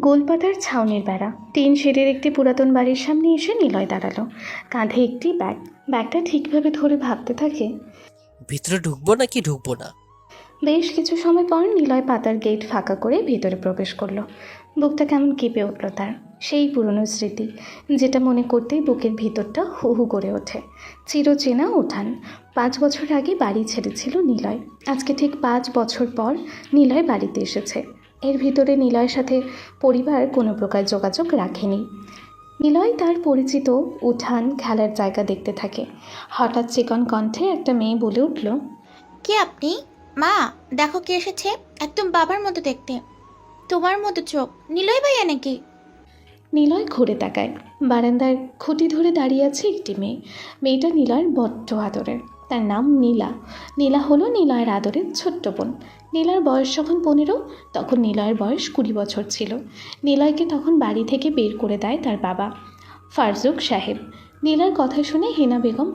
গোলপাতার ছাউনির বেড়া, টিন শেডের একটি পুরাতন বাড়ির সামনে এসে নিলয় দাঁড়ালো। কাঁধে একটি ব্যাগটা ঠিকভাবে ধরে ভাবতে থাকে, ভিতরে ঢুকবো নাকি ঢুকবো না। বেশ কিছু সময় পর নিলয় পাতার গেট ফাঁকা করে ভিতরে প্রবেশ করলো। বুকটা কেমন কেঁপে উঠল তার। সেই পুরনো স্মৃতি, যেটা মনে করতেই বুকের ভিতরটা হু হু করে ওঠে। চিরচেনা উঠান। 5 বছর আগে বাড়ি ছেড়েছিল নিলয়। আজকে ঠিক 5 বছর পর নিলয় বাড়িতে এসেছে। এর ভিতরে নিলয়ের সাথে পরিবার কোনো প্রকার যোগাযোগ রাখেনি। নিলয় তার পরিচিত উঠান, খেলার জায়গা দেখতে থাকে। হঠাৎ চিকন কণ্ঠে একটা মেয়ে বলে উঠল, কে আপনি? মা, দেখো কে এসেছে, একদম বাবার মতো দেখতে, তোমার মতো চোখ। নিলয় ভাইয়া নাকি? নিলয় ঘুরে তাকায়। বারান্দার খুঁটি ধরে দাঁড়িয়ে আছে একটি মেয়ে। মেয়েটা নিলয়ের বড্ড আদরের। তার নাম নীলা। নীলা হলো নিলয়ের আদরের ছোট্ট বোন। নীলার বয়স যখন 15, তখন নিলয়ের বয়স 20 বছর ছিল। নিলয়কে তখন বাড়ি থেকে বের করে দেয় তার বাবা ফারজুক সাহেব। নীলার কথা শুনে হেনা বেগম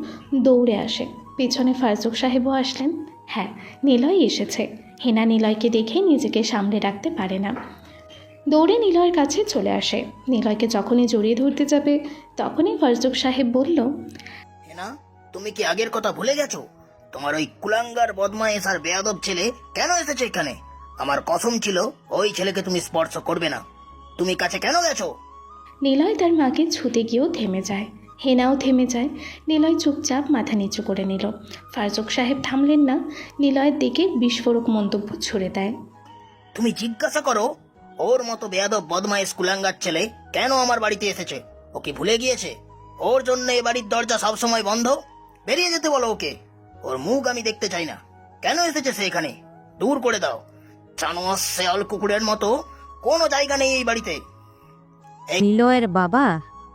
দৌড়ে আসে। পিছনে ফারজুক সাহেবও আসলেন। হ্যাঁ, নিলয় এসেছে। হেনা নিলয়কে দেখে নিজেকে সামলে রাখতে পারে না, দৌড়ে নিলয়ের কাছে চলে আসে। নিলয়কে যখনই জড়িয়ে ধরতে যাবে, তখনই ফারজুক সাহেব বলল, হেনা, তুমি কি আগের কথা ভুলে গেছো? তোমার ওই কুলাঙ্গার বদমাইশ আর বেয়াদব ছেলে কেন এসেছে এখানে? আমার কসম ছিল ওই ছেলেকে তুমি স্পর্শ করবে না। তুমি কাছে কেন গেছো? নিলয় তার মাকে ছুতে গিয়েও থেমে যায়। হেনাও থেমে যায়। নিলয় চুপচাপ মাথা নিচু করে নিল। ফারজুক সাহেব থামলেন না। নিলয়ের দিকে বিস্ফোরক মন্তব্য ছুড়ে দেয়। তুমি জিজ্ঞাসা করো ওর মতো বেয়াদব বদমাইশ কুলাঙ্গার ছেলে কেন আমার বাড়িতে এসেছে। ও কি ভুলে গিয়েছে ওর জন্য এ বাড়ির দরজা সবসময় বন্ধ? বেরিয়ে যেতে বলো ওকে। ওর মুখ আমি দেখতে চাই না। কেন এসেছে সে এখানে? দূর করে দাও। জানোয়ার শেয়াল কুকুরের মতো কোনো জায়গা নেই এই বাড়িতে। নিলয়ের বাবা,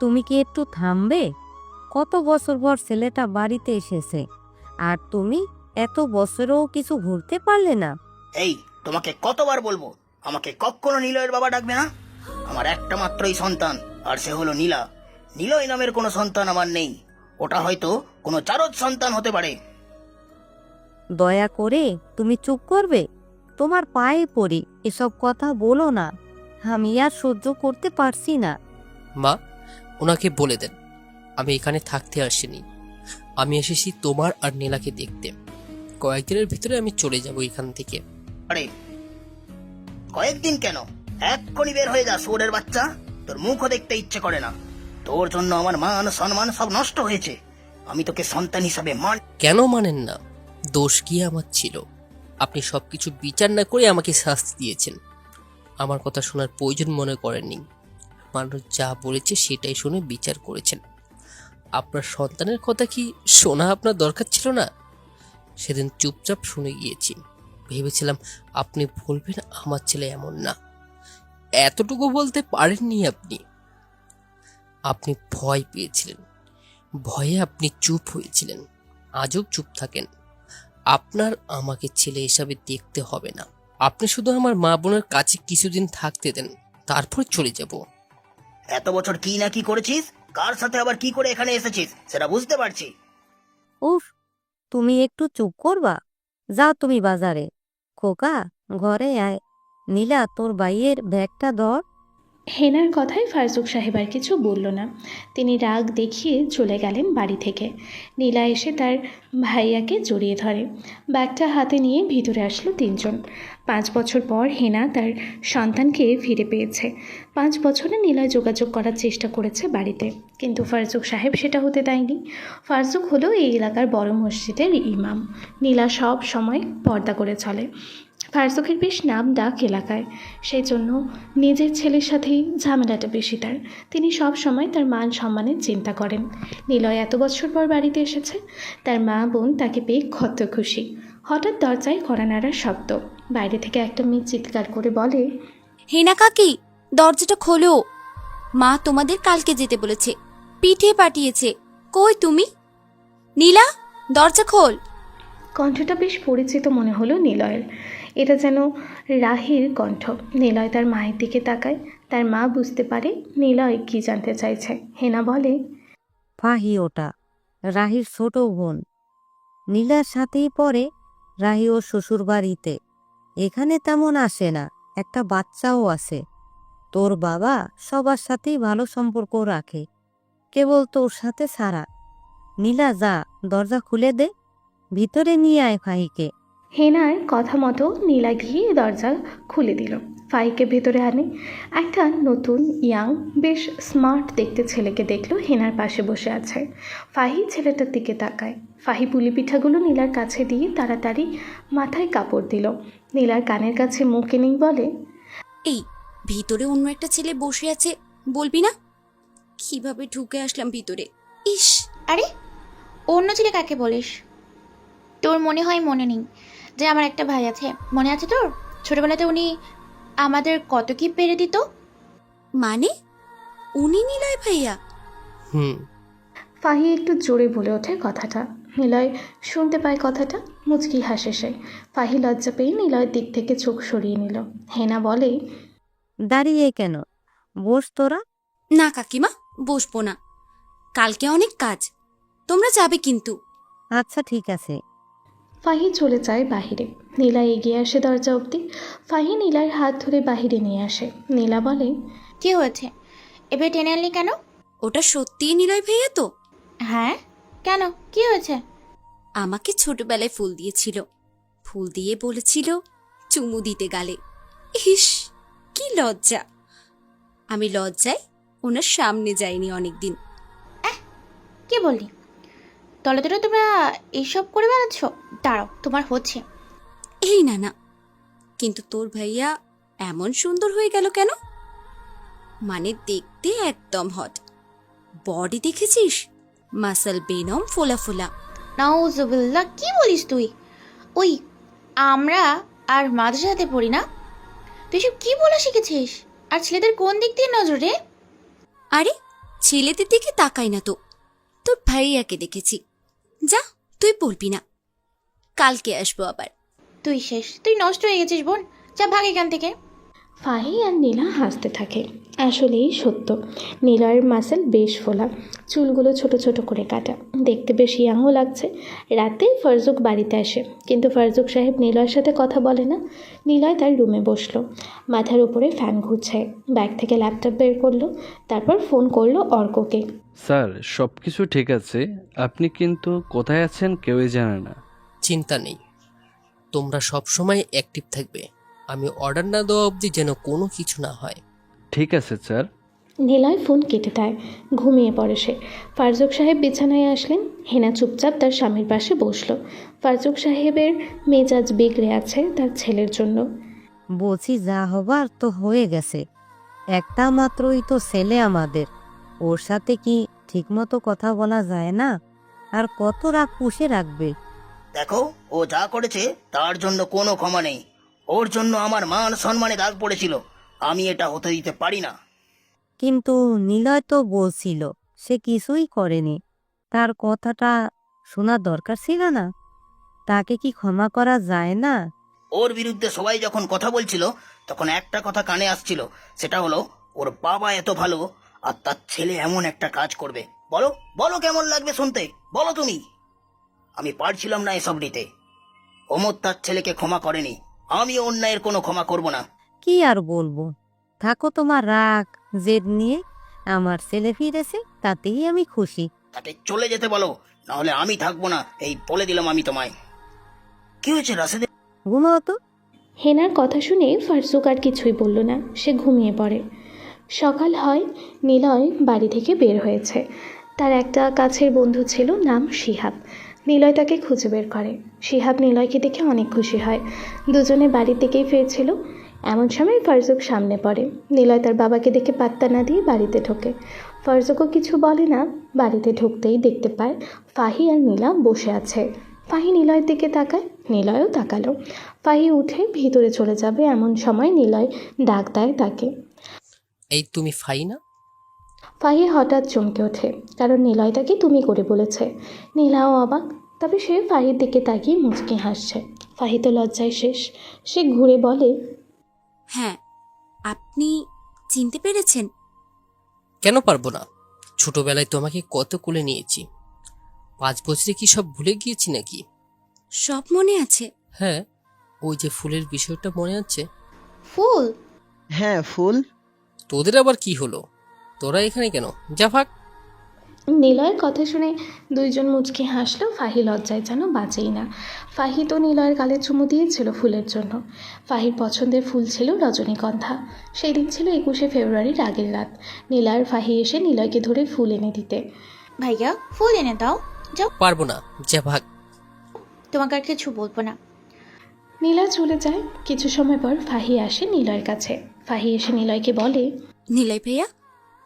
তুমি কি একটু থামবে? কত বছর পর ছেলেটা বাড়িতে এসেছে, আর তুমি এত বছরেও কিছু ঘুরতে পারলে না? এই, তোমাকে কতবার বলবো আমাকে কখনো নিলয়ের বাবা ডাকবে না। আমার একটা মাত্রই সন্তান, আর সে হলো নীলা। নিলয় নামের কোনো সন্তান আমার নেই। ওটা হয়তো কোনো চারদ সন্তান হতে পারে। দয়া করে তুমি চুপ করবে? তোমার পায়ে পড়ি, এসব কথা বলো না। আমি আর সহ্য করতে পারছি না। মা, ওনাকে বলে দেন আমি এখানে থাকতে আসিনি। আমি এসেছি তোমার আর নীলাকে দেখতে। কয়েকদিনের ভিতরে আমি চলে যাব এখান থেকে। আরে কয়েকদিন কেন? এক্ষুনি বের হয়ে যা শুয়োরের বাচ্চা। তোর মুখও দেখতে ইচ্ছে করে না। তোর জন্য আমার মান সম্মান সব নষ্ট হয়েছে। আমি তোকে সন্তান হিসাবে কেন মানেন না? দোষ কি আমার ছিল? আপনি সবকিছু বিচার না করে আমাকে শাস্তি দিয়েছেন। আমার কথা শোনার প্রয়োজন মনে করেননি। মানুষ যা বলেছে সেটাই শুনে বিচার করেছেন। আপনার সন্তানের কথা কি শোনা আপনার দরকার ছিল না? সেদিন চুপচাপ শুনে গিয়েছি। ভেবেছিলাম আপনি বলবেন আমার ছেলে এমন না। এতটুকু বলতে পারেননি আপনি। আপনি ভয় পেয়েছিলেন। ভয়ে আপনি চুপ হয়েছিলেন। আজও চুপ থাকেন। আপনার আমাকে ছেলে হিসাবে দেখতে হবে না। আপনি শুধু আমার মা বোনের কাছে কিছুদিন থাকতে দেন, তারপর চলে যাব। এত বছর কি না কি করেছিস, কার সাথে আবার কি করে এখানে এসেছিস সেটা বুঝতে পারছি। উফ, তুমি একটু চুপ করবা? যাও তুমি বাজারে। খোকা, ঘরে আয়। নীলা, তোর ভাইয়ের ব্যাগটা ধর। হেনার কথায় ফারজুক সাহেব আর কিছু বলল না। তিনি রাগ দেখিয়ে চলে গেলেন বাড়ি থেকে। নীলা এসে তার ভাইয়াকে জড়িয়ে ধরে। ব্যাগটা হাতে নিয়ে ভিতরে আসলো 3 জন। 5 বছর পর হেনা তার সন্তানকে ফিরে পেয়েছে। 5 বছরে নীলা যোগাযোগ করার চেষ্টা করেছে বাড়িতে, কিন্তু ফারজুক সাহেব সেটা হতে দেয়নি। ফারজুক হলো এই এলাকার বড় মসজিদের ইমাম। নীলা সব সময় পর্দা করে চলে। ফারজুকের বেশ নাম ডাক এলাকায়। সেই জন্য নিজের ছেলের সাথেই ঝামেলাটা বেশি তার। তিনি সব সময় তার মান সম্মানের চিন্তা করেন। নিলয় এত বছর পর বাড়িতে এসেছে। তার মা বোন তাকে পেয়ে কত খুশি। হঠাৎ দরজায় কড়া নাড়ার শব্দ। বাইরে থেকে একটা মেয়ে চিৎকার করে বলে, হেনা কাকি, দরজাটা খোলো। মা তোমাদের কালকে যেতে বলেছে, পিঠে পাঠিয়েছে। কই তুমি? নীলা, দরজা খোল। কণ্ঠটা বেশ পরিচিত মনে হলো নিলয়ের। এটা যেন রাহির কণ্ঠ। নিলয় তার মায়ের দিকে তাকায়। তার মা বুঝতে পারে নিলয় কি জানতে চাইছে। হেনা বলে, ফাহি ওটা, রাহির ছোট বোন। নীলার সাথেই পড়ে। রাহি ওর শ্বশুর বাড়িতে। এখানে তেমন আসে না, একটা বাচ্চাও আছে। তোর বাবা সবার সাথেই ভালো সম্পর্ক রাখে, কেবল তোর সাথে ছাড়া। নীলা, যা, দরজা খুলে দে, ভিতরে নিয়ে আয় ফাহিকে। হেনার কথা মতো নীলা গিয়ে দরজা খুলে দিল। ফাহিকে ভেতরে আনে। একটা নতুন ইয়াং বেশ স্মার্ট দেখতে ছেলেকে দেখলো হেনার পাশে বসে আছে। ফাহি ছেলেটার দিকে তাকায়। ফাহি পুলি পিঠাগুলো নীলার কাছে দিয়ে তাড়াতাড়ি মাথায় কাপড় দিল। নীলার কানের কাছে মুখ এনেই বলে, এই, ভিতরে অন্য একটা ছেলে বসে আছে, বলবি না? কিভাবে ঢুকে আসলাম ভিতরে? ইস, আরে, অন্য ছেলে কাকে বলিস? তোর মনে হয় মনে নেই যে আমার একটা ভাই আছে? মনে আছে তোর? ছোটবেলাতে উনি আমাদের কত কি পেরে দিত। মানে উনি নিলয় ভাইয়া? হুম। ফাহি একটু জোরে বলে ওঠে কথাটা। নিলয় শুনতে পায় কথাটা, মুচকি হাসে সে। ফাহি লজ্জা পেয়ে নিলয়ের দিক থেকে চোখ সরিয়ে নিল। হেনা বলে, দাঁড়িয়ে কেন? বস তোরা। না কাকিমা, বসবো না, কালকে অনেক কাজ, তোমরা যাবে কিন্তু। আচ্ছা ঠিক আছে। ফাহি চলে যায় বাহিরে। নীলা এগিয়ে আসে দরজা অবধি। ফাহি নীলার হাত ধরে বাহিরে নিয়ে আসে। নীলা বলে, কি হয়েছে? এবার টেনে আনলি কেন? ওটা সত্যিই নিলয় ভাইয়া তো? হ্যাঁ, কেন, কি হয়েছে? আমাকে ছোটবেলায় ফুল দিয়েছিল, ফুল দিয়ে বলেছিল চুমু দিতে গালে। ইস, কি লজ্জা! আমি লজ্জায় ওনার সামনে যাইনি অনেকদিন। কি বললি? তলে তলে তোমরা এইসব করে বেড়াচ্ছ? দাঁড়াও, তোমার হচ্ছে। এই না না, কিন্তু তোর ভাইয়া এমন সুন্দর হয়ে গেল কেন? মানে দেখতে একদম হট, বডি দেখেছিস? মাসল বেনম ফোলা ফোলা। নাউজুবিল্লাহ, কি বলিস তুই? ওই, আমরা আর মাদ্রাসাতে পড়ি না? তুই সব কি বলে শিখেছিস? আর ছেলেদের কোন দিক দিয়ে নজর রে? আরে, ছেলেদের দিকে তাকাই না তো, তোর ভাইয়াকে দেখেছি। যা, তুই বলবি না, কালকে আসবো আবার। তুই শেষ, তুই নষ্ট হয়ে গেছিস বোন, যা ভাগ এখান থেকে। ফাহি আর নীলা হাসতে থাকে। আসলেই সত্য, নীলার মাসেল বেশ ফোলা, চুলগুলো ছোট ছোট করে কাটা, দেখতে বেশ ইয়াংও লাগছে। রাতে ফারজুক বাড়িতে আসে, কিন্তু ফারজুক সাহেব নীলয়ের সাথে কথা বলে না। নীলয় তার রুমে বসলো, মাথার উপরে ফ্যান ঘুরছে। ব্যাগ থেকে ল্যাপটপ বের করলো, তারপর ফোন করলো অর্ককে। স্যার, সব কিছু ঠিক আছে, আপনি কিন্তু কোথায় আছেন কেউই জানে না। চিন্তা নেই, তোমরা সব সময় অ্যাক্টিভ থাকবে। আমি অর্ডার না দেওয়া অবধি যেন কোনো কিছু না হয়। ঠিক আছে স্যার। নীলয় ফোন কেটে দেয়। ঘুমিয়ে পড়ে সে। ফারজুক সাহেব বিছানায় আসলেন। হেনা চুপচাপ তার স্বামীর পাশে বসলো। ফারজুক সাহেবের মেজাজ বিগড়ে আছে তার ছেলের জন্য। বলছি, যা হবার তো হয়ে গেছে, একটা মাত্রই তো ছেলে আমাদের, ওর সাথে কি ঠিকমতো কথা বলা যায় না? আর কত রাগ পুষে রাখবে? দেখো, ও যা করেছে তার জন্য কোনো ক্ষমা নেই। ওর জন্য আমার মান সম্মানে দাগ পড়েছিল, আমি এটা হতে দিতে পারি না। কিন্তু নিলয় তো বলছিল সে কিছুই করেনি, তার কথাটা শোনার দরকার ছিল না? তাকে কি ক্ষমা করা যায় না? ওর বিরুদ্ধে সবাই যখন কথা বলছিল তখন একটা কথা কানে আসছিল, সেটা হলো ওর বাবা এত ভালো আর তার ছেলে এমন একটা কাজ করবে। বলো বলো, কেমন লাগবে শুনতে, বলো তুমি। আমি পারছিলাম না এসব নিতে। ওমর তার ছেলেকে ক্ষমা করেনি, আমি অন্যায়ের কোনো ক্ষমা করব না। কি আর বলবো, থাকো তোমার রাগ জেদ নিয়ে, আমার ছেলে ফিরেছে তাতেই আমি খুশি। তাকে চলে যেতে বলো, নাহলে আমি থাকবো না, এই বলে দিলাম আমি তোমায়। কি হয়েছে রাশেদের? ঘুমাও তো। হেনার কথা শুনে ফারজুক আর কিছুই বলল না, সে ঘুমিয়ে পড়ে। সকাল হয়, নিলয় বাড়ি থেকে বের হয়েছে। তার একটা কাছের বন্ধু ছিল, নাম শিহাব। নিলয় তাকে খুঁজে বের করে। শিহাব নিলয়কে দেখে অনেক খুশি হয়। দুজনে বাড়ির দিকেই ফিরছিল, এমন সময় ফারজুক সামনে পড়ে। নিলয় তার বাবাকে দেখে পাত্তা না দিয়ে বাড়িতে ঢোকে। ফারজুকও কিছু বলে না। বাড়িতে ঢুকতেই দেখতে পায় ফাহি আর নীলা বসে আছে। ফাহি নিলয়ের দিকে তাকায়, নিলয়ও তাকালো। ফাহি উঠে ভিতরে চলে যাবে, এমন সময় নিলয় ডাক দেয় তাকে। এই তুমি ফাই না? ফাহি হঠাৎ চমকে ওঠে, কারণ নিলয় তাকে তুমি করে বলেছে। নীলাও অবাক, তবে সে ফাহির দিকে তাকিয়ে মুচকি হাসছে। ফাহি তো লজ্জায় শেষ। সে ঘুরে বলে, হ্যাঁ, আপনি চিনতে পেরেছেন? কেন পারবো না? ছোটবেলায় তোমাকে কত কোলে নিয়েছি। 5 বছরে কি সব ভুলে গিয়েছি নাকি? সব মনে আছে। হ্যাঁ, ওই যে ফুলের বিষয়টা মনে আছে? ফুল? হ্যাঁ, ফুল। তোদের আবার কি হলো? তোরা এখানে কেন? যা ভাগ। নিলয়ের কথা শুনে দুইজন মুচকি হাসলো। ফাহি লজ্জায় যেন বাঁচেই না। ফাহি তো নিলয়ের গালে চুমু দিয়েছিল ফুলের জন্য। ফাহির পছন্দের ফুল ছিল রজনীগন্ধা। সেই দিন ছিল 21শে ফেব্রুয়ারির আগের রাত। নীলা আর ফাহি এসে নিলয়কে ধরে ফুল এনে দিতে। ভাইয়া ফুল এনে দাও, যাও। পারবো না, যা ভাগ। তোমাকে আর কিছু বলবো না। নীলা চলে যায়। কিছু সময় পর ফাহি আসে নিলয়ের কাছে। ফাহি এসে নিলয়কে বলে, নিলয় ভাইয়া,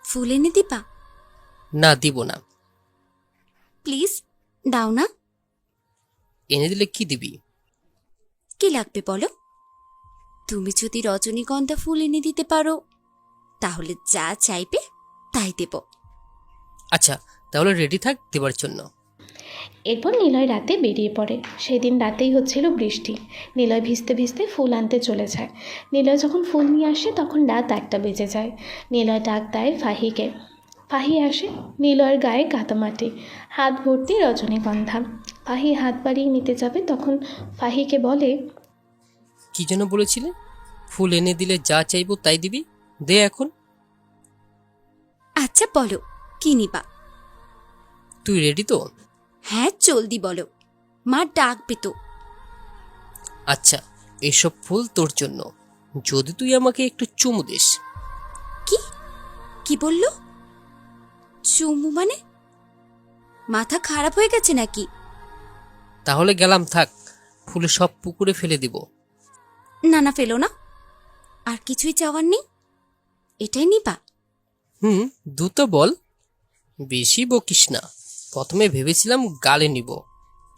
ফুল এনে দিবা? না, দিব না। প্লিজ দাও না। এনে দিলে কি দিবি? কি লাগবে বলো? তুমি যদি রজনীগন্ধা ফুল এনে দিতে পারো তাহলে যা চাইবে তাই দেব। আচ্ছা, তাহলে রেডি থাক দেবার জন্য। এরপর নিলয় রাতে বেরিয়ে পড়ে। সেদিন রাতেই হচ্ছিল বৃষ্টি। নিলয় ভিজতে ভিজতে ফুল আনতে চলে যায়। নিলয় যখন ফুল নিয়ে আসে তখন রাত 1টা বেজে যায়। নিলয় ডাক দেয় ফাহিকে। ফাহি আসে। নিলয়ের গায়ে কাদামাটি, হাত ভর্তি রজনীগন্ধা। ফাহি হাত বাড়িয়ে নিতে যাবে তখন ফাহিকে বলে, কি যেন বলেছিলে? ফুল এনে দিলে যা চাইবো তাই দিবি? দে এখন। আচ্ছা বলো, কি নিবা? তুই রেডি তো? হ্যাঁ জলদি বলো, মা ডাকবে তো। আচ্ছা, এসব ফুল তোর জন্য, যদি তুই আমাকে একটু চুমু দিস। কি কি বললো? চুমু মানে? মাথা খারাপ হয়ে গেছে নাকি? তাহলে গেলাম, থাক। ফুলে সব পুকুরে ফেলে দিব। না না, ফেলো না। আর কিছুই চাওয়ার নেই? এটাই নিবা? দ্রুত বল, বেশি বকিস না। প্রথমে ভেবেছিলাম গালে নিব,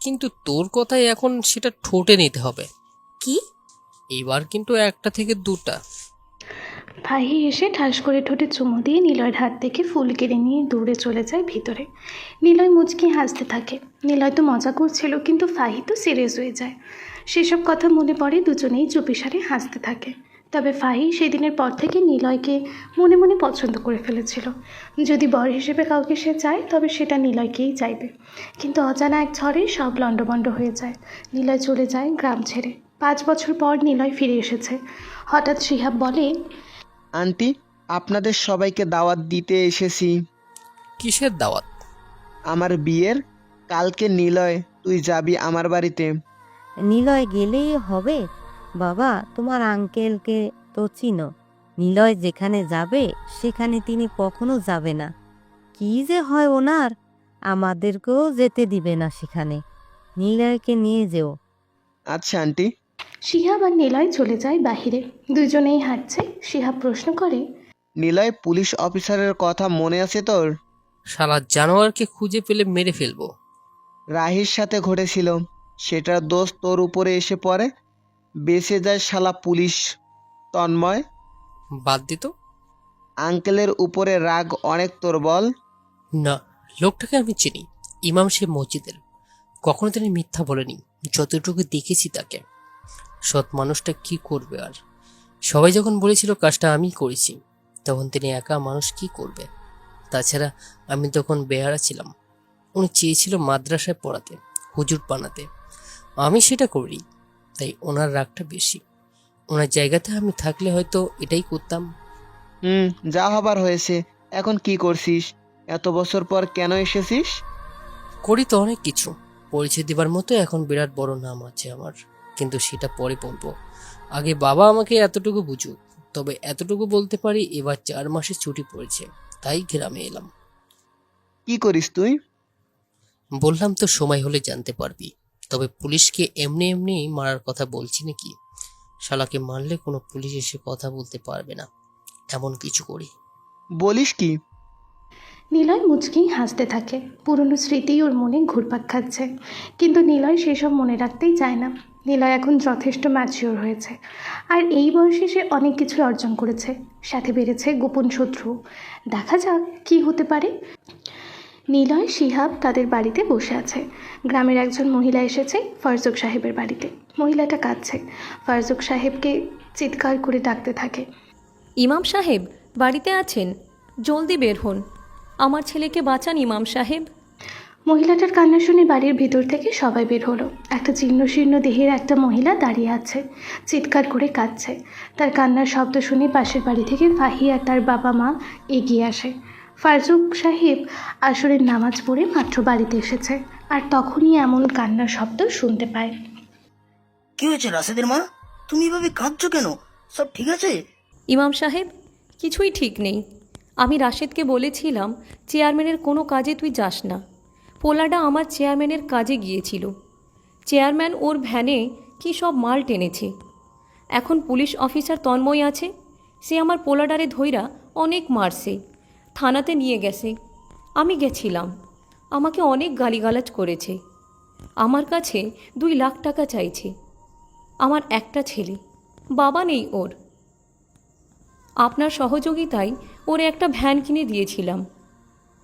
কিন্তু তোর কথায় এখন সেটা ঠোঁটে নিতে হবে। কি? এবার কিন্তু 1টা থেকে 2টা। ফাহি এসে ঠাস করে ঠোঁটে চুমু দিয়ে নিলয়ের হাত থেকে ফুল কেড়ে নিয়ে দৌড়ে চলে যায় ভিতরে। নিলয় মুচকি হাসতে থাকে। নিলয় তো মজা করছিল, কিন্তু ফাহি তো সিরিয়াস হয়ে যায়। সেসব কথা মনে পড়ে দুজনেই চুপিসারে হাসতে থাকে। তবে ফাহি সেদিনের পর থেকে নিলয়কে মনে মনে পছন্দ করে ফেলেছিল। যদি বর হিসেবে কাউকে সে চায় তবে সেটা নিলয়কেই চাইবে। কিন্তু অজানা এক ঝড়ে সব লণ্ডভণ্ড হয়ে যায়। নিলয় চলে যায় গ্রাম ছেড়ে। 5 বছর পর নিলয় ফিরে এসেছে। হঠাৎ শিহাব বলে, আন্টি, আপনাদের সবাইকে দাওয়াত দিতে এসেছি। কিসের দাওয়াত? আমার বিয়ের। কালকে নিলয়, তুই যাবি আমার বাড়িতে। নিলয় গেলেই হবে? বাবা, তোমার আঙ্কেলকে তো চিনো। নিলয় যেখানে যাবে সেখানে তিনি কখনো যাবে না। কি যে হয় ওনার, আমাদেরকেও যেতে দিবে না সেখানে। নিলয়কে নিয়ে যেও। আচ্ছা আন্টি। শিহাব আর নিলয় চলে যায় বাহিরে। দুজনেই হাঁটছে। শিহাব প্রশ্ন করে, নিলয়, পুলিশ অফিসারের কথা মনে আছে তোর? শালা জানোয়ারকে খুঁজে পেলে মেরে ফেলবো। রাহির সাথে ঘটেছিল, সেটার দোষ তোর উপরে এসে পড়ে। বেঁচে যায় শালা পুলিশ। তন্ময়, বাদ দিত। আঙ্কেলের উপরে রাগ অনেক তোর, বল। না, লোকটাকে আমি চিনি। ইমাম সে মসজিদের। কখনো তিনি মিথ্যা বলেনি, যতটুকু দেখেছি তাকে। সৎ মানুষটা কি করবে আর? সবাই যখন বলেছিল কাজটা আমি করেছি, তখন তিনি একা মানুষ কি করবে? তাছাড়া আমি তখন বেহারা ছিলাম। উনি চেয়েছিল মাদ্রাসায় পড়াতে, হুজুর বানাতে। আমি সেটা করি, তাই ওনার রাগটা বেশি। ওনার জায়গাতে আমি থাকলে হয়তো এটাই করতাম। যা হবার হয়েছে। এখন কি করছিস? এত বছর পর কেন এসেছিস? করি তো অনেক কিছু। পরিচয় দেবার মতো এখন বিরাট বড় নাম আছে আমার, কিন্তু সেটা পরে বলবো। আগে বাবা আমাকে এতটুকু বুঝুক। তবে এতটুকু বলতে পারি, এবার 4 মাসের ছুটি পড়েছে, তাই গ্রামে এলাম। কি করিস তুই? বললাম তো, সময় হলে জানতে পারবি। তবে পুলিশকে এমনি এমনি মারার কথা বলছি নাকি? শালাকে মারলে কোনো পুলিশ এসে কথা বলতে পারবে না, এমন কিছু করি। বলিস কি? নিলয় মুচকি হাসতে থাকে। পুরনো স্মৃতি ওর মনে ঘুরপাক খাচ্ছে, কিন্তু নিলয় সেসব মনে রাখতেই চায় না। নিলয় এখন যথেষ্ট ম্যাচিওর হয়েছে, আর এই বয়সে সে অনেক কিছু অর্জন করেছে। সাথে বেড়েছে গোপন শত্রু। দেখা যাক কি হতে পারে। নিলয়, শিহাব তাদের বাড়িতে বসে আছে। গ্রামের একজন মহিলা এসেছে ফারজুক সাহেবের বাড়িতে। মহিলাটা কাঁদছে। ফারজুক সাহেবকে চিৎকার করে ডাকতে থাকে। ইমাম সাহেব বাড়িতে আছেন? জলদি বের হন, আমার ছেলেকে বাঁচান ইমাম সাহেব। মহিলাটার কান্না শুনে বাড়ির ভিতর থেকে সবাই বের হলো। একটা জীর্ণ শীর্ণ দেহের একটা মহিলা দাঁড়িয়ে আছে, চিৎকার করে কাঁদছে। তার কান্নার শব্দ শুনে পাশের বাড়ি থেকে ফাহি আর তার বাবা মা এগিয়ে আসে। ফারজুক সাহেব আসরের নামাজ পড়ে মাত্র বাড়িতে এসেছে, আর তখনই এমন কান্নার শব্দ শুনতে পায়। কি হয়েছে রাশেদের মা? তুমি এভাবে কাঁদছো কেন? সব ঠিক আছে? ইমাম সাহেব, কিছুই ঠিক নেই। আমি রাশেদকে বলেছিলাম চেয়ারম্যানের কোনো কাজে তুই যাস না। পোলাডা আমার চেয়ারম্যানের কাজে গিয়েছিল। চেয়ারম্যান ওর ভ্যানে কি সব মাল টেনেছে। এখন পুলিশ অফিসার তন্ময় আছে, সে আমার পোলাডারে ধইরা অনেক মারছে, থানাতে নিয়ে গেছে। আমি গেছিলাম, আমাকে অনেক গালিগালাজ করেছে। আমার কাছে 2 লাখ টাকা চাইছে। আমার একটা ছেলে, বাবা নেই ওর। আপনার সহযোগিতায় ওর একটা ভ্যান কিনে দিয়েছিলাম,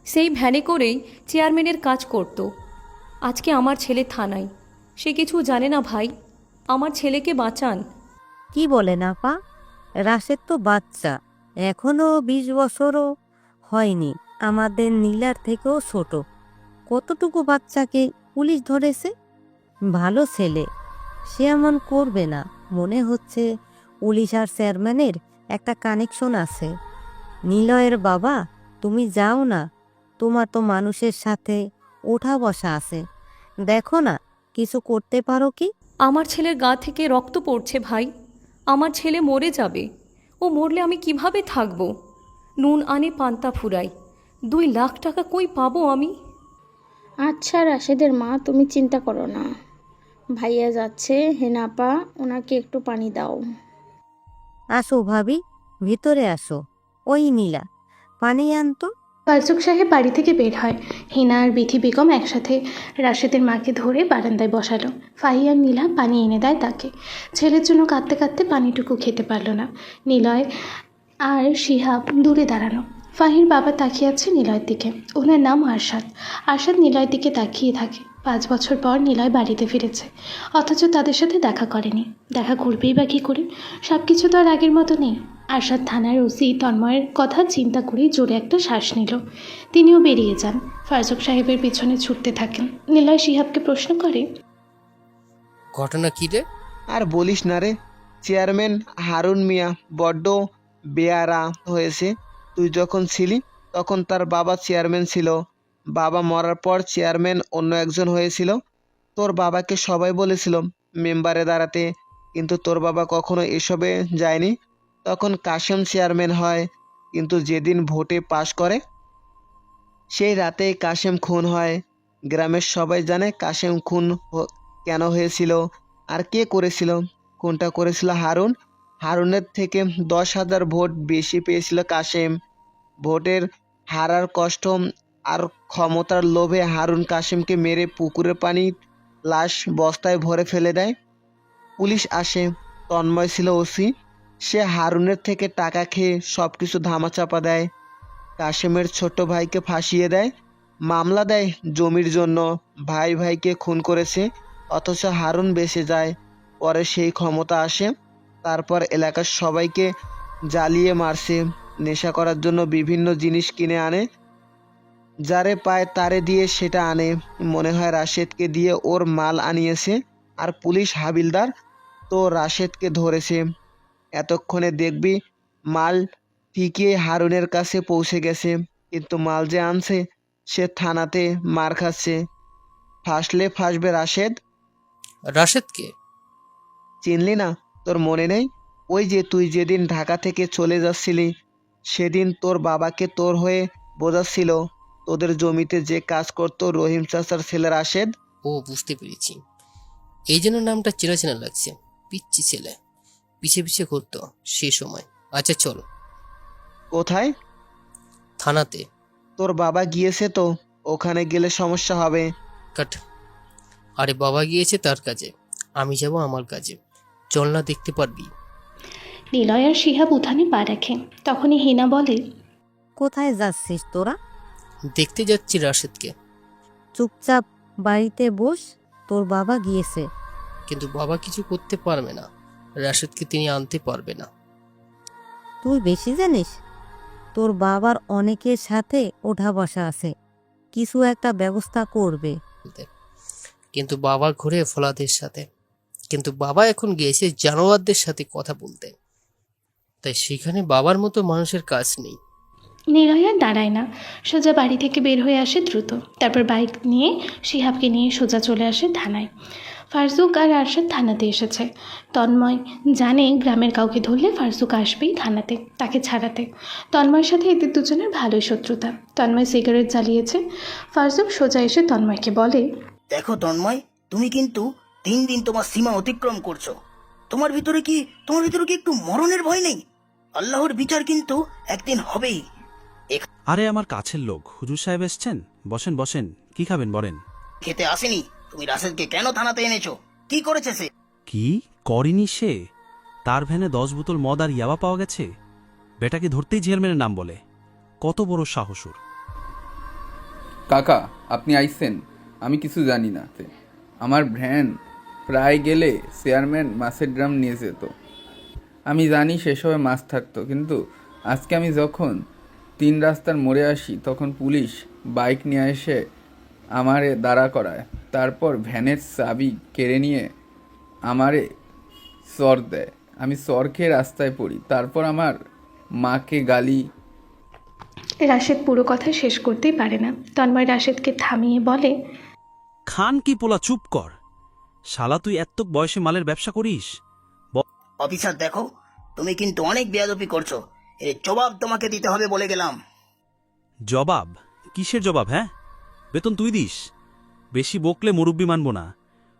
সেই ভ্যানে করেই চেয়ারম্যানের কাজ করত। আজকে আমার ছেলে থানায়, সে কিছু জানে না ভাই, আমার ছেলেকে বাঁচান। কি বলেন আপা? রাশেদ তো বাচ্চা, এখনো 20 বছরও হয়নি, আমাদের নীলার থেকেও ছোট। কতটুকু বাচ্চাকে পুলিশ ধরেছে? ভালো ছেলে, সে এমন করবে না। মনে হচ্ছে পুলিশ আর চেয়ারম্যানের একটা কানেকশন আছে। নিলয়ের বাবা, তুমি যাও না, তোমার তো মানুষের সাথে ওঠা বসা আছে, দেখো না কিছু করতে পারো কি? আমার ছেলের গা থেকে রক্ত পড়ছে ভাই, আমার ছেলে মরে যাবে। ও মরলে আমি কিভাবে থাকব? নুন আনে পান্তা ফুরাই, 2 লাখ টাকা কই পাবো আমি? আচ্ছা রাশেদের মা, তুমি চিন্তা করো না, ভাইয়া যাচ্ছে, হেনাপা ওনাকে একটু পানি দাও। আসো ভাবি, ভিতরে আসো। ওই নীলা, পানি আনতো। ফারজুক সাহেব বাড়ি থেকে বের হয়। হিনা আর বিথি বেগম একসাথে রাশেদের মাকে ধরে বারান্দায় বসালো। ফাহি আর নীলা পানি এনে দেয় তাকে। ছেলের জন্য কাঁদতে কাঁদতে পানিটুকু খেতে পারল না। নিলয় আর শিহাব দূরে দাঁড়ানো। ফাহির বাবা তাকিয়ে আছে নিলয়ের দিকে। ওনার নাম আরশাদ। আরশাদ নিলয়ের দিকে তাকিয়ে থাকে। 5 বছর পর নিলয় বাড়িতে ফিরেছে, অথচ তাদের সাথে দেখা করেনি। দেখা করবেই বা কী করে? সব কিছু তো আর আগের মতো নেই। আরশাদ থানার ওসি তন্ময়ের কথা চিন্তা করেই জোরে একটা শ্বাস নিল। তিনিও বেরিয়ে যান, ফারজুক সাহেবের পিছনে ছুটতে থাকেন। নিলয় শিহাবকে প্রশ্ন করে, ঘটনা কী রে? আর বলিস না রে, চেয়ারম্যান হারুন মিয়া বড্ড বেয়ারা হয়েছে। তুই যখন ছিলি তখন তার বাবা চেয়ারম্যান ছিল, বাবা মরার পর চেয়ারম্যান অন্য একজন হয়েছিল। তোর বাবাকে সবাই বলেছিল মেম্বারে দাঁড়াতে, কিন্তু তোর বাবা কখনো এসবে যায়নি। তখন কাশেম চেয়ারম্যান হয়, কিন্তু যেদিন ভোটে পাশ করে সেই রাতেই কাশেম খুন হয়। গ্রামের সবাই জানে কাশেম খুন কেন হয়েছিল আর কে করেছিল। খুনটা করেছিল হারুন। হারুনের থেকে 10,000 ভোট বেশি পেয়েছিল কাশেম। ভোটের হারার কষ্ট আর ক্ষমতার লোভে হারুন কাশেমকে মেরে পুকুরের পানি লাশ বস্তায় ভরে ফেলে দেয়। পুলিশ আসে, তন্ময় ছিল ওসি। সে হারুনের থেকে টাকা খেয়ে সব কিছু ধামাচাপা দেয়। কাশেমের ছোট ভাইকে ফাঁসিয়ে দেয়, মামলা দেয় জমির জন্য। ভাই ভাইকে খুন করেছে, অথচ হারুন বেঁচে যায়। পরে সেই ক্ষমতা আসে, তারপর এলাকার সবাইকে জ্বালিয়ে মারছে। নেশা করার জন্য বিভিন্ন জিনিস কিনে আনে, যারে পায় তারে দিয়ে সেটা আনে। মনে হয় রাশেদকে দিয়ে ওর মাল আনিয়েছে, আর পুলিশ হাবিলদার তো রাশেদকে ধরেছে। এতক্ষণে দেখবি মাল ঠিকই হারুনের কাছে পৌঁছে গেছে, কিন্তু মাল যে আনছে সে থানাতে মার খাচ্ছে। ফাঁসলে ফাঁসবে রাশেদ। রাশেদকে? চিনলি না? তোর মনে নেই? ওই যে তুই যেদিন ঢাকা থেকে চলে যাচ্ছিলি, সেদিন তোর বাবাকে তোর হয়ে বোঝাচ্ছিল। তোদের জমিতে যে কাজ করতো রহিম চাচার ছেলে রাশেদ। ও, বুঝতে পেরেছি। এই জন্য নামটা চেনা চেনা লাগছে। পিচ্চি ছেলে, পিছে পিছে ঘুরতো সে সময়। আচ্ছা চল। কোথায়? থানাতে। তোর বাবা গিয়েছে তো, ওখানে গেলে সমস্যা হবে। কাট। আরে বাবা গিয়েছে তার কাজে, আমি যাব আমার কাজে। চল না, দেখতে পারবি। নিলয় আর শিহাব উঠানে পা রাখে। তখনই হিনা বলে, কোথায় যাচ্ছিস তোরা? দেখতে যাচ্ছি রাশেদকে। চুপচাপ বাড়িতে বস, তোর বাবা গিয়েছে। কিন্তু বাবা কিছু করতে পারবে না, রাশেদকে তিনি আনতে পারবে না। তুই বেশি জানিস? তোর বাবার অনেকের সাথে ওঠা বসা আছে, কিছু একটা ব্যবস্থা করবে। কিন্তু বাবা ঘুরে ফোলাদের সাথে, কিন্তু বাবা এখন গিয়েছে জানোয়ারদের সাথে কথা বলতে, তাই সেখানে বাবার মতো মানুষের কাজ নেই। নিলয় আর দাঁড়ায় না, সোজা বাড়ি থেকে বের হয়ে আসে দ্রুত। তারপর বাইক নিয়ে শিহাবকে নিয়ে সোজা চলে আসে থানায়। ফারজুক আর আরশাদ থানাতে এসেছে। তন্ময় জানে গ্রামের কাউকে ধরলে ফারজুক আসবেই থানাতে তাকে ছাড়াতে। তন্ময়ের সাথে এদের দুজনের ভালোই শত্রুতা। তন্ময় সিগারেট জ্বালিয়েছে। ফারজুক সোজা এসে তন্ময়কে বলে, দেখো তন্ময়, তুমি কিন্তু দিন দিন তোমার সীমা অতিক্রম করছো। তোমার ভিতরে কি একটু মরণের ভয় নেই? আল্লাহর বিচার কিন্তু একদিন হবেই। আরে আমার কাছের লোক হুজুর সাহেব এসছেন, বসেন বসেন, কি খাবেন বলেন। খেতে আসেনি? তুমি রাশেদকে কেন থানাতে এনেছো? কি করেছে সে? কি করেনি সে? তার ভ্যানে 10 বোতল মদ আর ইয়াবা পাওয়া গেছে। বেটাকে ধরতেই চেয়ারম্যানের নাম বলে, কত বড় সাহসুর। কাকা, আপনি আইছেন, আমি কিছু জানি না। আমার ভ্যান প্রায় গেলে চেয়ারম্যান মাছের ড্রাম নিয়ে যেত। আমি জানি সেসবে মাছ থাকতো, কিন্তু আজকে আমি যখন 3 রাস্তার মোড়ে আসি তখন পুলিশ বাইক নিয়ে এসে আমারে দাঁড়া করায়, তারপর ভ্যানের চাবি কেড়ে নিয়ে আমারে চর দেয়। আমি চর খেয়ে রাস্তায় পড়ি, তারপর আমার মাকে গালি। রাশেদ পুরো কথা শেষ করতেই পারে না। তন্ময় রাশেদকে থামিয়ে বলে, খান কি পোলা, চুপ কর। শালা তুই এত বয়সে মালের ব্যবসা করিস? অফিসার দেখো, তুমি কিন্তু অনেক বেয়াদবি করছো। এর জবাব তোমাকে দিতে হবে বলে গেলাম। জবাব? কিসের জবাব? হ্যাঁ, বেতন তুই দিস। বেশি বকলে মুরব্বি মানব না,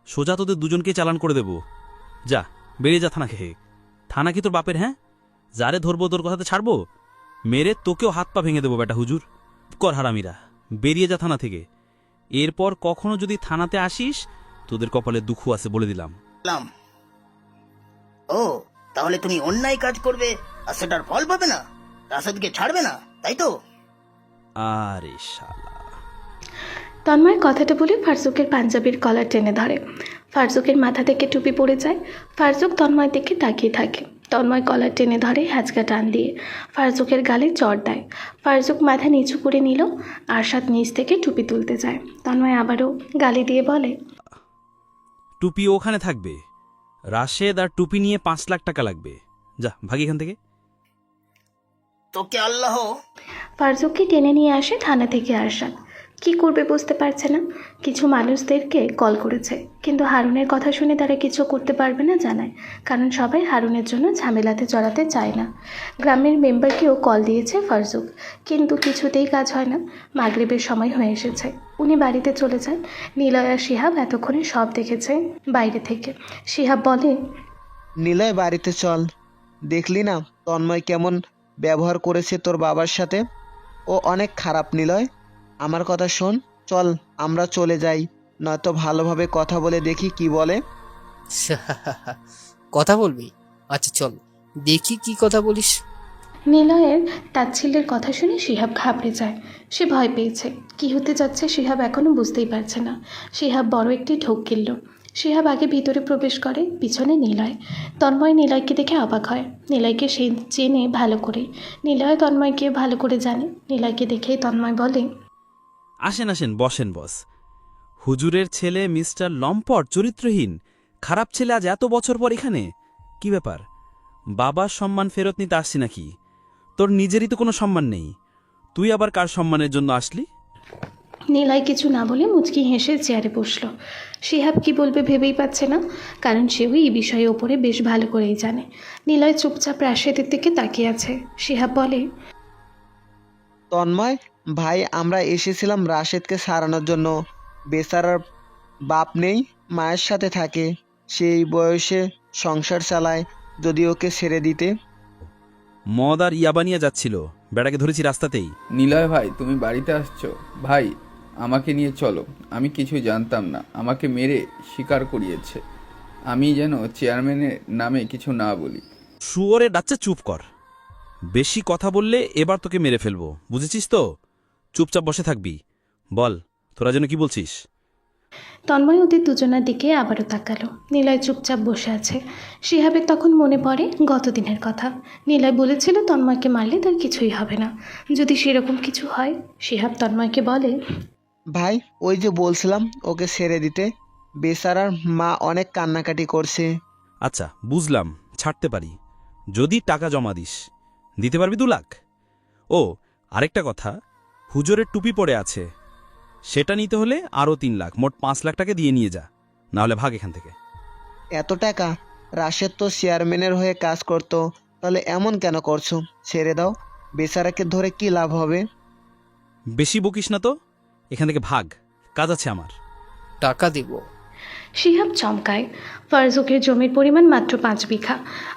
সোজা তোদের দুজনকে চালান করে দেব। যা বেরিয়ে যা থানা খেয়ে। থানা কি তোর বাপের? হ্যাঁ, যারে ধরবো তোর কথাতে ছাড়বো? মেরে তোকেও হাত পা ভেঙে দেবো বেটা হুজুর। কর হারামিরা, বেরিয়ে যা থানা থেকে। এরপর কখনো যদি থানাতে আসিস তোদের কপালে দুঃখ আছে বলে দিলাম। ও, তাহলে তুমি অন্যায় কাজ করবে আর সেটার ফল পাবে না? রাশেদকে ছাড়বে না, তাই তো? আরে শালা। তন্ময় কথাটা বলে ফারজুকের পাঞ্জাবির কলার টেনে ধরে। ফারজুকের মাথা থেকে টুপি পড়ে যায়। ফারজুক তন্ময় দিকে তাকিয়ে থাকে। তন্ময় কলার টেনে ধরে হ্যাঁচকা টান দিয়ে ফারজুকের গালে চড় দেয়। ফারজুক মাথা নিচু করে নিল। আরশাদ নিচ থেকে টুপি তুলতে যায়। তন্ময় আবারও গালি দিয়ে বলে, টুপি ওখানে থাকবে। রাশেদ আর টুপি নিয়ে 5 লাখ টাকা লাগবে। যা ভাগ এখান থেকে। তোকে আল্লাহ। ফারজুককে টেনে নিয়ে আসে থানা থেকে আরশাদ। কি করবে বুঝতে পারছে না। কিছু মানুষদেরকে কল করেছে, কিন্তু হারুনের কথা শুনে তারা কিছু করতে পারবে না জানায়, কারণ সবাই হারুনের জন্য ঝামেলাতে জড়াতে চায় না। গ্রামের মেম্বারকেও কল দিয়েছে ফারজুক, কিন্তু কিছুতেই কাজ হয় না। মাগরিবের সময় হয়ে এসেছে, উনি বাড়িতে চলে যান। নিলয় আর শিহাব এতক্ষণে সব দেখেছে বাইরে থেকে। শিহাব বলে, নিলয় বাড়িতে চল। দেখলি না তন্ময় কেমন ব্যবহার করেছে তোর বাবার সাথে? ও অনেক খারাপ নিলয়। আমার কথা শোন, চল আমরা চলে যাই, নয়তো ভালোভাবে কথা বলে দেখি কি বলে। কথা বলবি? আচ্ছা চল দেখি কি কথা বলিস। নিলয়ের তাচ্ছিল্যের কথা শুনে শিহাব ঘাবড়ে যায়। সে ভয় পেয়েছে। কি হতে যাচ্ছে শিহাব এখনও বুঝতেই পারছে না। শিহাব বড় একটি ঢোক গিলল। শিহাব আগে ভিতরে প্রবেশ করে, পিছনে নিলয়। তন্ময় নিলয়কে দেখে অবাক হয়। নিলয়কে সে চেনে ভালো করে। নিলয় তন্ময়কে ভালো করে জানে। নিলয়কে দেখেই তন্ময় বলে, আসেন আসেন, বসেন বস। হুজুরের ছেলে মিস্টার লম্পট, চরিত্রহীন, খারাপ ছেলে আজ এত বছর পর এখানে? কি ব্যাপার? বাবার সম্মান ফেরত নিতে আসছি নাকি? তোর নিজেরই তো কোনো সম্মান নেই, তুই আবার কার সম্মানের জন্য আসলি? নিলয় কিছু না বলে মুচকি হেসে চেয়ারে বসল। শিহাব কি বলবে ভেবেই পাচ্ছে না, কারণ সেও এই বিষয়ে ওপরে বেশ ভালো করেই জানে। নিলয় চুপচাপ রাশেদের দিকে তাকিয়ে আছে। শিহাব বলে, তন্ময় ভাই, আমরা এসেছিলাম রাশেদকে সারানোর জন্য। বেচারার বাপ নেই, মায়ের সাথে থাকে, সেই বয়সে সংসার চালায়। যদি ওকে ছেড়ে দিতে। মদ আর ইয়াবা নিয়ে যাচ্ছিল, বেটাকে ধরেছি রাস্তাতেই। নিলয় ভাই, তুমি বাড়িতে আসছো? ভাই, আমাকে নিয়ে চলো। আমি কিছুই জানতাম না, আমাকে মেরে স্বীকার করিয়েছে। আমি যেন চেয়ারম্যানের নামে কিছু না বলি। শুয়োরের বাচ্চা, চুপ কর। বেশি কথা বললে এবার তোকে মেরে ফেলবো, বুঝেছিস তো? চুপচাপ বসে থাকবি। বল, তোরা যেন কি বলছিস? তন্ময় ওদের দুজনের দিকে আবারও তাকালো। নিলয় চুপচাপ বসে আছে। শিহাবের তখন মনে পড়ে গতদিনের কথা। নিলয় বলেছিল তন্ময়কে মারলে তার কিছুই হবে না। যদি সেরকম কিছু হয়, শিহাব তন্ময়কে বলে, ভাই, ওই যে বলছিলাম ওকে ছেড়ে দিতে, বেচারার মা অনেক কান্নাকাটি করছে। আচ্ছা বুঝলাম, ছাড়তে পারি যদি টাকা জমা দিস। দিতে পারবি 2 লাখ? ও আরেকটা কথা, হুজুরের টুপি পড়ে আছে, সেটা নিতে হলে আরও 3 লাখ, মোট 5 লাখ টাকা দিয়ে নিয়ে যা, নাহলে ভাগ এখান থেকে। এত টাকা? রাশেদ তো চেয়ারম্যানের হয়ে কাজ করতো, তাহলে এমন কেন করছো? ছেড়ে দাও, বেচারাকে ধরে কি লাভ হবে? বেশি বকিস না তো, এখান থেকে ভাগ, কাজ আছে আমার। টাকা দেব। শিহাব চমকায়। ফারজুকের জমির পরিমাণ মাত্র 5 বিঘা,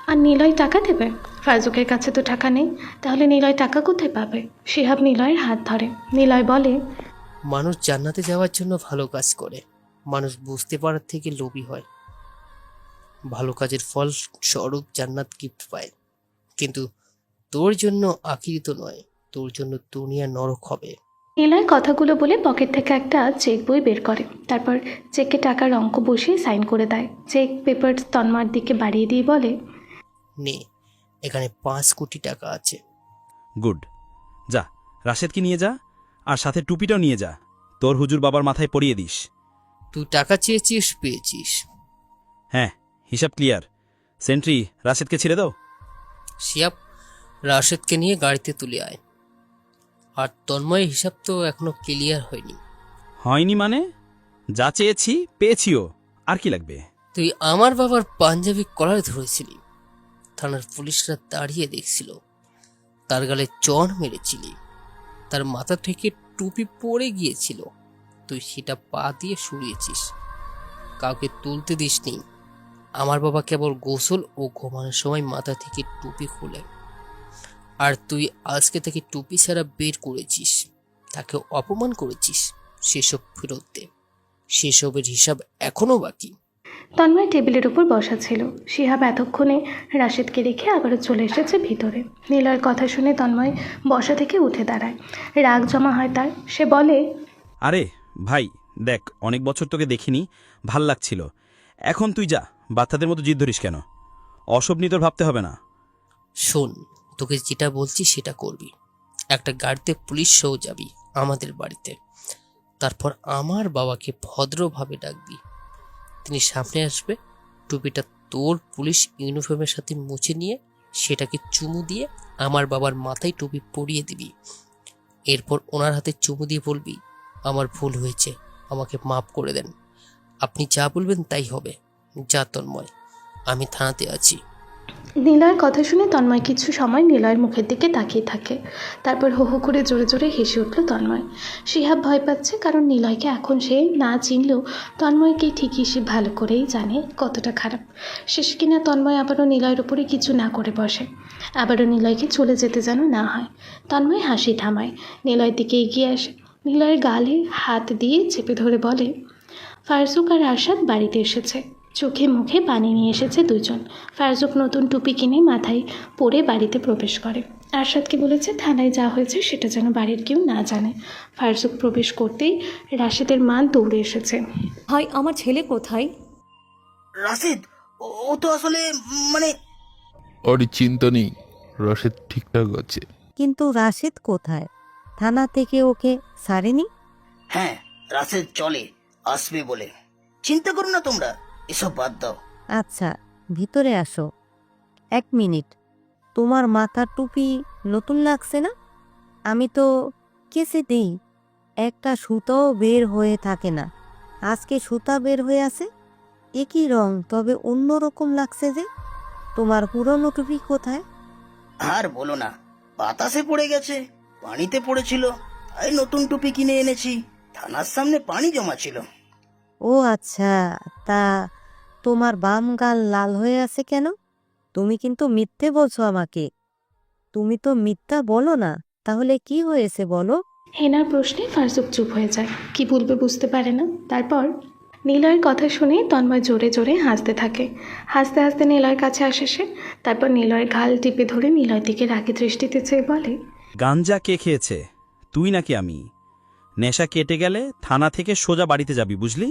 আর নিলয় টাকা দেবে? ফারজুকের কাছে তো টাকা নেই, তাহলে নিলয় টাকা কোথায় পাবে? শিহাব নিলয়ের হাত ধরে। নিলয় বলে, মানুষ জান্নাতে যাওয়ার জন্য ভালো কাজ করে, মানুষ বুঝতে পারার থেকে লোভী হয়। ভালো কাজের ফল স্বরূপ জান্নাত গিফট পায়, কিন্তু তোর জন্য আখিরিত নয়, তোর জন্য দুনিয়া নরক হবে। নিলয় কথাগুলো বলে পকেট থেকে একটা চেক বই বের করে, তারপর চেকে টাকার অঙ্ক বসিয়ে সাইন করে দেয়। চেক পেপার তন্ময়ের দিকে বাড়িয়ে দিয়ে বলে, নে, এখানে 5 কোটি টাকা আছে। গুড, যা রাশেদকে নিয়ে যা, আর সাথে টুপিটাও নিয়ে যা, তোর হুজুর বাবার মাথায় পরিয়ে দিস। তুই টাকা চেয়েছিস, পেয়েছিস। হ্যাঁ, হিসাব ক্লিয়ার। সেন্ট্রি, রাশেদকে ছেড়ে দাও। শিয়াব, রাশেদকে নিয়ে গাড়িতে তুলে আয়। আর তন্ময়ের হিসাব তো এখনো ক্লিয়ার হয়নি। হয়নি মানে? যা চেয়েছি পেয়েছিও, আর কি লাগবে? তুই আমার বাবার পাঞ্জাবি কলার ধরেছিলি, থানার পুলিশরা দাঁড়িয়ে দেখছিল, তার গালে চড় মেরেছিলি, তার মাথা থেকে টুপি পড়ে গিয়েছিল, তুই সেটা পা দিয়ে সরিয়েছিস, কাউকে তুলতে দিসনি। আমার বাবা কেবল গোসল ও ঘুমানোর সময় মাথা থেকে টুপি খুলে, আর তুই আজকে থেকে টুপি ছাড়া বের করেছিস, তাকে অপমান করেছিস। সেসব ফেরত দে, সেসবের হিসাব এখনো বাকি। তন্ময় টেবিলের উপর বসা ছিল। শিহাব এতক্ষণে রাশেদকে রেখে আবারও চলে এসেছে ভিতরে। নিলয়ের কথা শুনে তন্ময় বসা থেকে উঠে দাঁড়ায়। রাগ জমা হয় তার। সে বলে, আরে ভাই দেখ, অনেক বছর তোকে দেখিনি, ভাল লাগছিল। এখন তুই যা, বাচ্চাদের মতো জিদ ধরিস কেন? অসব নিয়ে তোর ভাবতে হবে না। শোন, তোকে যেটা বলছি সেটা করবি। একটা গাড়িতে পুলিশ সহ যাবি আমাদের বাড়িতে, তারপর আমার বাবাকে ভদ্রভাবে ডাকবি, তিনি সামনে আসবে, টুপিটা তোর পুলিশ ইউনিফর্মের সাথে মুছে নিয়ে সেটাকে চুমু দিয়ে আমার বাবার মাথায় টুপি পরিয়ে দিবি। এরপর ওনার হাতে চুমু দিয়ে বলবি, আমার ভুল হয়েছে, আমাকে মাফ করে দেন। আপনি যা বলবেন তাই হবে। যা তন্ময়, আমি থানাতে আছি। নিলয়ের কথা শুনে তন্ময় কিছু সময় নিলয়ের মুখের দিকে তাকিয়ে থাকে। তারপর হো হো করে জোরে জোরে হেসে উঠল তন্ময়। শিহাব ভয় পাচ্ছে, কারণ নিলয়কে এখন সে না চিনলেও তন্ময়কে ঠিকই সে ভালো করেই জানে কতটা খারাপ। শেষ কিনা তন্ময় আবারও নিলয়ের উপরে কিছু না করে বসে, আবারও নিলয়কে চলে যেতে যেন না হয়। তন্ময় হাসি থামায়, নিলয়ের দিকে এগিয়ে আসে, নিলয়ের গালে হাত দিয়ে চেপে ধরে বলে, ফারজুক আর আরশাদ বাড়িতে এসেছে। চোখে মুখে পানি নিয়ে এসেছে দুজন। ফারজুক নতুন টুপি কিনে মাথায় পরে বাড়িতে প্রবেশ করে। আরশাদকে বলেছে থানায় যা হয়েছে সেটা যেন বাড়ির কেউ না জানে। ফারজুক প্রবেশ করতেই রাশেদের মা দৌড়ে এসেছে। ভাই, আমার ছেলে কোথায়? রাশেদ, ও তো আসলে মানে ওর চিন্তা নেই, রসেদ ঠিকঠাক আছে। কিন্তু রাশেদ কোথায়? থানা থেকে ওকে ছাড়েনি? হ্যাঁ, রাশেদ চলে আসবে বলে। চিন্তা করো না তোমরা, এসব বাদ দাও। আচ্ছা, ভিতরে আসো। 1 মিনিট, তোমার মাথার টুপি নতুন লাগছে না? আমি তো কেসে দিই, একটা সুতাও বের হয়ে থাকে না, আজকে সুতা বের হয়ে আছে। একই রং, তবে অন্যরকম লাগছে যে। তোমার পুরনো টুপি কোথায়? আর বলো না, বাতাসে পড়ে গেছে, পানিতে পড়েছিল, তাই নতুন টুপি কিনে এনেছি। থানার সামনে পানি জমা ছিল। ও আচ্ছা, তা তোমার বাম গাল লাল হয়ে আছে কেন? তুমি কিন্তু মিথ্যে বলছো আমাকে। তুমি তো মিথ্যা বলো না, তাহলে কি হয়েছে বলো? হেনার প্রশ্নে ফারজুক চুপ হয়ে যায়, কি বলবে বুঝতে পারে না। তারপর নিলয়ের কথা শুনে তন্ময় জোরে জোরে হাসতে থাকে। হাসতে হাসতে নিলয়ের কাছে আসে সে। তারপর নিলয়ের ঘাল টিপে ধরে নিলয়ের দিকে রাগী দৃষ্টিতে চেয়ে বলে, গাঞ্জা কে খেয়েছে, তুই নাকি আমি? নেশা কেটে গেলে থানা থেকে সোজা বাড়িতে যাবি, বুঝলি?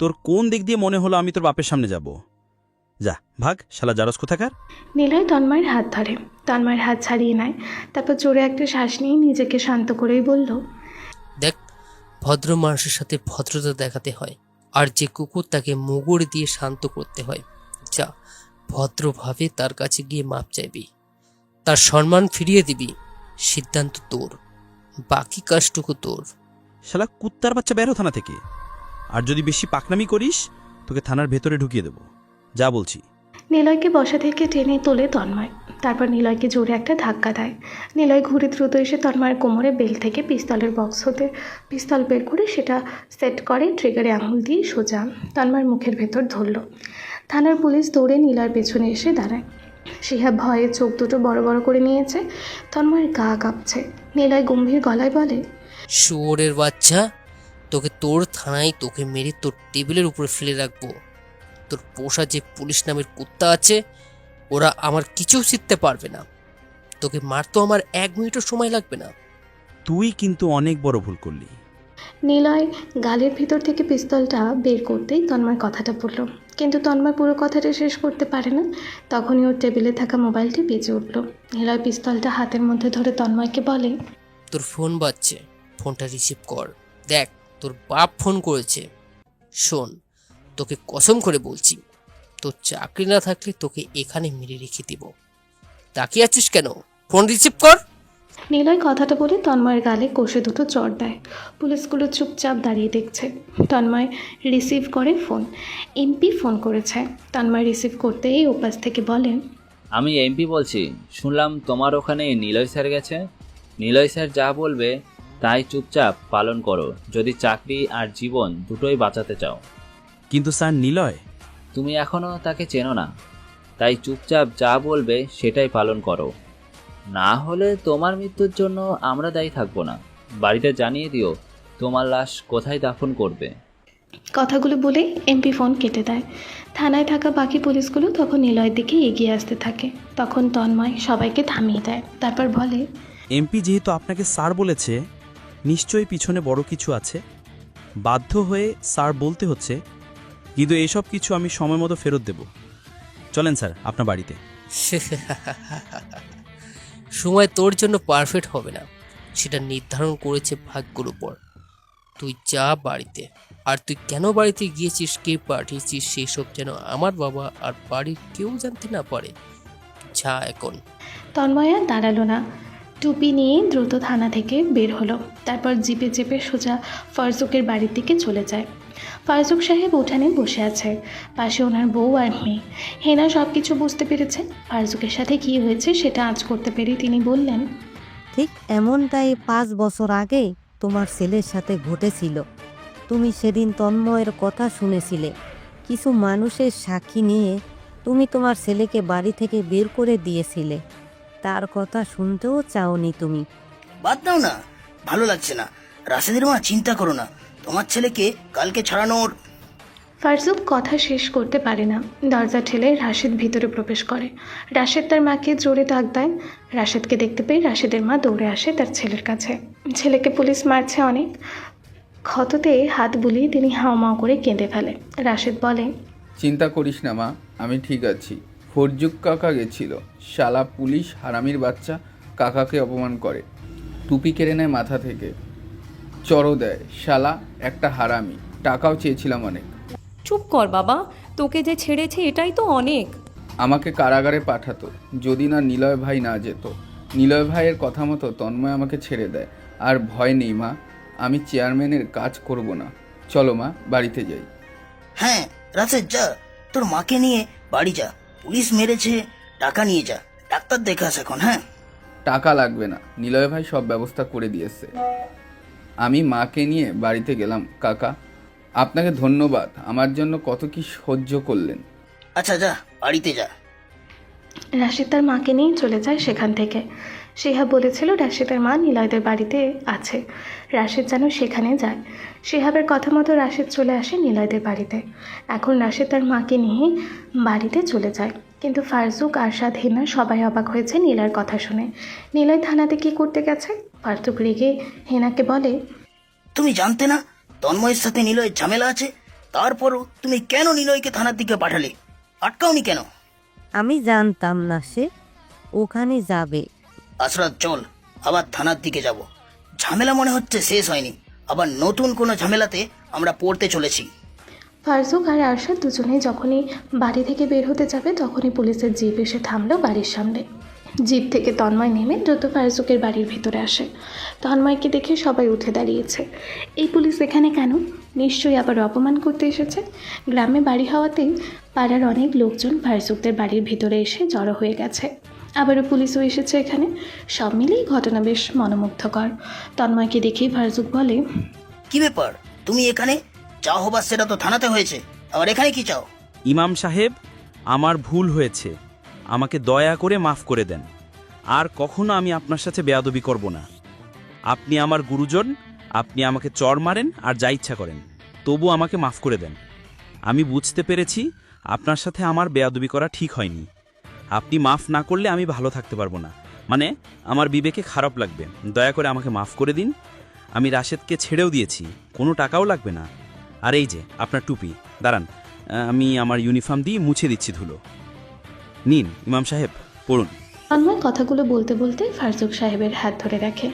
তোর কোন দিক দিয়ে মনে হলো আমি তোর বাপের সামনে যাব? যা ভাগ, শালা জারস কোথাকার। নিলয় তন্ময়ের হাত ধরে, তন্ময়ের হাত ছাড়িয়ে নেয়। তারপর জোরে একটা শ্বাস নিয়ে নিজেকে শান্ত করেই বলল, দেখ, ভদ্র মানুষের সাথে ভদ্রতা দেখাতে হয়, আর যে কুকুর তাকে মুগুর দিয়ে শান্ত করতে হয়। যা, ভদ্রভাবে তার কাছে গিয়ে মাপ চাইবি, তার সম্মান ফিরিয়ে দিবি। সিদ্ধান্ত তোর, বাকি কাজটুকু তোর। শালা কুত্তার বাচ্চা, বেরো থানা থেকে। আর যদি বেশি পাকনামি করিস তোকে থানার ভেতরে ঢুকিয়ে দেবো, যা বলছি। নিলয়কে বসা থেকে টেনে তোলে তন্ময়। তারপর নিলয়কে জোরে একটা ধাক্কা দেয়। নিলয় ঘুরে দ্রুত এসে তন্ময়ের কোমরে বেল্ট থেকে পিস্তলের বক্স হতে পিস্তল বের করে সেটা সেট করে ট্রিগারে আঙুল দিয়ে সোজা তন্ময়ের মুখের ভেতর ধরল। থানার পুলিশ দৌড়ে নিলয়ের পেছনে এসে দাঁড়ায়। শিহাব ভয়ে চোখ দুটো বড় বড় করে নিয়েছে। তন্ময়ের গা কাঁপছে। নিলয় গম্ভীর গলায় বলে, শুয়োরের বাচ্চা, তোকে তোর থানায় তোকে মেরে তোর টেবিলের উপরে ফেলে রাখবো। তোর পোষা যে পুলিশ নামের কুত্তা আছে, ওরা আমার কিছু শিখতে পারবে না। তোকে মারতো আমার 1 মিনিটও সময় লাগবে না। তুই কিন্তু অনেক বড় ভুল করলি। নিলয় গালের ভিতর থেকে পিস্তলটা বের করতেই তন্ময় কথাটা বলল, কিন্তু তন্ময় পুরো কথাটা শেষ করতে পারে না। তখনই ওর টেবিলে থাকা মোবাইলটি বেজে উঠল। নিলয় পিস্তলটা হাতের মধ্যে ধরে তন্ময়কে বলে, তোর ফোন বাজছে, ফোনটা রিসিভ কর। দেখ, তোর বাপ ফোন করেছে। শোন, তোকে কসম করে বলছি, তোর চাকরি না থাকলে তোকে এখানে মেরে রেখে দিব। তাকিয়ে আছিস কেন? ফোন রিসিভ কর। নিলয় কথাটা বলে তন্ময়ের গালে কষে দুটো চড় দেয়। পুলিশগুলো চুপচাপ দাঁড়িয়ে দেখছে। তন্ময় রিসিভ করে ফোন। এমপি ফোন করেছে। তন্ময় রিসিভ করতেই উপাস থেকে বলেন, আমি এমপি বলছি। শুনলাম তোমার ওখানে নিলয় স্যার গেছে। নিলয় স্যার যা বলবে তাই চুপচাপ পালন করো, যদি চাকরি আর জীবন দুটোই বাঁচাতে চাও। কিন্তু স্যার, নিলয়, তুমি এখনও তাকে চেনো না, তাই চুপচাপ যা বলবে সেটাই পালন করো। না হলে তোমার মৃত্যুর জন্য আমরা দায়ী থাকবো না। বাড়িতে জানিয়ে দিও তোমার লাশ কোথায় দাফন করবে। কথাগুলো বলে এমপি ফোন কেটে দেয়। থানায় থাকা বাকি পুলিশগুলো তখন নিলয়ের দিকে এগিয়ে আসতে থাকে। তখন তন্ময় সবাইকে থামিয়ে দেয়। তারপর বলে, এমপি যেহেতু আপনাকে স্যার বলেছে, নিশ্চয়ই পিছনে বড় কিছু আছে। বাধ্য হয়ে স্যার বলতে হচ্ছে, কিন্তু এসব কিছু আমি সময় মতো ফেরত দেব। চলেন স্যার আপনার বাড়িতে। সময় তোর জন্য পারফেক্ট হবে না, সেটা নির্ধারণ করেছে ভাগ্যের উপর। তুই যা বাড়িতে। আর তুই কেন বাড়িতে গিয়েছিস, কে পাঠিয়েছিস, সেসব যেন আমার বাবা আর বাড়ির কেউ জানতে না পারে। যা এখন। তন্ময় আর দাঁড়ালো না। টুপি নিয়ে দ্রুত থানা থেকে বের হলো। তারপর জিপে চেপে সোজা ফারজুকের বাড়ির দিকে চলে যায়। ফারজুক সাহেব উঠানে বসে আছে। পাশে ওনার বউ আর মেয়ে। হেনা সব কিছু বুঝতে পেরেছে। ফারজুকের সাথে কী হয়েছে সেটা আজ করতে পেরে তিনি বললেন, ঠিক এমনটাই 5 বছর আগে তোমার ছেলের সাথে ঘটেছিল। তুমি সেদিন তন্ময়ের কথা শুনেছিলে। কিছু মানুষের সাক্ষী নিয়ে তুমি তোমার ছেলেকে বাড়ি থেকে বের করে দিয়েছিলে। তার কথা শুনতেও চাওনি তুমি। বাদ দাও না, ভালো লাগছে না। রাশেদের মা, চিন্তা করো না, তোমার ছেলেকে কালকে ছাড়ানোর। ফারজুক কথা শেষ করতে পারে না। দরজা ঠেলে রাশেদ ভিতরে প্রবেশ করে। রাশেদ তার মাকে জোরে ডাক দেয়। রাশেদকে দেখতে পেয়ে রাশেদের মা দৌড়ে আসে তার ছেলের কাছে। ছেলেকে পুলিশ মারছে অনেক। ক্ষততে হাত বুলিয়ে তিনি হাওমাও করে কেঁদে ফেলে। রাশেদ বলে, চিন্তা করিস না মা, আমি ঠিক আছি। ফরজুক কাকা গেছিল। শালা পুলিশ হারামির বাচ্চা কাকাকে অপমান করে, টুপি কেড়ে নেয় মাথা থেকে, চড়ও দেয়। শালা একটা হারামি। টাকাও চেয়েছিলাম অনেক। চুপ কর বাবা, তোকে যে ছেড়েছে এটাই তো অনেক। আমাকে কারাগারে পাঠাতো যদি না নিলয় ভাই না যেত। নিলয় ভাইয়ের কথা মতো তন্ময় আমাকে ছেড়ে দেয়। আর ভয় নেই মা, আমি চেয়ারম্যানের কাজ করব না। চলো মা, বাড়িতে যাই। হ্যাঁ রাশেদ, যা, তোর মাকে নিয়ে বাড়ি যা। পুলিশ মেরেছে, টাকা নিয়ে যা, ডাক্তার দেখাস এখন। হ্যাঁ, টাকা লাগবে না, নিলয় ভাই সব ব্যবস্থা করে দিয়েছে। আমি মাকে নিয়ে বাড়িতে গেলাম। কাকা, আপনাকে ধন্যবাদ, আমার জন্য কত কি সহ্য করলেন। আচ্ছা যা, বাড়িতে যা। রাশেদ তার মাকে নিয়ে চলে যায় সেখান থেকে। শিহাব বলেছিল রাশেদের মা নিলয়দের বাড়িতে আছে। রাশেদ যেন সেখানে যায়। শিহাবের কথা মতো রাশেদ চলে আসে নিলয়দের বাড়িতে। এখন রাশেদ তার মাকে নিয়ে বাড়িতে চলে যায়। কিন্তু ফারজুক, আরশাদ, হেনা সবাই অবাক হয়েছে নিলয়ের কথা শুনে। নিলয় থানাতে কী করতে গেছে? ফারজুক রেগে হেনাকে বলে, তুমি জানতে না তন্ময়ের সাথে নিলয়ের ঝামেলা আছে? তারপরও তুমি কেন নিলয়কে থানার দিকে পাঠালে? আটকাওনি কেন? আমি জানতাম না সে ওখানে যাবে। আশরাত, চল, আবার থানার দিকে যাব। ঝামেলা মনে হচ্ছে শেষ হয়নি। আবার নতুন কোনো ঝামেলাতে আমরা পড়তে চলেছি। ফারজুক আর আরশাদ দুজনেই যখনই বাড়ি থেকে বের হতে যাবে তখনই পুলিশের জিপ এসে থামলো বাড়ির সামনে। জিপ থেকে তন্ময় নেমে দ্রুত ফারজুকের বাড়ির ভেতরে আসে। তন্ময়কে দেখে সবাই উঠে দাঁড়িয়েছে। এই পুলিশ এখানে কেন? নিশ্চয়ই আবার অপমান করতে এসেছে। গ্রামে বাড়ি হওয়াতেই পাড়ার অনেক লোকজন ফারজুকদের বাড়ির ভেতরে এসে জড়ো হয়ে গেছে। আবারও পুলিশও এসেছে এখানে। সব মিলিয়ে ঘটনা বেশ মনোমুগ্ধকর। তন্ময়কে দেখেই ফারজুক বলে, কি ব্যাপার, তুমি এখানে? যা হবার সেটা তো থানাতে হয়েছে, আবার এখানে কি চাও? ইমাম সাহেব, আমার ভুল হয়েছে, আমাকে দয়া করে মাফ করে দেন। আর কখনো আমি আপনার সাথে বেয়াদবি করব না। আপনি আমার গুরুজন, আপনি আমাকে চড় মারেন আর যা ইচ্ছা করেন, তবু আমাকে মাফ করে দেন। আমি বুঝতে পেরেছি আপনার সাথে আমার বেয়াদবি করা ঠিক হয়নি। আপনি মাফ না করলে আমি ভালো থাকতে পারবো না, মানে আমার বিবেকে খারাপ লাগবে। দয়া করে আমাকে মাফ করে দিন। আমি রাশেদকে ছেড়েও দিয়েছি, কোনো টাকাও লাগবে না। আর এই যে আপনার টুপি, দাঁড়ান আমি আমার ইউনিফর্ম দিয়ে মুছে দিচ্ছি ধুলো। নিন ইমাম সাহেব, পড়ুন। তন্ময় কথাগুলো বলতে বলতে ফারজুক সাহেবের হাত ধরে রাখে।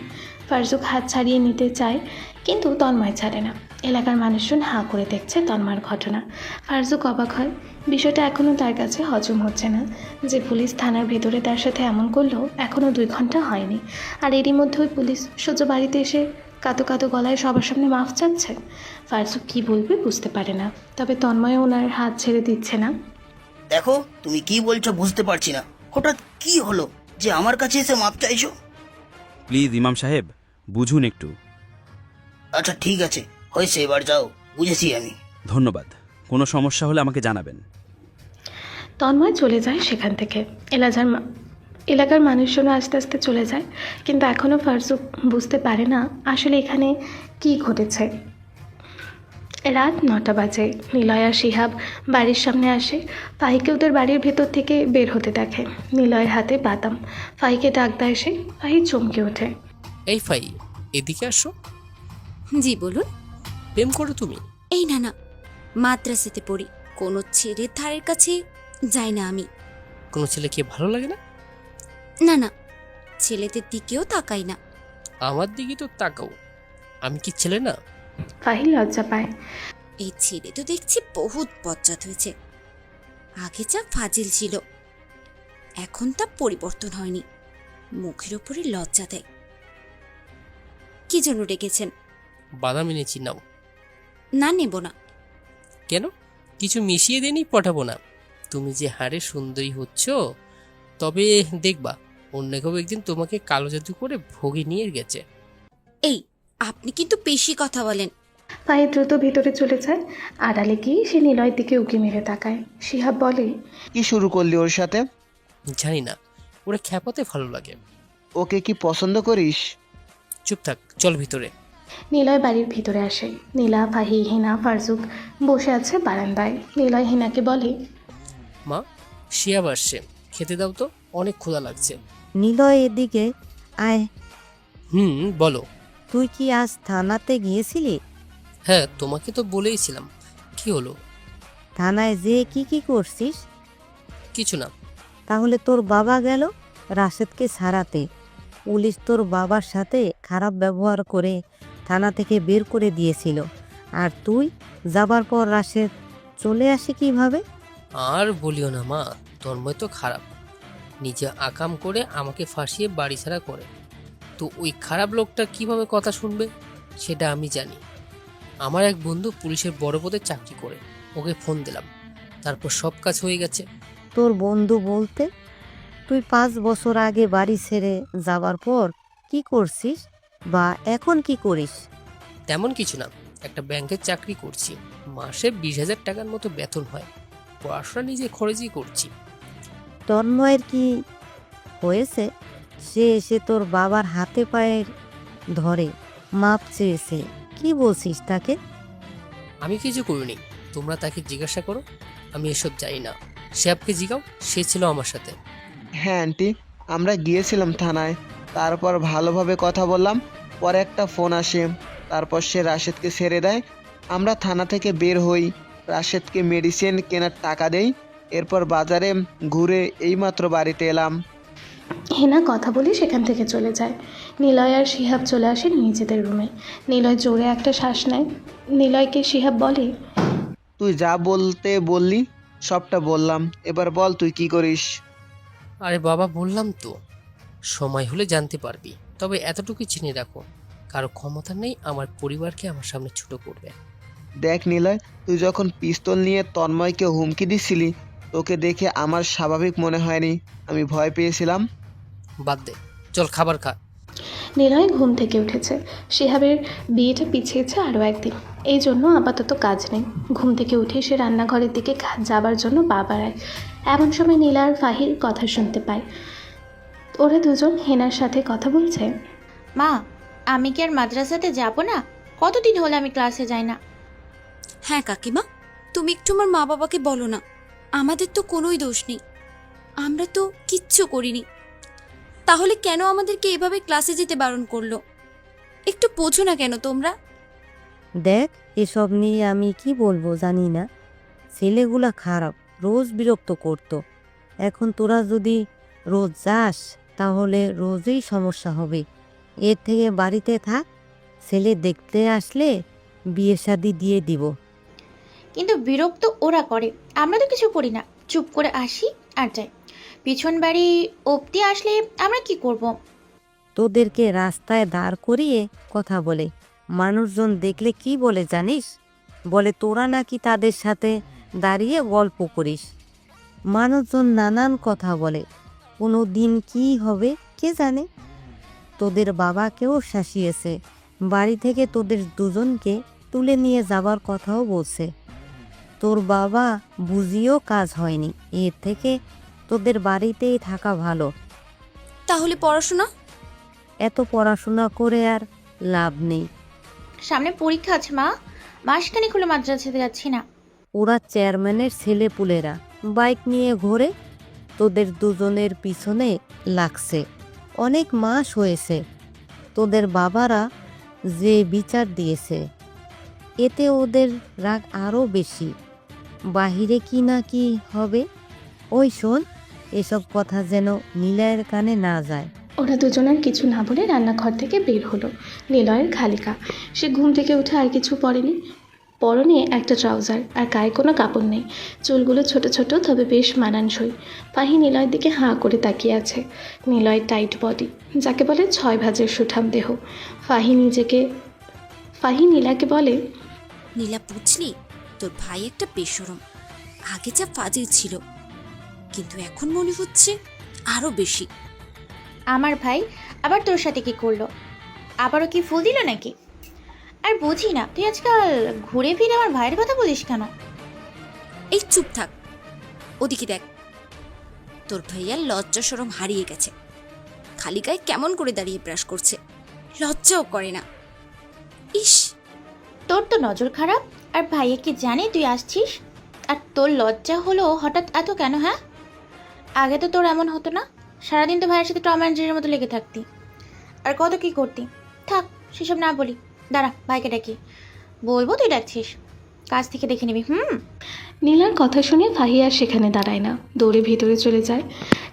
ফারজুক হাত ছাড়িয়ে নিতে চায়, কিন্তু তন্ময় ছাড়ে না। এলাকার মানুষজন হাঁ করে দেখছে তন্ময়ের ঘটনা। ফারজুক অবাক হয়। বিষয়টা এখনও তার কাছে হজম হচ্ছে না যে পুলিশ থানার ভেতরে তার সাথে এমন করলো এখনও 2 ঘন্টা হয়নি, আর এরই মধ্যে ওই পুলিশ সোজা বাড়িতে এসে কাতো কাতো গলায় সবার সামনে মাফ চাচ্ছে। ফারজুক কী বলবে বুঝতে পারে না, তবে তন্ময় ওনার হাত ছেড়ে দিচ্ছে না। দেখো, তুমি কি বলছো বুঝতে পারছি না। হঠাৎ কি হলো যে আমার কাছে এসে মাপ চাইছো? প্লিজ ইমাম সাহেব, বুঝুন একটু। আচ্ছা ঠিক আছে, হয়েছে, এবার যাও, বুঝেছি আমি। ধন্যবাদ। কোনো সমস্যা হলে আমাকে জানাবেন। তন্ময় চলে যায় সেখান থেকে। এলাকার মানুষজনও আস্তে আস্তে চলে যায়, কিন্তু এখনও ফারজুক বুঝতে পারে না আসলে এখানে কি ঘটেছে। রাত 9টা বাজে। নিলয় আর শিহাব বাড়ির সামনে আসে। ফাহিকে ওদের বাড়ির ভেতর থেকে বের হতে দেখে। নিলয়ের হাতে বাদাম। ফাহিকে ডাক দেয় সে। ফাহি চমকে ওঠে। এই ফাই, এদিকে আসো। জি বলুন। প্রেম করো তুমি? এই না না, মাদ্রাসাতে পড়ি, কোনো ছেলের ধারের কাছে যাই না আমি। কোনো ছেলেকে ভালো লাগে না? না না, ছেলেদের দিকেও তাকাই না। আমার দিকে তো তাকাও, আমি কি ছেলে না? ফাহি লজ্জা পায়। এই ছেলে তো দেখছি বহুত বজ্জাত হয়েছে। আগে যা ফাজিল ছিল, এখন তা পরিবর্তন হয়নি। মুখের ওপরে লজ্জা দেয়। কি জন্য ডেকেছেন? বাদাম এনেছি, নাও। না, নেব না। কেন? কিছু মিশিয়ে দেনি, পটাবো না। তুমি যে হারে সুন্দরী হচ্ছ, তবে দেখবা অন্য কেউ একদিন তোমাকে কালো জাদু করে ভোগে নিয়ে গেছে। এই, আপনি কিন্তু বেশি কথা বলেন। ফাহি দ্রুত ভিতরে চলে যায়। আড়ালে গিয়ে সে নিলয়ের দিকে উকি মেরে তাকায়। শিহাব বলে, কি শুরু করলি ওর সাথে? জানি না, ওরা খ্যাপাতে ভালো লাগে। ওকে কি পছন্দ করিস? চুপ থাক, চল ভিতরে। নিলয় বাড়ির ভিতরে আসে। নীলা, ফাহি, হিনা, ফারজুক বসে আছে বারান্দায়। নিলয় হিনাকে বলে, মা, শিয়াব আসছে, খেতে দাও তো, অনেক ক্ষুধা লাগছে। নিলয় এদিকে আয়। বলো। তুই কি আজ থানাতে গিয়েছিলি? হ্যাঁ, তোমাকে তো বলেইছিলাম। কি হলো? থানায় যে কি করছিস? কিছু না। তাহলে তোর বাবা গেল রাশেদকে ছাড়াতে। পুলিশ তোর বাবার সাথে খারাপ ব্যবহার করে থানা থেকে বের করে দিয়েছিল, আর তুই যাবার পর রাশেদ চলে আসে কিভাবে? আর বলিও না মা, তন্ময় তো খারাপ। নিজে আকাম করে আমাকে ফাঁসিয়ে বাড়ি ছাড়া করে। তো ওই খারাপ লোকটা কিভাবে কথা শুনবে সেটা আমি জানি। আমার এক বন্ধু পুলিশের বড় পদে চাকরি করে, ওকে ফোন দিলাম, তারপর সব কাজ হয়ে গেছে। তোর বন্ধু বলতে তুই 5 বছর আগে বাড়ি ছেড়ে যাবার পর কি করছিস বা এখন কি করিস? তেমন কিছু না, একটা ব্যাংকের চাকরি করছি, মাসে 20,000 টাকার মতো বেতন হয়। পড়াশোনা নিজে খরচই করছি। তন্ময়ের কি হয়েছে? সে এসে তোর বাবার হাতে পায়ে ধরে মাপ চেয়েছে, কি বলছিস তাকে? আমি কিছু করিনি, তোমরা তাকে জিজ্ঞাসা করো, আমি এসব জানি না। শিহাবকে জিগাও, সে ছিল আমার সাথে। হ্যাঁ আন্টি, আমরা গিয়েছিলাম থানায়, তারপর ভালোভাবে কথা বললাম। পরে একটা ফোন আসে, তারপর সে রাশেদকে ছেড়ে দেয়। আমরা থানা থেকে বের হই, রাশেদকে মেডিসিন কেনার টাকা দেই, এরপর বাজারে ঘুরে এইমাত্র বাড়িতে এলাম। হেনা কথা বলে সেখান থেকে চলে যায়। নিলয় আর শিহাব চলে আসে নিজেদের রুমে। নিলয় জোরে একটা শ্বাস নেয়। নিলয়কে শিহাব বলে, তুই যা বলতে বললি সবটা বললাম, এবার বল তুই কি করিস। আরে বাবা, বললাম তো, সময় হলে জানতে পারবি। তবে এতটুকু চিনে রাখো, কারো ক্ষমতা নেই আমার পরিবারকে আমার সামনে ছোট করবে। দেখ নিলয়, তুই যখন পিস্তল নিয়ে তন্ময়কে হুমকি দিছিলি, তোকে দেখে আমার স্বাভাবিক মনে হয়নি, আমি ভয় পেয়েছিলাম। বাদ দে, চল খাবার খা। নিলয় ঘুম থেকে উঠেছে। শিহাবের বিয়েটা পিছিয়েছে আরও একদিন, এই জন্য আপাতত কাজ নেই। ঘুম থেকে উঠে সে রান্নাঘরের দিকে যাবার জন্য পা বাড়ায়। এমন সময় নীলা আর ফাহির কথা শুনতে পায়। ওরা দুজন হেনার সাথে কথা বলছে। মা, আমি কি আর মাদ্রাসাতে যাব না? কতদিন হলো আমি ক্লাসে যাই না। হ্যাঁ কাকিমা, তুমি একটু আমার মা বাবাকে বলো না, আমাদের তো কোনোই দোষ নেই, আমরা তো কিচ্ছু করিনি, তাহলে কেন আমাদেরকে এভাবে ক্লাসে যেতে বারণ করলো? একটু বোঝো না কেন তোমরা? দেখ, এসব নিয়ে আমি কি বলবো জানি না। ছেলেগুলা খারাপ, রোজ বিরক্ত করতো। এখন তোরা যদি রোজ যাস তাহলে রোজই সমস্যা হবে। এর থেকে বাড়িতে থাক, ছেলে দেখতে আসলে বিয়ে শাদি দিয়ে দিব। কিন্তু বিরক্ত ওরা করে, আমরা তো কিছু করি না, চুপ করে আসি আর যাই। পিছন বাড়ি অবধি আসলে আমরা কি করব? তোদেরকে রাস্তায় দাঁড় করিয়ে কথা বলে, মানুষজন দেখলে কি বলে জানিস? বলে তোরা নাকি তাদের সাথে দাঁড়িয়ে গল্প করিস। মানুষজন নানান কথা বলে, কোনো দিন কি হবে কে জানে। তোদের বাবাকেও শাসিয়েছে, বাড়ি থেকে তোদের দুজনকে তুলে নিয়ে যাবার কথাও বলছে। তোর বাবা বুঝিয়েও কাজ হয়নি, এর থেকে তোদের বাড়িতেই থাকা ভালো। তাহলে পড়াশোনা? এত পড়াশোনা করে আর লাভ নেই। সামনে পরীক্ষা আছে মা, মাসখানেক হলো মাদ্রাসাতে যাচ্ছি না। ওরা চেয়ারম্যানের ছেলেপুলেরা বাইক নিয়ে ঘোরে, তোদের দুজনের পিছনে লাগছে। অনেক মাস হয়েছে। তোদের বাবারা যে বিচার দিয়েছে, এতে ওদের রাগ আরও বেশি। বাহিরে কি না কি হবে। ওই শোন, এসব কথা যেন নিলয়ের কানে না যায়। ওরা দুজনের কিছু না বলে রান্নাঘর থেকে বের হলো। নিলয়ের খালিকা, সে ঘুম থেকে উঠে আর কিছু পরেনি। পরনে একটা ট্রাউজার আর গায়ে কোনো কাপড় নেই। চুলগুলো ছোট ছোট, তবে বেশ মানানসই। ফাহি নিলয়ের দিকে হাঁ করে তাকিয়ে আছে। নিলয় টাইট বডি, যাকে বলে 6 ভাজের সুঠাম দেহ। ফাহি নীলাকে বলে, নীলা, বুঝলি, তোর ভাই একটা বেশরম। আগে যা ফাজিল ছিল, কিন্তু এখন মনে হচ্ছে আরো বেশি। আমার ভাই আবার তোর সাথে কি করলো? আবারও কি ফুল দিল নাকি? আর বুঝি না, তুই আজকাল ঘুরে ফিরে আমার ভাইয়ের কথা বলিস কেন? এই চুপ থাক, ওদিকে দেখ, তোর ভাইয়ার লজ্জা শরম হারিয়ে গেছে। খালি গায়ে কেমন করে দাঁড়িয়ে ব্রাশ করছে, লজ্জাও করে না। ইস, তোর তো নজর খারাপ। আর ভাইয়া কি জানে তুই আসছিস? আর তোর লজ্জা হলো হঠাৎ এত কেন? হ্যাঁ, আগে তো তোর এমন হতো না। সারাদিন তো ভাইয়ের সাথে টম অ্যান্ড জেরির মতো লেগে থাকতি, আর কত কি করতি। থাক, সেসব না বলি, দাঁড়া ভাইকে ডাকি। বলবো তুই ডাকছিস, কাছ থেকে দেখে নিবি। নীলার কথা শুনে ফাহি আর সেখানে দাঁড়ায় না, দৌড়ে ভিতরে চলে যায়।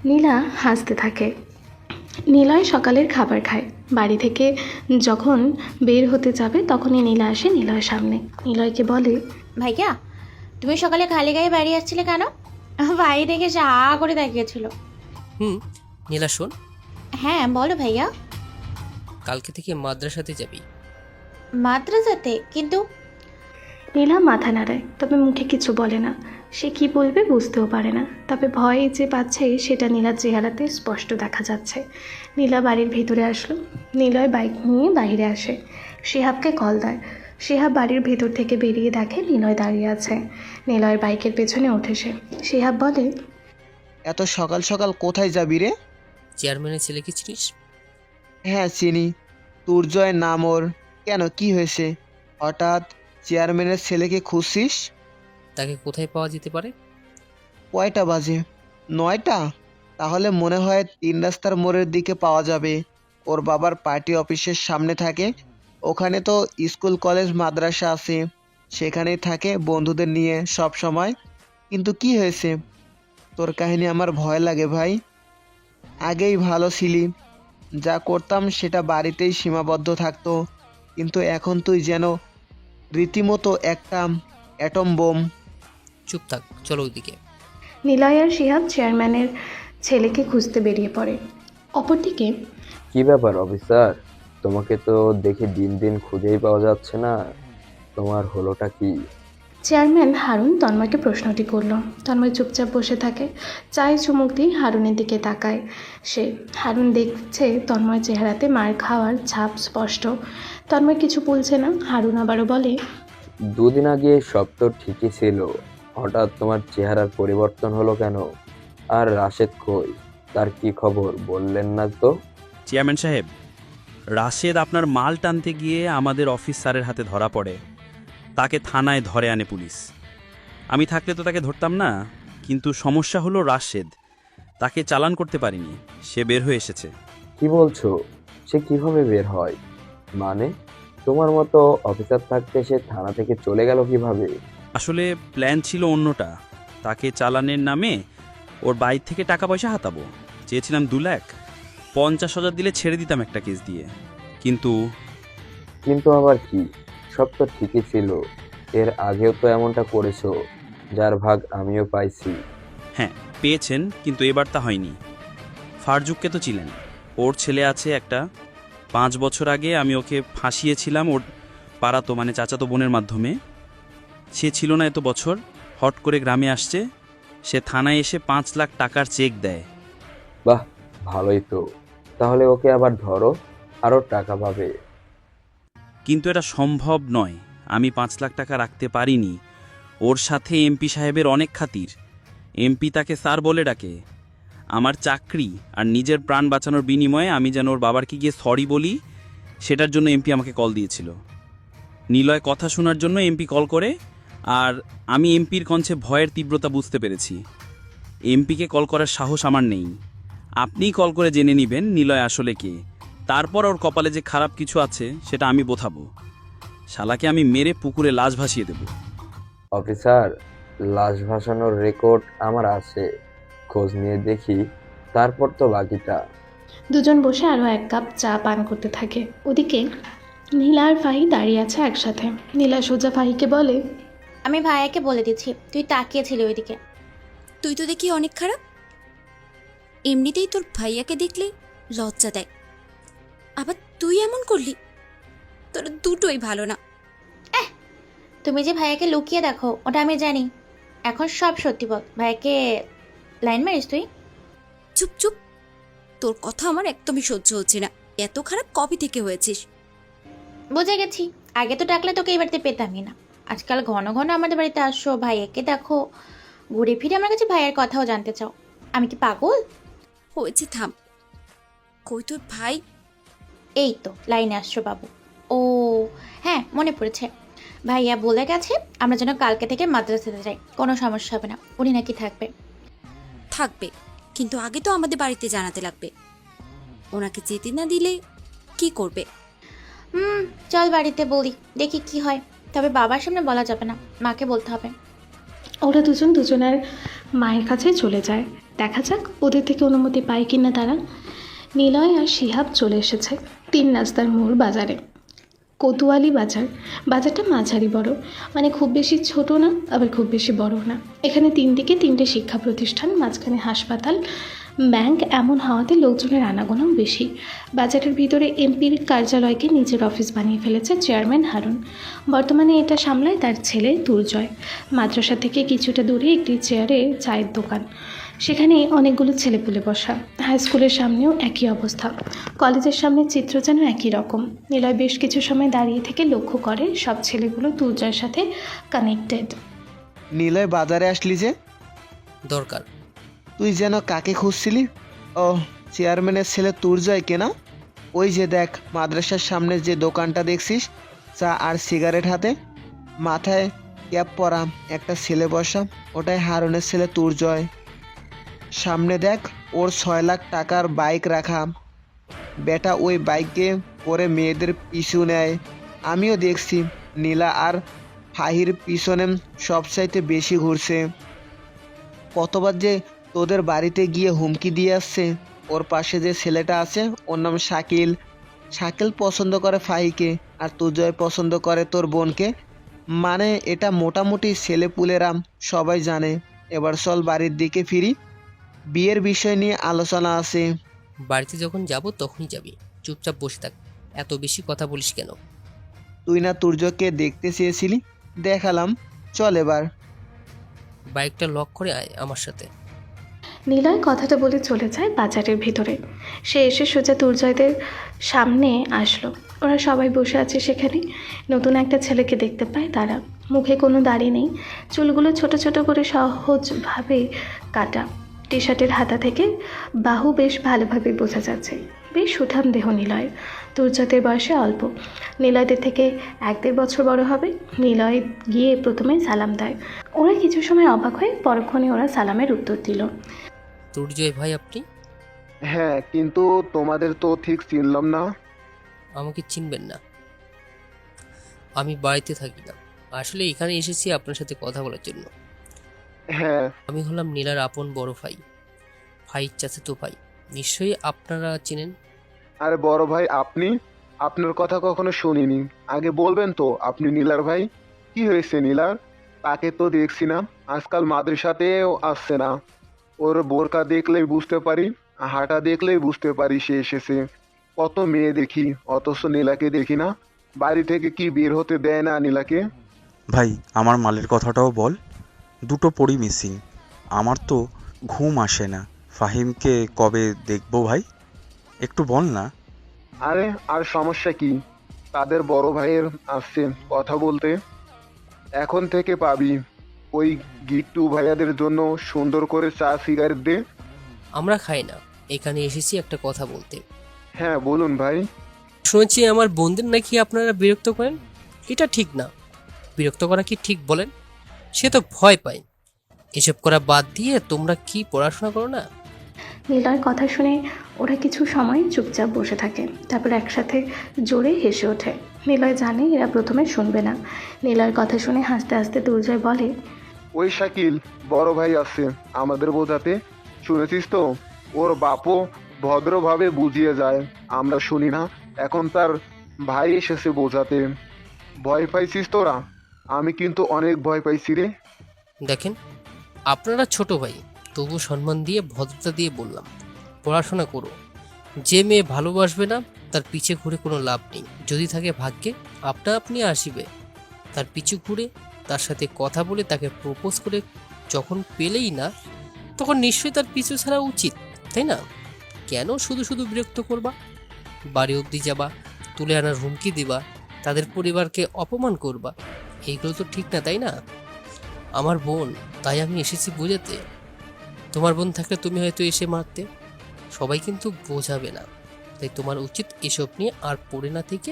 নীলা হাসতে থাকে। নিলয় সকালের খাবার খায়। বাড়ি থেকে যখন বের হতে যাবে তখনই নীলা আসে নিলয়ের সামনে। নিলয়কে বলে, ভাইয়া, তুমি সকালে খালি গায়ে বাড়ি আসছিলে কেন? ভাই দেখে সে হা করে তাকিয়েছিল। নীলা শোন। হ্যাঁ বলো ভাইয়া। কালকে থেকে মাদ্রাসাতে যাবি। মাদ্রাসাতে? কিন্তু নীলা মাথা নাড়ায়, তবে মুখে কিছু বলে না। সে কি বলবে বুঝতেও পারে না, তবে ভয় যে পাচ্ছে সেটা নীলার চেহারাতে স্পষ্ট দেখা যাচ্ছে। নীলা বাড়ির ভিতরে আসলো। নিলয় বাইক নিয়ে বাইরে আসে। শিহাবকে কল দেয়। শিহাব বাড়ির ভেতর থেকে বেরিয়ে দেখে নিলয় দাঁড়িয়ে আছে। নিলয়ের বাইকের পেছনে ওঠে সে। শিহাব বলে, এত সকাল সকাল কোথায় যাবি রে? চেয়ারম্যানের ছেলেকে চিনিস? হ্যাঁ চিনি, তুর্জয় নাম ওর। কেন, কি হয়েছে? হঠাৎ চেয়ারম্যানের ছেলেকে খুঁজছিস? তাকে কোথায় পাওয়া যেতে পারে? কয়টা বাজে? 9টা? তাহলে মনে হয় 3 রাস্তার মোড়ের দিকে পাওয়া যাবে। ওর বাবার পার্টি অফিসের সামনে থাকে। ওখানে তো স্কুল কলেজ মাদ্রাসা আছে, সেখানেই থাকে বন্ধুদের নিয়ে সব সময়। কিন্তু কি হয়েছে? তোর কাহিনী আমার ভয় লাগে ভাই। আগেই ভালো ছিলি, যা করতাম সেটা বাড়িতেই সীমাবদ্ধ থাকতো, কিন্তু এখন তুই যেন রীতিমতো একটা অ্যাটম বোম। চুপ থাক, চলো ওইদিকে। নিলয় আর শিহাব চেয়ারম্যানের ছেলেকে খুঁজতে বেরিয়ে পড়ে। অপরদিকে কি ব্যাপার অফিসার, তোমাকে তো দেখে দিন দিন খুঁজেই পাওয়া যাচ্ছে না, তোমার হলোটা কি? চেয়ারম্যান হারুন তন্ময়কে প্রশ্নটি করল। তন্ময় চুপচাপ বসে থাকে, চায়ে চুমুক দিয়ে হারুনের দিকে তাকায় সে। হারুন দেখছে তন্ময় চেহারাতে মার খাওয়ার ছাপ স্পষ্ট। তন্ময় কিছু বলছে না। হারুন আবারও বলে, দুদিন আগে সব তো ঠিকই ছিল, হঠাৎ তোমার চেহারার পরিবর্তন হলো কেন? আর রাশেদ কই, তার কি খবর বললেন না তো? চেয়ারম্যান সাহেব, রাশেদ আপনার মাল টানতে গিয়ে আমাদের অফিস স্যারের হাতে ধরা পড়ে। তাকে থানায় ধরে আনে পুলিশ। আমি থাকলে তো তাকে ধরতাম না, কিন্তু সমস্যা হলো রাশেদ, তাকে চালান করতে পারিনি, সে বের হয়ে এসেছে। কি বলছো? সে কিভাবে বের হয়? মানে তোমার মতো অফিসার থাকতে সে থানা থেকে চলে গেল কিভাবে? আসলে প্ল্যান ছিল অন্যটা, তাকে চালানের নামে ওর বাইর থেকে টাকা পয়সা হাতাবো। চেয়েছিলাম 2 লাখ, 50,000 দিলে ছেড়ে দিতাম একটা কেস দিয়ে। কিন্তু কিন্তু আবার কি? সব তো ঠিকই ছিল, এর আগেও তো এমনটা করেছো, যার ভাগ আমিও পাইছি। হ্যাঁ পেয়েছেন, কিন্তু এবার তা হয়নি। ফারজুককে তো ছিলেন, ওর ছেলে আছে একটা। 5 বছর আগে আমি ওকে ফাঁসিয়েছিলাম ওর পাড়াতো মানে চাচাতো বোনের মাধ্যমে। সে ছিল না এত বছর, হট করে গ্রামে আসছে। সে থানায় এসে 5 লাখ টাকার চেক দেয়। বাহ, ভালোই তো, তাহলে ওকে আবার ধরো, আরও টাকা পাবে। কিন্তু এটা সম্ভব নয়, আমি 5 লাখ টাকা রাখতে পারিনি। ওর সাথে এমপি সাহেবের অনেক খাতির, এমপি তাকে স্যার বলে ডাকে। আমার চাকরি আর নিজের প্রাণ বাঁচানোর বিনিময়ে আমি যেন ওর বাবারকে গিয়ে সরি বলি, সেটার জন্য এমপি আমাকে কল দিয়েছিল। নিলয় কথা শোনার জন্য এমপি কল করে, আর আমি এমপির কণ্ঠে ভয়ের তীব্রতা বুঝতে পেরেছি। এমপিকে কল করার সাহস আমার নেই। আপনিই কল করে জেনে নেবেন নিলয় আসলে কে, তারপর ওর কপালে যে খারাপ কিছু আছে সেটা আমি বোঝাবো। শালাকে আমি মেরে পুকুরে লাশ ভাসিয়ে দেব। অফিসার, লাশ ভাসানোর রেকর্ড আমার আছে, খোঁজ নিয়ে দেখি, তারপর তো বাকিটা। দুজন বসে আরও 1 কাপ চা পান করতে থাকে। ওদিকে নীলা আর ফাহি দাঁড়িয়ে আছে একসাথে। নীলা সোজা ফাহিকে বলে, আমি ভাইয়াকে বলে দিচ্ছি তুই তাকিয়েছিলি ওইদিকে। তুই তো দেখি অনেক খারাপ, এমনিতেই তোর ভাইয়াকে দেখলে লজ্জা দেয়, আবার তুই এমন করলি, তোর দুটোই ভালো না। তুমি যে ভাইয়াকে লুকিয়ে দেখো ওটা আমি জানি। এখন সব সত্যি বল, ভাইয়াকে লাইন মারিস তুই? চুপ চুপ, তোর কথা আমার একদমই সহ্য হচ্ছে না। এত খারাপ কবে থেকে হয়েছিস? বুঝে গেছি, আগে তো ডাকলে তোকে এই বাড়িতে পেতামই না। আজকাল ঘন ঘন আমাদের বাড়িতে আসো, ভাইয়াকে দেখো, ঘুরে ফিরে আমার কাছে ভাইয়ের কথাও জানতে চাও। আমি কি পাগল? হয়েছে, থাম। কই তোর ভাই? এই তো লাইনে আসছো বাবু। ও হ্যাঁ, মনে পড়েছে, ভাইয়া বলে গেছে আমরা যেন কালকে থেকে মাদ্রাসাতে যাই, কোনো সমস্যা হবে না। উনি নাকি থাকবে। থাকবে, কিন্তু আগে তো আমাদের বাড়িতে জানাতে লাগবে। ওনাকে যেতে না দিলে কি করবে? চল বাড়িতে বলি, দেখি কি হয়। তবে বাবার সামনে বলা যাবে না, মাকে বলতে হবে। ওরা দুজন দুজনের মায়ের কাছে চলে যায়। দেখা যাক ওদের থেকে অনুমতি পায় কিনা তারা। নিলয় আর শিহাব চলে এসেছে 3 রাস্তার মোড় বাজারে। কোতোয়ালি বাজার। বাজারটা মাঝারি বড়, মানে খুব বেশি ছোট না, আবার খুব বেশি বড় না। এখানে 3 দিকে 3টে শিক্ষা প্রতিষ্ঠান, মাঝখানে হাসপাতাল, ব্যাংক, এমন হওয়াতে লোকজনের আনাগোনাও বেশি। বাজারের ভিতরে এমপির কার্যালয়কে নিজের অফিস বানিয়ে ফেলেছে চেয়ারম্যান হারুন। বর্তমানে এটা সামলায় তার ছেলে দুর্জয়। মাদ্রাসা থেকে কিছুটা দূরে একটি চেয়ারে চায়ের দোকান, সেখানে অনেকগুলো ছেলেপুলে বসা। হাই স্কুলের সামনেও একই অবস্থা, কলেজের সামনে চিত্র যেন একই রকম। নিলয় বেশ কিছু সময় দাঁড়িয়ে থেকে লক্ষ্য করে সব ছেলেগুলো দুর্জয়ের সাথে কানেক্টেড। নিলয়, বাজারে আসলি যে? দরকার। তুই যেন কাকে খুঁজছিলি? ও, চেয়ারম্যানের ছেলে তুর্জয় কেনা? ওই যে দেখ, মাদ্রাসার সামনে যে দোকানটা দেখছিস, চা আর সিগারেট হাতে, মাথায় ক্যাপ পরা একটা ছেলে বসা, ওটাই হারুনের ছেলে তুর্জয়। সামনে দেখ, ওর 6 লাখ টাকার বাইক রাখা। বেটা ওই বাইকে করে মেয়েদের পিছু নেয়। আমিও দেখছি নীলা আর ফাহির পিছনে সবচাইতে বেশি ঘুরছে। কতবার যে তোদের বাড়িতে গিয়ে হুমকি দিয়ে আসছে, ওর পাশে যে ছেলেটা আছে ওর নাম শাকিল। শাকিল পছন্দ করে ফাহিকে আর তুজয় পছন্দ করে তোর বোনকে। মানে এটা মোটামুটি ছেলেপুলেরা সবাই জানে। এবার চল বাড়ির দিকে ফিরি, বিয়ের বিষয় নিয়ে আলোচনা আছে। বাড়িতে যখন যাব তখনই যাবি, চুপচাপ বসে থাক, এত বেশি কথা বলিস কেন? তুই না তুর্যকে দেখতে চেয়েছিলি, দেখালাম, চল এবার। বাইকটা লক করে আয় আমার সাথে। নিলয় কথাটা বলে চলে যায় বাজারের ভিতরে। সে এসে সোজা দুর্জয়দের সামনে আসলো। ওরা সবাই বসে আছে সেখানে। নতুন একটা ছেলেকে দেখতে পায় তারা। মুখে কোনো দাড়ি নেই, চুলগুলো ছোট ছোট করে সহজভাবে কাটা। টি শার্টের হাতা থেকে বাহু বেশ ভালোভাবে বোঝা যাচ্ছে। বেশ সুঠাম দেহ নিলয়ের। দুর্জয়দের বয়সে অল্প, নিলয়দের থেকে 1-1.5 বছর বড় হবে। নিলয় গিয়ে প্রথমে সালাম দেয়। ওরা কিছু সময় অবাক হয়ে পরক্ষণে ওরা সালামের উত্তর দিল। দুর্জয় ভাই আপনি? হ্যাঁ, কিন্তু তোমাদের তো ঠিক চিনলাম না। আমাকে চিনবেন না? আমি বাড়িতে থাকি না, আসলে এখানে এসেছি আপনার সাথে কথা বলার জন্য। হ্যাঁ, আমি হলাম নীলার আপন বড় ভাই, ভাই চাচাতো ভাই। নিশ্চয়ই আপনারা চেনেন। আরে বড় ভাই আপনি? আপনার কথা কখনো শুনিনি, আগে বলবেন তো আপনি নীলার ভাই। কি হয়েছে নীলার? তাকে তো দেখছি না, আজকাল মাদ্রাসাতেও আসছে না। ওর বোরকা দেখলেই বুঝতে পারি, হাঁটা দেখলেই বুঝতে পারি সে এসেছে। কত মেয়ে দেখি, অথচ নীলাকে দেখি না। বাড়ি থেকে কি বের হতে দেয় না নীলাকে? ভাই আমার মালের কথাটাও বল। দুটো পড়ি মিসিং, আমার তো ঘুম আসে না। ফাহিমকে কবে দেখবো ভাই, একটু বল না। আরে আর সমস্যা কি, তাদের বড় ভাইয়ের আসছে কথা বলতে, এখন থেকে পাবি। ওই গিট্টু ভাইয়াদের জন্য সুন্দর করে চা সিগারেট দে। আমরা খাই না, এখানে এসেছি একটা কথা বলতে। হ্যাঁ বলুন ভাই। শুনেছি আমার বোনদের নাকি আপনারা বিরক্ত করেন। এটা ঠিক না। বিরক্ত করা কি ঠিক বলেন? সে তো ভয় পায়। এসব করা বাদ দিয়ে তোমরা কি পড়াশোনা করো না? নিলয়ের কথা শুনে ওরা কিছু সময় চুপচাপ বসে থাকে। তারপর একসাথে জোরে হেসে ওঠে। নিলয় জানে এরা প্রথমে শুনবে না। নিলয়ের কথা শুনে হাসতে হাসতে দুর্জয় বলে, ওই শাকিল বড় ভাই আছে আমাদের বোঝাতে, শুনেছিস তো? ওর বাপও ভদ্রভাবে বুঝিয়ে যায়, আমরা শুনি না। এখন তার ভাই এসেছে বোঝাতে। ভয় পাইছিস তোরা? আমি কিন্তু অনেক ভয় পাইছি রে। দেখেন, আপনারা ছোট ভাই, তবু সম্মান দিয়ে ভদ্রতা দিয়ে বললাম পড়াশোনা করো। যে মেয়ে ভালোবাসবে না তার পিছে ঘুরে কোনো লাভ নেই। যদি থাকে ভাগ্যে আপনা আপনি আসিবে। তার পিছু ঘুরে তার সাথে কথা বলে তাকে প্রপোজ করে যখন পেলেই না, তখন নিশ্চয়ই তার পিছু ছাড়া উচিত, তাই না? কেন শুধু শুধু বিরক্ত করবা? বাড়ি অবধি যাবা, তুলে আনার হুমকি দিবা, তাদের পরিবারকে অপমান করবা, এইগুলো তো ঠিক না, তাই না? আমার বোন, তাই আমি এসেছি বোঝাতে। তোমার বোন থাকলে তুমি হয়তো এসে মারতে। সবাই কিন্তু বোঝাবে না, তাই তোমার উচিত এসব নিয়ে আর পড়ে না থেকে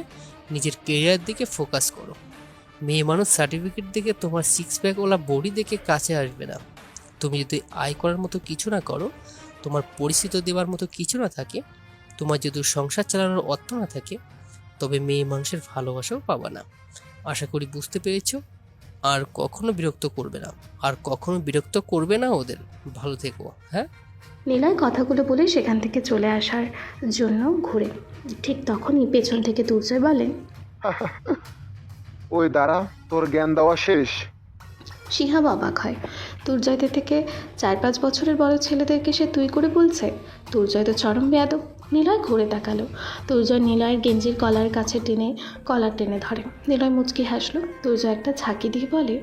নিজের কেরিয়ার দিকে ফোকাস করো। মেয়ে মানুষ সার্টিফিকেট দেখে তোমার 6 প্যাক ওলা বডি দেখে কাছে আসবে না। তুমি যদি আয় করার মতো কিছু না করো, তোমার পরিচিত দেওয়ার মতো কিছু না থাকে, তোমার যদি সংসার চালানোর অর্থ না থাকে, তবে মেয়ে মানুষের ভালোবাসাও পাবা না। আশা করি বুঝতে পেরেছো। আর কখনো বিরক্ত করবে না, আর কখনো বিরক্ত করবে না ওদের। ভালো থেকো। হ্যাঁ। নিলয় কথাগুলো বলে সেখান থেকে চলে আসার জন্য ঘুরে। ঠিক তখনই পেছন থেকে দুর্জয় বলে, ওই দাঁড়া, তোর জ্ঞান দেওয়া শেষ। শিহাব অবাক হয়। দুর্জয়দের থেকে 4-5 বছরের বড় ছেলেদেরকে সে তুই করে বলছে। দুর্জয় তো চরম বেয়াদব। নিলয় ঘুরে তাকালো। দুর্জয় নিলয়ের গেঞ্জির কলার কাছে কলার টেনে ধরে। নিলয় মুচকি হাসলো। দুর্জয় একটা ঝাঁকি দিয়ে বলে,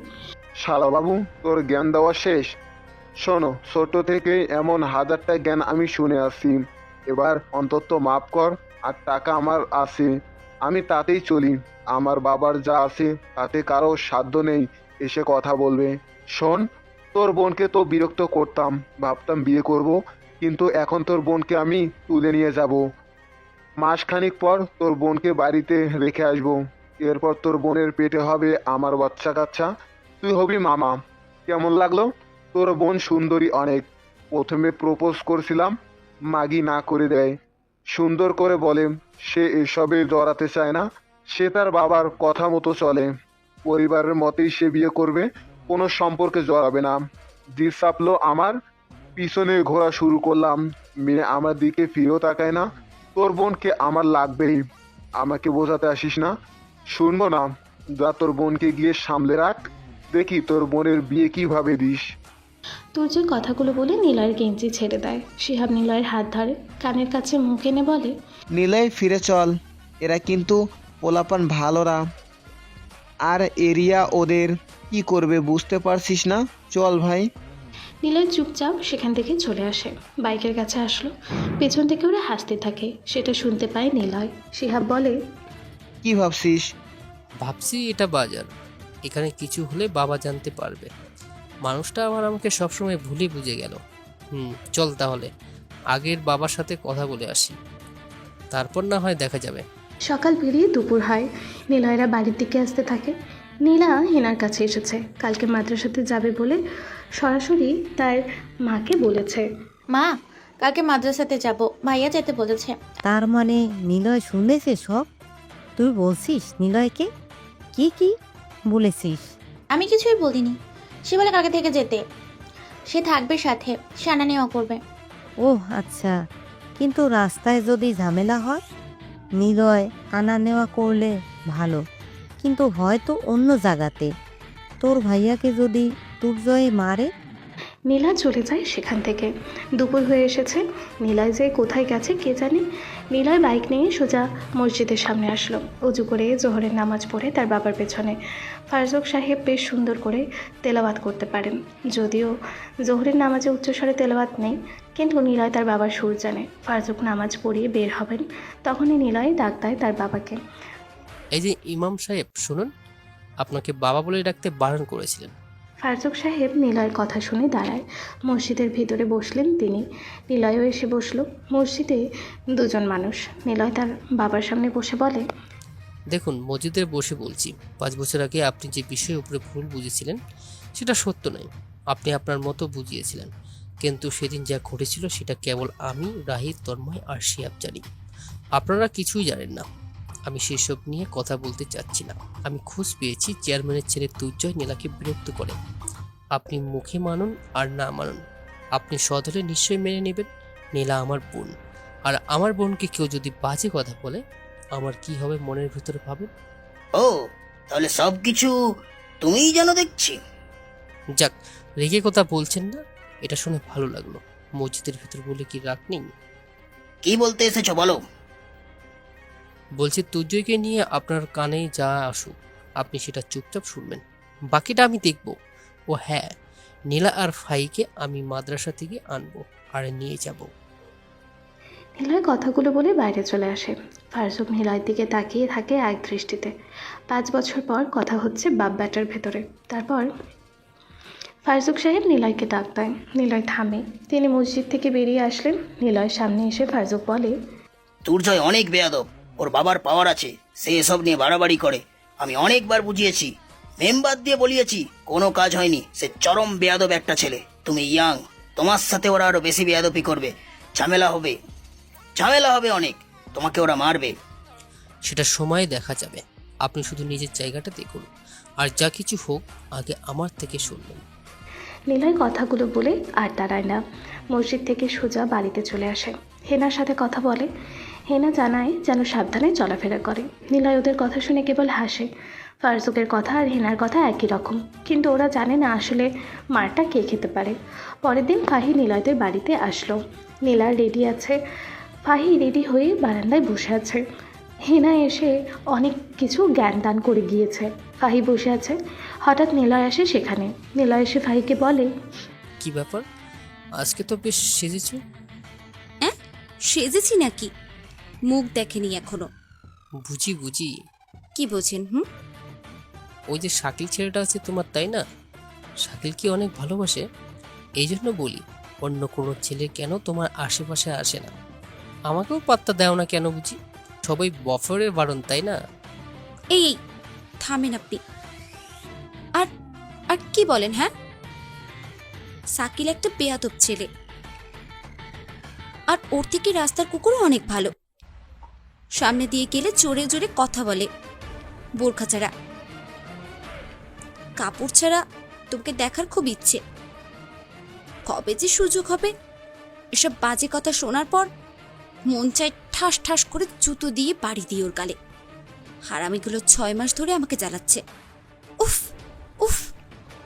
শালা বাবু, তোর জ্ঞান দেওয়া শেষ। শোনো, ছোট থেকে এমন হাজারটা জ্ঞান আমি শুনে আসছি, এবার অন্তত মাফ কর। আর টাকা আমার আছে, আমি তাতেই চলি। আমার বাবার যা আছে তাতে কারো সাধ্য নেই এসে কথা বলবে। শোন, তোর বোনকে তো বিরক্ত করতাম, ভাবতাম বিয়ে করব, কিন্তু এখন তোর বোনকে আমি তুলে নিয়ে যাব। মাসখানিক পর তোর বোনকে বাড়িতে রেখে আসবো। এরপর তোর বোনের পেটে হবে আমার বাচ্চা কাচ্চা, তুই হবি মামা। কেমন লাগলো? তোর বোন সুন্দরী অনেক। প্রথমে প্রপোজ করছিলাম, মাগি না করে দেয়। সুন্দর করে বলে সে এসবে জড়াতে চায় না, সে তার বাবার কথা মতো চলে। পরিবারের মতেই সে বিয়ে করবে, কোনো সম্পর্কে জড়াবে না। জি চাপলো আমার, পিছনে ঘোরা শুরু করলাম। মেয়ে আমার দিকে ফিরেও তাকায় না। তোর বোনকে আমার লাগবেই, আমাকে বোঝাতে আসিস না, শুনবো না। যা তোর বোনকে গিয়ে সামলে রাখ, দেখি তোর বোনের বিয়ে কিভাবে দিস। তুর্যের কথাগুলো বলে নিলয়ের গেঞ্জি ছেড়ে দেয়। শিহাব নিলয়ের হাত ধরে কানের কাছে মুখ এনে বলে, নিলয় ফিরে চল, এরা কিন্তু পোলাপান ভালোরা, আর এরিয়া ওদের কি করবে বুঝতে পারছিস না? চল ভাই। নিলয় চুপচাপ সেখান থেকে চলে আসে। বাইকের কাছে আসলো, পেছন থেকে ওরা হাসতে থাকে। সেটা শুনতে পায় নিলয়। শিহাব বলে, কি ভাবছিস? ভাবছি এটা বাজার, এখানে কিছু হলে বাবা জানতে পারবে। মানুষটা আবার আমাকে সবসময় ভুলে বুঝে গেল। চল তাহলে আগের বাবার সাথে কথা বলে আসি, তারপর না হয় দেখা যাবে। সকাল পেরিয়ে দুপুর হয়। নিলয়রা বাড়ির দিকে আসতে থাকে। নীলা হেনার কাছে এসেছে। কালকে মাদ্রাসাতে যাবে বলে সরাসরি তার মাকে বলেছে। মা, কালকে মাদ্রাসাতে যাব, ভাইয়া যেতে বলেছে। তার মানে নিলয় শুনেছে সব? তুই বলছিস নিলয়কে? কি কি বলেছিস? আমি কিছুই বলিনি। সে বলে কালকে থেকে যেতে, সে থাকবে সাথে, সানা নেওয়া করবে। ও আচ্ছা, কিন্তু রাস্তায় যদি ঝামেলা হয়? নিলয় আনা নেওয়া করলে ভালো, কিন্তু হয়তো অন্য জায়গাতে। তোর ভাইয়াকে যদি দুর্জয় মারে? নীলা চলে যায় সেখান থেকে। দুপুর হয়ে এসেছে। নীলয় যে কোথায় গেছে কে জানে। নীলয় বাইক নিয়ে সোজা মসজিদের সামনে আসলো। অজু করে জোহরের নামাজ পড়ে তার বাবার পেছনে। ফারজুক সাহেব বেশ সুন্দর করে তেলাওয়াত করতে পারেন, যদিও জোহরের নামাজে উচ্চস্বরে তেলাওয়াত নেই, কিন্তু নীলয় তার বাবার সুর জানে। ফারজুক নামাজ পড়িয়ে বের হবেন, তখনই নীলয় ডাক দেয় তার বাবাকে। এই যে ইমাম সাহেব, শুনুন, আপনাকে বাবা বলে ডাকতে বারণ করেছিলেন। ফারজুক সাহেব নিলয়ের কথা শুনে দাঁড়ায়। মসজিদের ভিতরে বসলেন তিনি। নিলয়ও এসে বসলো। মসজিদে দুজন মানুষ। নিলয় তার বাবার সামনে বসে বলে, দেখুন, মসজিদে বসে বলছি, 5 বছর আগে আপনি যে বিষয়ের উপরে ভুল বুঝেছিলেন সেটা সত্য নয়। আপনি আপনার মতো বুঝিয়েছিলেন, কিন্তু সেদিন যা ঘটেছিল সেটা কেবল আমি, রাহিত, তন্ময় আর শিহাব জানি। আপনারা কিছুই জানেন না। আমি সেসব নিয়ে কথা বলতে চাচ্ছি না। আমি খোঁজ পেয়েছি চেয়ারম্যানের ছেলে দুর্জয় নীলাকে বিরক্ত করে। আপনি মুখে মানুন আর না মানুন, আপনি সদলে নিশ্চয়ই মেনে নেবেন। নীলা আমার বোন, আর আমার বোনকে কেউ যদি বাজে কথা বলে আমার কি হবে মনের ভিতরে ভাবেন। ও, তাহলে সবকিছু তুমিই জানো দেখছি। যাক, রেগে কথা বলছেন না, এটা শুনে ভালো লাগলো। মসজিদের ভিতর বলে কি রাগ নেই? কি বলতে এসেছো বলো। বলছি, তুর্যকে নিয়ে আপনার কানে যা আসুক আপনি সেটা চুপচাপ শুনবেন, বাকিটা আমি দেখব। ও হ্যাঁ, নীলা আর ফাইকে আমি মাদ্রাসা থেকে আনবো আর নিয়ে যাব। নিলয় কথাগুলো বলে বাইরে চলে আসে। ফারজুক নিলয়ের দিকে তাকিয়ে থাকে এক দৃষ্টিতে। 5 বছর পর কথা হচ্ছে বাপ ব্যাটার ভেতরে। তারপর ফারজুক সাহেব নিলয়কে ডাক দেয়। নিলয় থামে। তিনি মসজিদ থেকে বেরিয়ে আসলেন। নিলয়ের সামনে এসে ফারজুক বলে, দুর্জয় অনেক বেয়াদব, ওর বাবার পাওয়ার আছে, সে এসব নিয়ে বাড়াবাড়ি করে। আমি অনেকবার বুঝিয়েছি, মেম্বার দিয়ে বলিয়েছি, কোনো কাজ হয়নি। সে চরম বেয়াদব একটা ছেলে। তুমি ইয়াং, তোমার সাথে ওরা আরো বেশি বেয়াদবি করবে। ঝামেলা হবে অনেক, তোমাকে ওরা মারবে। সেটা সময় দেখা যাবে। আপনি শুধু নিজের জায়গাটা দেখুন, আর যা কিছু হোক আগে আমার থেকে শুনবেন। নিলয় কথাগুলো বলে আর দাঁড়ায় না। মসজিদ থেকে সোজা বাড়িতে চলে আসে। হেনার সাথে কথা বলে। হেনা জানায় যেন সাবধানে চলাফেরা করে। নিলয় ওদের কথা শুনে কেবল হাসে। ফারজুকের কথা আর হেনার কথা একই রকম, কিন্তু ওরা জানে না আসলে মারটা কে খেতে পারে। পরের দিন ফাহি নিলয়দের বাড়িতে আসলো। নীলা রেডি আছে। ফাহি রেডি হয়ে বারান্দায় বসে আছে। হেনা এসে অনেক কিছু জ্ঞান দান করে গিয়েছে। ফাহি বসে আছে। হঠাৎ নিলয় আসে সেখানে। নিলয় এসে ফাহিকে বলে, কি ব্যাপার, আজকে তো বেশ সেজেছো। হ্যাঁ, সেজেছি নাকি? মুখ দেখেনি এখনো। বুঝি। কি বোঝেন? ওই যে শাকিল ছেলেটা আছে তোমার, তাই না? শাকিল কি অনেক ভালোবাসে? এই জন্য বলি, অন্য কোনো ছেলে কেন তোমার আশেপাশে আসে না? আমাকেও পাত্তা দাও না কেন বুঝি? সবাই বফরের বারণ, তাই না? এই থামেন আপনি। আর আর কি বলেন? হ্যাঁ, শাকিল একটা বেয়াদব ছেলে, আর ওর থেকে রাস্তার কুকুরও অনেক ভালো। সামনে দিয়ে গেলে জোরে জোরে কথা বলে, বোরখা ছাড়া। কাপড় ছাড়া তোকে দেখার খুব ইচ্ছে। কবে যে সুযোগ হবে। এসব বাজে কথা শোনার পর মন চায় ঠাস ঠাস করে জুতো দিয়ে বাড়ি দিয়ে ওর গালে। হারামিগুলো 6 মাস ধরে আমাকে জ্বালাচ্ছে। উফ উফ,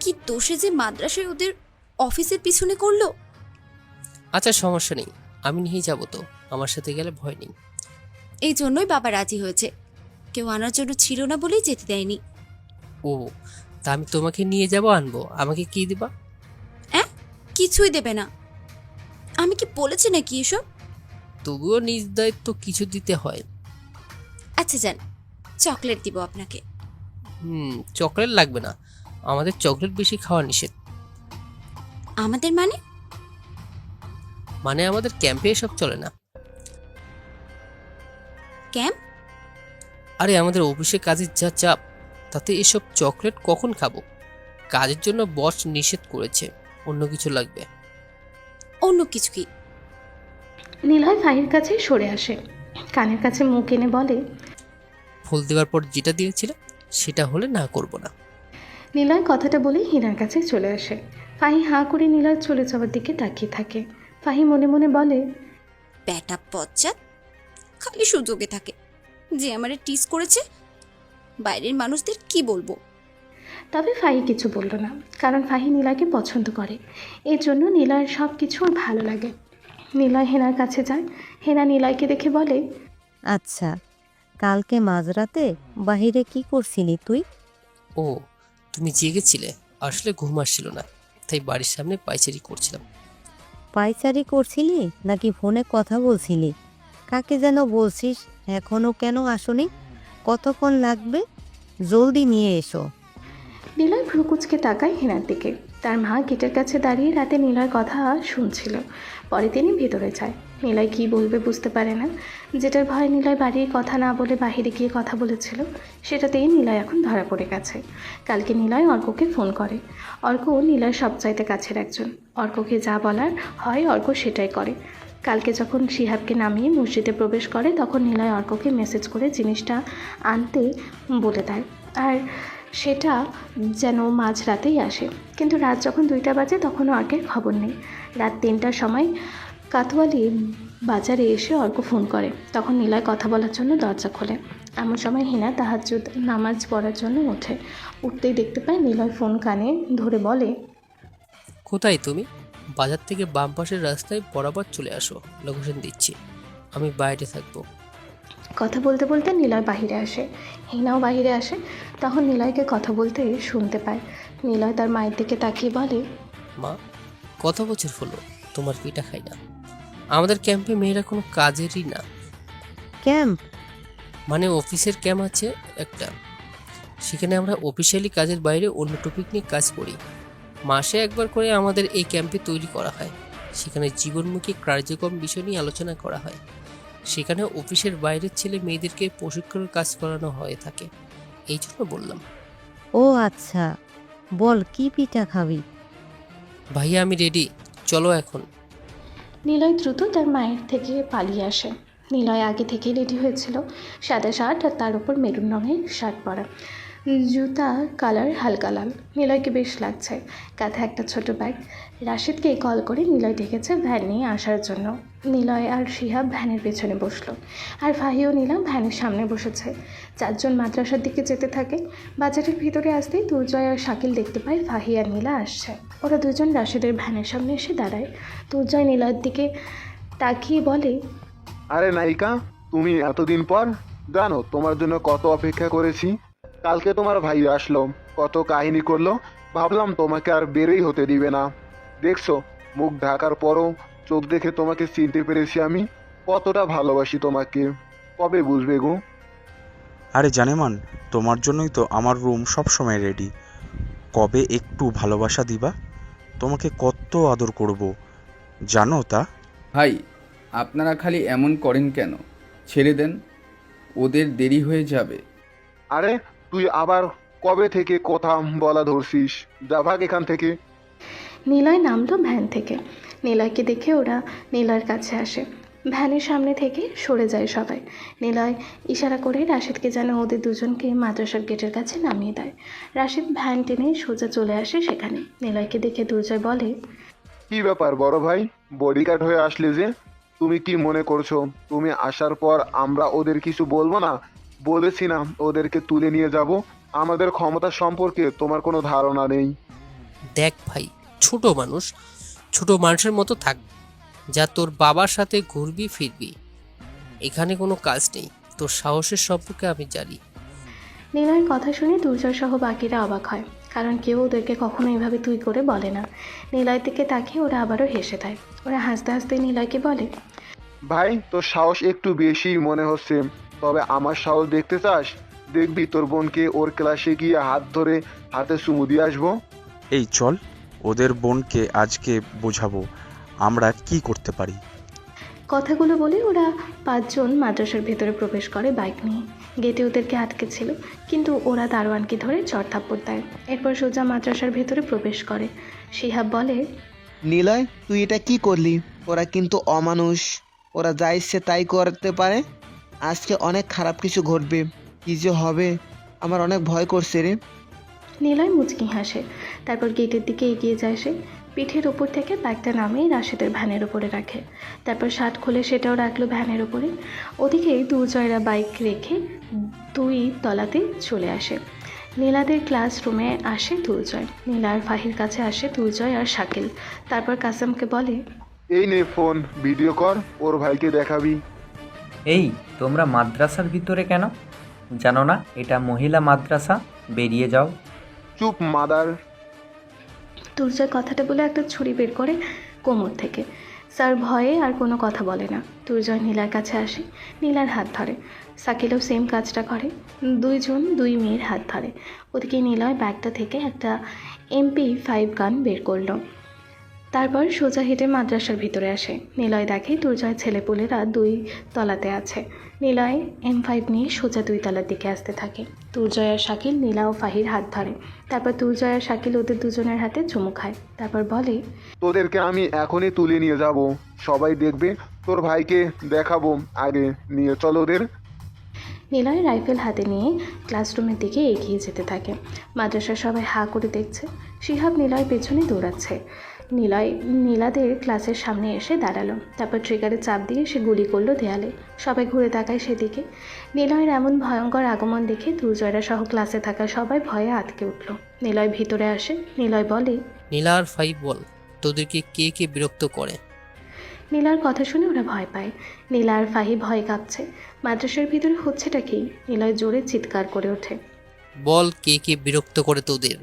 কি দোষে যে মাদ্রাসায় ওদের অফিসের পিছনে করলো। আচ্ছা সমস্যা নেই, আমি নিয়ে যাব তো, আমার সাথে গেলে ভয় নেই। এই জন্যই বাবা রাজি হয়েছে, কেউ আনার জন্য ছিল না বলেই যেতে দেয়নি। ও, তা আমি তোমাকে নিয়ে যাব, আনবো, আমাকে কি দিবা? কিছুই দেবে না। আমি কি বলেছি নাকি এসব? তবুও নিজ দায়িত্ব কিছু দিতে হয়। আচ্ছা যান, চকলেট দিব আপনাকে। চকলেট লাগবে না, আমাদের চকলেট বেশি খাওয়া নিষেধ। আমাদের মানে? মানে আমাদের ক্যাম্পে এসব চলে না। ক্যাম্প? আরে আমাদের অফিসে কাজের যা চাপ, তাতে এসব চকলেট কখন খাবো? কাজের জন্য বস নিষেধ করেছে। অন্য কিছু লাগবে? অন্য কিছু কি? নিলয় ফাহির কাছে সরে আসে, কানের কাছে মুখ এনে বলে, ফুল দেওয়ার পর যেটা দিয়েছিল সেটা হলে না করব না। নিলয় কথাটা বলে হিনার কাছে চলে আসে। ফাহি হাঁ করে নিলয় চলে যাওয়ার দিকে তাকিয়ে থাকে। ফাহি মনে মনে বলে, ব্যাটা পশ্চাৎ, খালি সুযোগে থাকে। যে আমারে টিস করেছে, বাইরের মানুষদের কি বলবো। তবে ফাহি কিছু বলল না, কারণ ফাহি নীলাকে পছন্দ করে। এই জন্য নীলয়ের সব কিছু ওর ভালো লাগে। নিলয় হেনার কাছে যায়। হেনা নিলয়কে দেখে বলে, আচ্ছা, কালকে মাঝরাতে বাহিরে কি করছিলি তুই? ও, তুমি জেগেছিলে? আসলে ঘুম আসছিল না, তাই বাড়ির সামনে পায়চারি করছিলাম। পায়চারি করছিলি নাকি ফোনে কথা বলছিলি? কাকে যেন বলছিস, এখনো কেন আসনি? কতক্ষণ লাগবে? জলদি নিয়ে এসো। নিলয় ভ্রুকুচকে তাকায় হেনার দিকে। তার মা গেটের কাছে দাঁড়িয়ে রাতে নিলয়ের কথা শুনছিল। পরে তিনি ভেতরে যায়। নিলয় কি বলবে বুঝতে পারে না। যেটার ভয় নিলয় বাড়ির কথা না বলে বাহিরে গিয়ে কথা বলেছিল, সেটাতেই নিলয় এখন ধরা পড়ে গেছে। কালকে নিলয় অর্ককে ফোন করে। অর্ক নিলয়ের সবচাইতে কাছের একজন। অর্ককে যা বলার হয় অর্ক সেটাই করে। কালকে যখন শিহাবকে নামিয়ে মসজিদে প্রবেশ করে, তখন নিলয় অর্ককে মেসেজ করে জিনিসটা আনতে বলে দেয়। আর সেটা যেন মাঝরাতেই আসে। কিন্তু রাত যখন 2টা বাজে, তখন অর্কের খবর নেই। রাত 3টার সময় কাতোয়ালি বাজারে এসে অর্ক ফোন করে। তখন নিলয় কথা বলার জন্য দরজা খোলে। এমন সময় হিনা তাহাজ্জুদ নামাজ পড়ার জন্য ওঠে। উঠতেই দেখতে পায় নিলয় ফোন কানে ধরে বলে, কোথায় তুমি? বাজার থেকে বাম পাশের রাস্তায় বরাবর চলে আসো, লোকেশন দিচ্ছি। আমি বাইরে থাকবো। কথা বলতে বলতে নিলয় বাহিরে আসে। হিনাও বাহিরে আসে। তখন নিলয়কে কথা বলতে শুনতে পায়। নিলয় তার মায়ের দিকে তাকিয়ে বলে, মা, কত বছর হলো তোমার পিঠা খাই না। আমাদের ক্যাম্পে মেয়েরা কোনো কাজেরই না। ক্যাম্প মানে অফিসের ক্যাম্প আছে একটা, সেখানে আমরা অফিসিয়ালি কাজের বাইরে অন্য টপিক নিয়ে কাজ করি। মাসে একবার করে আমাদের এই ক্যাম্পে তৈরি করা হয়। সেখানে জীবনমুখী কার্যক্রম বিষয় নিয়ে আলোচনা করা হয়। সেখানে অফিসের বাইরের ছেলে মেয়েদেরকে প্রশিক্ষণের কাজ করানো হয়ে থাকে। এই জন্য বললাম। ও আচ্ছা, বল কি পিঠা খাবি? ভাইয়া আমি রেডি, চলো এখন। নিলয় দ্রুত তার মায়ের থেকে পালিয়ে আসে। নিলয় আগে থেকেই রেডি হয়েছিল, সাদা শার্ট আর তার উপর মেরুন রঙের শার্ট পরা, জুতা কালার হালকা লাল। নিলয়কে বেশ লাগছে। কাঁধে একটা ছোট ব্যাগ। রাশিদকে কল করে নিলয় ডেকেছে ভ্যান নিয়ে আসার জন্য। নিলয় আর শিহাব ভ্যানের পেছনে বসলো, আর ফাহিও নীলা ভ্যানের সামনে বসেছে। 4 জন মাদ্রাসার দিকে যেতে থাকে। বাজারের ভিতরে আসতেই দুর্জয় আর শাকিল দেখতে পায় ফাহি আর নীলা আসছে। ওরা দুজন রাশিদের ভ্যানের সামনে এসে দাঁড়ায়। দুর্জয় নীলার দিকে তাকিয়ে বলে, আরে নায়িকা, তুমি এতদিন পর? জানো তোমার জন্য কত অপেক্ষা করেছি। কালকে তোমার ভাই আসলো, কত কাহিনী করলো, ভাবলাম তোমাকে আর বেরই হতে দিবে না। দেখছো, মুখ ঢাকার পরও চোখ দেখে তোমাকে চিনতে পেরেছি আমি। কতটা ভালোবাসি তোমাকে, কবে বুঝবে গো? আরে জানেমান, তোমার জন্যই তো আমার রুম সবসময় রেডি। কবে একটু ভালোবাসা দিবা? তোমাকে কত আদর করব, জানো তা? ভাই, আপনারা খালি এমন করেন কেন? ছেড়ে দেন, ওদের দেরি হয়ে যাবে। আরে তুই আবার কবে থেকে কথা বলা ধরছিস? যা ভাগ এখান থেকে। নিলয় নামলো ভ্যান থেকে। নিলয়কে দেখে ওরা নিলয়ের কাছে আসে। ভ্যানের সামনে থেকে সরে যায় সবাই। নিলয় ইশারা করে রাশিদকে যেন ওদের দুজনকে মাদ্রাসার গেটের কাছে নামিয়ে দেয়। রাশিদ ভ্যান টেনে সোজা চলে আসে সেখানে। নিলয়কে দেখে দুর্জয় বলে, কি ব্যাপার বড় ভাই, বডিগার্ড হয়ে আসলে যে? তুমি কি মনে করছো তুমি আসার পর আমরা ওদের কিছু বলবো না? বলেছি না ওদেরকে তুলে নিয়ে যাব? আমাদের ক্ষমতা সম্পর্কে তোমার কোনো ধারণা নেই। দেখ ভাই, ছোট মানুষ, ছোট মানুষের মতো থাক। যা তোর বাবার সাথে ঘুরবি ফিরবি, এখানে কোনো কাজ নেই। তোর সাহসের সম্পর্কে আমি জানি। নিলয়ের কথা শুনে দুর্জয় সহ বাকিরা অবাক হয়, কারণ কেউ ওদেরকে কখনো এভাবে তুই করে বলে না। নিলয়ের দিকে তাকিয়ে ওরা আবারও হেসে দেয়। ওরা হাসতে হাসতে নিলয়কে বলে, ভাই তোর সাহস একটু বেশি মনে হচ্ছে, তবে আমার সাহস দেখতে চাস? দেখবি তোর বোনকে ওর ক্লাসে গিয়ে হাত ধরে হাতে চুমু দিয়ে আসবো। এই চল, ওদের বোনকে আজকে বোঝাবো আমরা কি করতে পারি। কথাগুলো বলে ওরা 5 জন মাদ্রাসার ভেতরে প্রবেশ করে বাইক নিয়ে। গেটে ওদেরকে আটকে ছিল, কিন্তু ওরা দারোয়ানকে ধরে চড়থাপ্পড় দেয়। এরপর সোজা মাদ্রাসার ভেতরে প্রবেশ করে। শিহাব বলে, নিলয়, তুই এটা কি করলি? ওরা কিন্তু অমানুষ, ওরা যা ইচ্ছে তাই করতে পারে। আজকে অনেক খারাপ কিছু ঘটবে, কি যে হবে আমার অনেক ভয় করছে রে। নিলয় মুচকি হাসে। তারপর গেটের দিকে এগিয়ে যায় সে। পিঠের ওপর থেকে ব্যাগটা নামিয়ে রাশেদের ভ্যানের ওপরে রাখে। তারপর শার্ট খুলে সেটাও রাখলো ভ্যানের ওপরে। ওদিকে দুর্জয়রা বাইক রেখে 2 তলাতে চলে আসে। নীলাদের ক্লাসরুমে আসে দুর্জয়। নীলা আর ফাহির কাছে আসে দুর্জয় আর শাকিল। তারপর কাসেমকে বলে, এই নে ফোন, ভিডিও কর, ওর ভাইকে দেখাবি। এই তোমরা মাদ্রাসার ভিতরে কেন? জানো না এটা মহিলা মাদ্রাসা? বেরিয়ে যাও। চুপ মাদার। দুর্জয় কথাটা বলে একটা ছুরি বের করে কোমর থেকে। স্যার ভয়ে আর কোনো কথা বলে না। দুর্জয় নীলার কাছে আসে, নীলার হাত ধরে। শাকিলও সেম কাজটা করে। 2 জন 2 মেয়ের হাত ধরে। ওদিকে নিলয় ব্যাগটা থেকে একটা MP5 গান বের করলো। তারপর সোজা হেঁটে মাদ্রাসার ভিতরে আসে। নিলয় দেখে দুর্জয় ছেলেপুলেরা 2 তলাতে আছে। নিলয় M5 নিয়ে সোজা 2 তলার দিকে আসতে থাকে। দুর্জয় আর শাকিল নীলা ও ফাহির হাত ধরে। তারপর দুর্জয় আর শাকিল ওদের দুজনের হাতে চুমু খায়। তারপর বলে, তোদেরকে আমি এখনই তুলে নিয়ে যাব, সবাই দেখবে। তোর ভাইকে দেখাবো, আগে নিয়ে চল ওদের। নিলয় রাইফেল হাতে নিয়ে ক্লাসরুমের দিকে এগিয়ে যেতে থাকে। মাদ্রাসার সবাই হাঁ করে দেখছে। শিহাব নিলয় পেছনে দৌড়াচ্ছে। নিলয় নীলাদের ক্লাসের সামনে এসে দাঁড়ালো। তারপর ট্রিগারে চাপ দিয়ে সে গুলি করলো দেয়ালে। সবাই ঘুরে তাকায় সেদিকে। নিলয়ের এমন ভয়ঙ্কর আগমন দেখে দুর্জয়রা সহ ক্লাসে থাকা সবাই ভয়ে আটকে উঠল। নিলয় ভিতরে আসে। নিলয় বলে, নীলা আর ফাই বল, তোদেরকে কে কে বিরক্ত করে? নীলার কথা শুনে ওরা ভয় পায়। নীলা আর ফাহি ভয় কাঁপছে। মাদ্রাসার ভিতরে হচ্ছেটা কি? নিলয় জোরে চিৎকার করে ওঠে, বল কে কে বিরক্ত করে তোদের?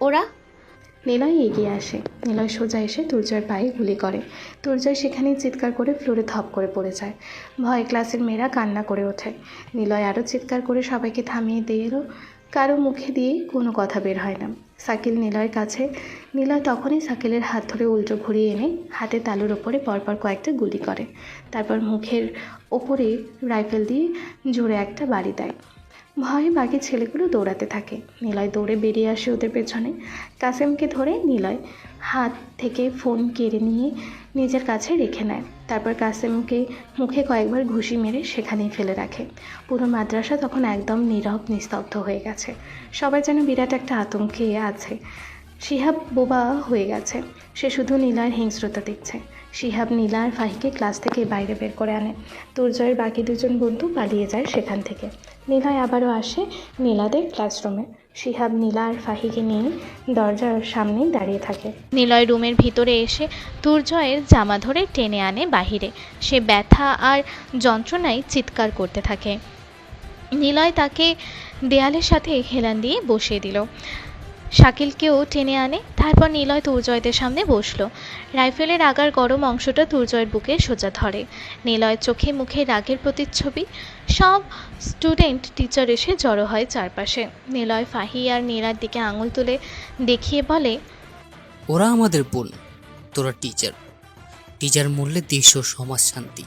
ওরা। নিলয় এগিয়ে আসে। নিলয় সোজা এসে দুর্জয়ের পায়ে গুলি করে। দুর্জয় সেখানেই চিৎকার করে ফ্লোরে ধপ করে পড়ে যায়। ভয়ে ক্লাসের মেয়েরা কান্না করে ওঠে। নিলয় আরও চিৎকার করে সবাইকে থামিয়ে দিয়েও কারো মুখে দিয়ে কোনো কথা বের হয় না। শাকিল নিলয়ের কাছে। নিলয় তখনই শাকিলের হাত ধরে উল্টো ঘুরিয়ে এনে হাতে তালুর ওপরে পরপর কয়েকটা গুলি করে। তারপর মুখের ওপরে রাইফেল দিয়ে জোরে একটা বাড়ি দেয়। ভয়ে বাকি ছেলেগুলো দৌড়াতে থাকে। নিলয় দৌড়ে বেরিয়ে আসে ওদের পেছনে। কাসেমকে ধরে নিলয় হাত থেকে ফোন কেড়ে নিয়ে নিজের কাছে রেখে নেয়। তারপর কাসেমকে মুখে কয়েকবার ঘুষি মেরে সেখানেই ফেলে রাখে। পুরো মাদ্রাসা তখন একদম নীরব নিস্তব্ধ হয়ে গেছে। সবাই যেন বিরাট একটা আতঙ্কে আছে। শিহাব বোবা হয়ে গেছে। সে শুধু নীলার হিংস্রতা দেখছে। শিহাব নীলা আর ফাহিকে ক্লাস থেকে বাইরে বের করে আনে। দুর্জয়ের বাকি 2 জন বন্ধু পালিয়ে যায় সেখান থেকে। নিলয় আবারও আসে নীলাদের ক্লাসরুমে। শিহাব নীলা আর ফাহিকে নিয়ে দরজার সামনেই দাঁড়িয়ে থাকে। নিলয় রুমের ভিতরে এসে দুর্জয়ের জামা ধরে টেনে আনে বাহিরে। সে ব্যথা আর যন্ত্রণায় চিৎকার করতে থাকে। নিলয় তাকে দেয়ালের সাথে হেলান দিয়ে বসিয়ে দিল। শাকিলকেও টেনে আনে। তারপর নিলয় দুর্জয়দের সামনে বসলো। রাইফেলের আগার গরম অংশটা দুর্জয়ের বুকে সোজা ধরে। নিলয়ের চোখে মুখে রাগের প্রতিচ্ছবি। সব স্টুডেন্ট টিচার এসে জড়ো হয় চারপাশে। নিলয় ফাহি আর নীলার দিকে আঙুল তুলে দেখিয়ে বলে, ওরা আমাদের বোন, তোরা টিচার। টিচার মূল্যে দেশ ও সমাজ শান্তি।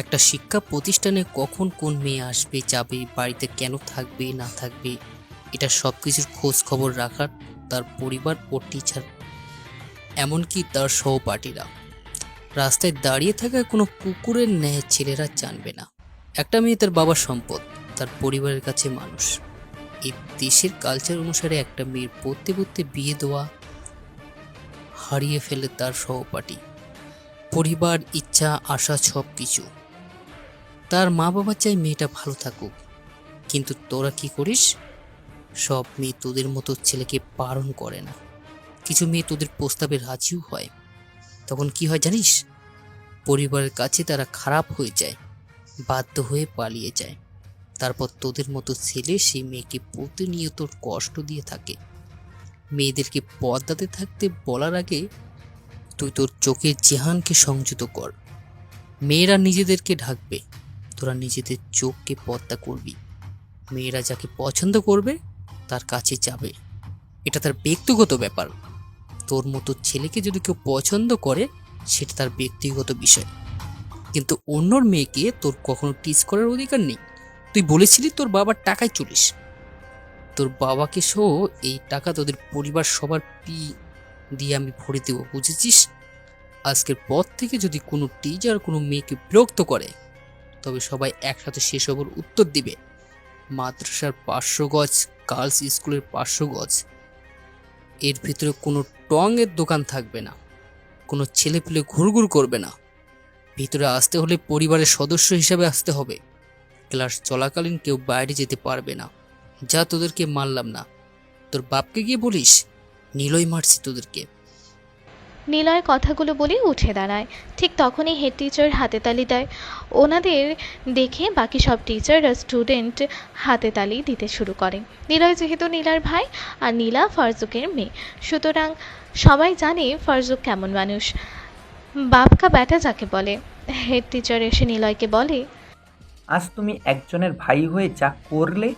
একটা শিক্ষা প্রতিষ্ঠানে কখন কোন মেয়ে আসবে যাবে, বাড়িতে কেন থাকবে না থাকবে, এটা সব কিছুর খোঁজ খবর রাখার তার পরিবার ও টিচার, এমনকি তার সহপাঠীরা। রাস্তায় দাঁড়িয়ে থাকা কোনো কুকুরের ন্যায় ছেলেরা জানবে না। একটা মেয়ে তার বাবার সম্পদ, তার পরিবারের কাছে মানুষ। এই দেশের কালচার অনুসারে একটা মেয়ের পড়তে পড়তে বিয়ে দেওয়া হারিয়ে ফেলে তার সহপাঠী, পরিবার, ইচ্ছা, আশা, সব কিছু। তার মা বাবা চায় মেয়েটা ভালো থাকুক, কিন্তু তোরা কি করিস? সব মেয়ে তোদের মতো ছেলেকে বারণ করে না, কিছু মেয়ে তোদের প্রস্তাবে রাজিও হয়। তখন কি হয় জানিস? পরিবারের কাছে তারা খারাপ হয়ে যায়, বাধ্য হয়ে পালিয়ে যায়। তারপর তোদের মতো ছেলে সেই মেয়েকে প্রতিনিয়ত কষ্ট দিয়ে থাকে। মেয়েদেরকে পর্দাতে থাকতে বলার আগে তুই তোর চোখের জেহানকে সংযত কর। মেয়েরা নিজেদেরকে ঢাকবে, তোরা নিজেদের চোখকে পর্দা করবি। মেয়েরা যাকে পছন্দ করবে তার কাছে যাবে, এটা তার ব্যক্তিগত ব্যাপার। তোর মতো ছেলেকে যদি কেউ পছন্দ করে সেটা তার ব্যক্তিগত বিষয়, কিন্তু অন্যর মেয়েকে তোর কখনো টিজ করার অধিকার নেই। তুই বলেছিলি তোর বাবার টাকায় চলিস, তোর বাবাকে সহ এই টাকা তোদের পরিবার সবার দিয়ে আমি ভরে দেবো, বুঝেছিস? আজকের পর থেকে যদি কোনো টিচার কোনো মেয়েকে বিরক্ত করে তবে সবাই একসাথে সেসবের উত্তর দিবে। মাদ্রাসার 500 গজ, গার্লস স্কুলের 500 গজ, এর ভিতরে কোনো টঙের দোকান থাকবে না, কোনো ছেলে পেলে ঘুরঘুর করবে না। ভিতরে আসতে হলে পরিবারের সদস্য হিসাবে আসতে হবে। ক্লাস চলাকালীন কেউ বাইরে যেতে পারবে না। যা, তোদেরকে মারলাম না, তোর বাপকে গিয়ে বলিস নিলয় মারছি তোদেরকে। নিলয় কথাগুলো বলে উঠে দাঁড়ায়। ঠিক তখনই হেড টিচার হাতে তালি দেয়। ওনাদের দেখে বাকি সব টিচার আর স্টুডেন্ট হাতে তালি দিতে শুরু করে। নিলয় যেহেতু নীলার ভাই আর নীলা ফারজুকের মেয়ে, সুতরাং সবাই জানে ফারজুক কেমন মানুষ, বাপকা ব্যাটা যাকে বলে। হেড টিচার এসে নিলয়কে বলে, আজ তুমি একজনের ভাই হয়ে যা করলে,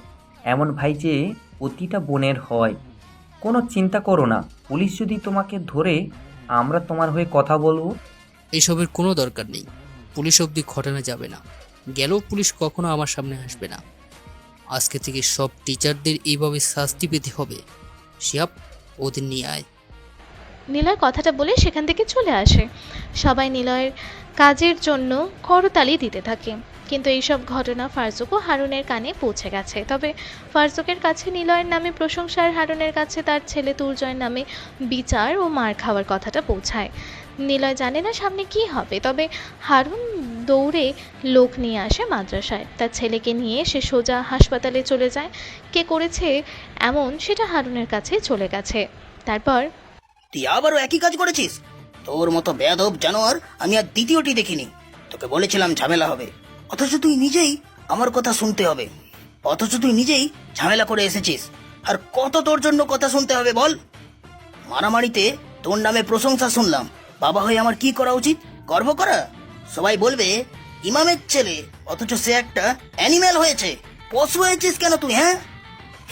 এমন ভাই যে প্রতিটা বোনের হয়। কোনো চিন্তা করো না, পুলিশ যদি তোমাকে ধরে আমরা তোমার হয়ে কথা বলবো। এসবের কোনো দরকার নেই, পুলিশ অবধি ঘটনা যাবে না, গেলেও পুলিশ কখনো আমার সামনে আসবে না। আজকে থেকে সব টিচারদের এইভাবে শাস্তি পেতে হবে। শিয়াব, ওদের নিয়ে আয়। নিলয় কথাটা বলে সেখান থেকে চলে আসে। সবাই নিলয়ের কাজের জন্য করতালি দিতে থাকে, কিন্তু এইসব ঘটনা ফারজুক ও হারুনের কানে পৌঁছে গেছে। তবে ফারজুকের কাছে নিলয়ের নামে প্রশংসা আর হারুনের কাছে তার ছেলে তুলজয়ের নামে বিচার ও মার খাওয়ার কথাটা পৌঁছায়। নিলয় জানে না সামনে কি হবে, তবে হারুন দৌড়ে লোক নিয়ে আসে মাদ্রাসায়। তার ছেলেকে নিয়ে সে সোজা হাসপাতালে চলে যায়। কে করেছে এমন সেটা হারুনের কাছে চলে গেছে। তারপর, তুই আবারও একই কাজ করেছিস? তোর মতো বেয়াদব জানোয়ার আমি আর দ্বিতীয়টি দেখিনি। তোকে বলেছিলাম ঝামেলা হবে, অথচ তুই নিজেই আমার কথা শুনতে হবে, অথচ তুই নিজেই ঝামেলা করে এসেছিস। আর কত তোর জন্য কথা শুনতে হবে বল? মারামারিতে তোর নামে প্রশংসা শুনলাম, বাবা হয়ে আমার কি করা উচিত? গর্ব করা? সবাই বলবে ইমামের ছেলে, অথচ সে একটা অ্যানিম্যাল হয়েছে। পশু হয়েছিস কেন তুই? হ্যাঁ,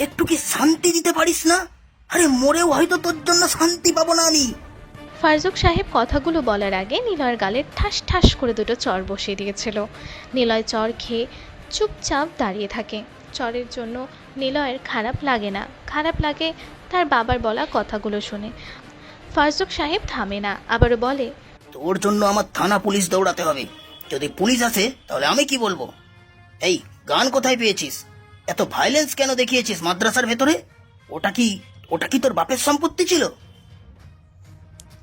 একটু কি শান্তি দিতে পারিস না? আরে মরেও হয়তো তোর জন্য শান্তি পাবো না আমি। ফারজুক সাহেব কথাগুলো বলার আগে নিলয়ের গালে ঠাস ঠাস করে দুটো চর বসিয়ে দিয়েছিল। নিলয় চর খেয়ে চুপচাপ দাঁড়িয়ে থাকে। চরের জন্য নিলয়ের খারাপ লাগে না, খারাপ লাগে তার বাবার বলা কথাগুলো শুনে। ফারজুক সাহেব থামে না, আবারও বলে, তোর জন্য আমার থানা পুলিশ দৌড়াতে হবে। যদি পুলিশ আসে তাহলে আমি কি বলবো? এই গান কোথায় পেয়েছিস? এত ভায়োলেন্স কেন দেখিয়েছিস মাদ্রাসার ভেতরে? ওটা কি তোর বাপের সম্পত্তি ছিল?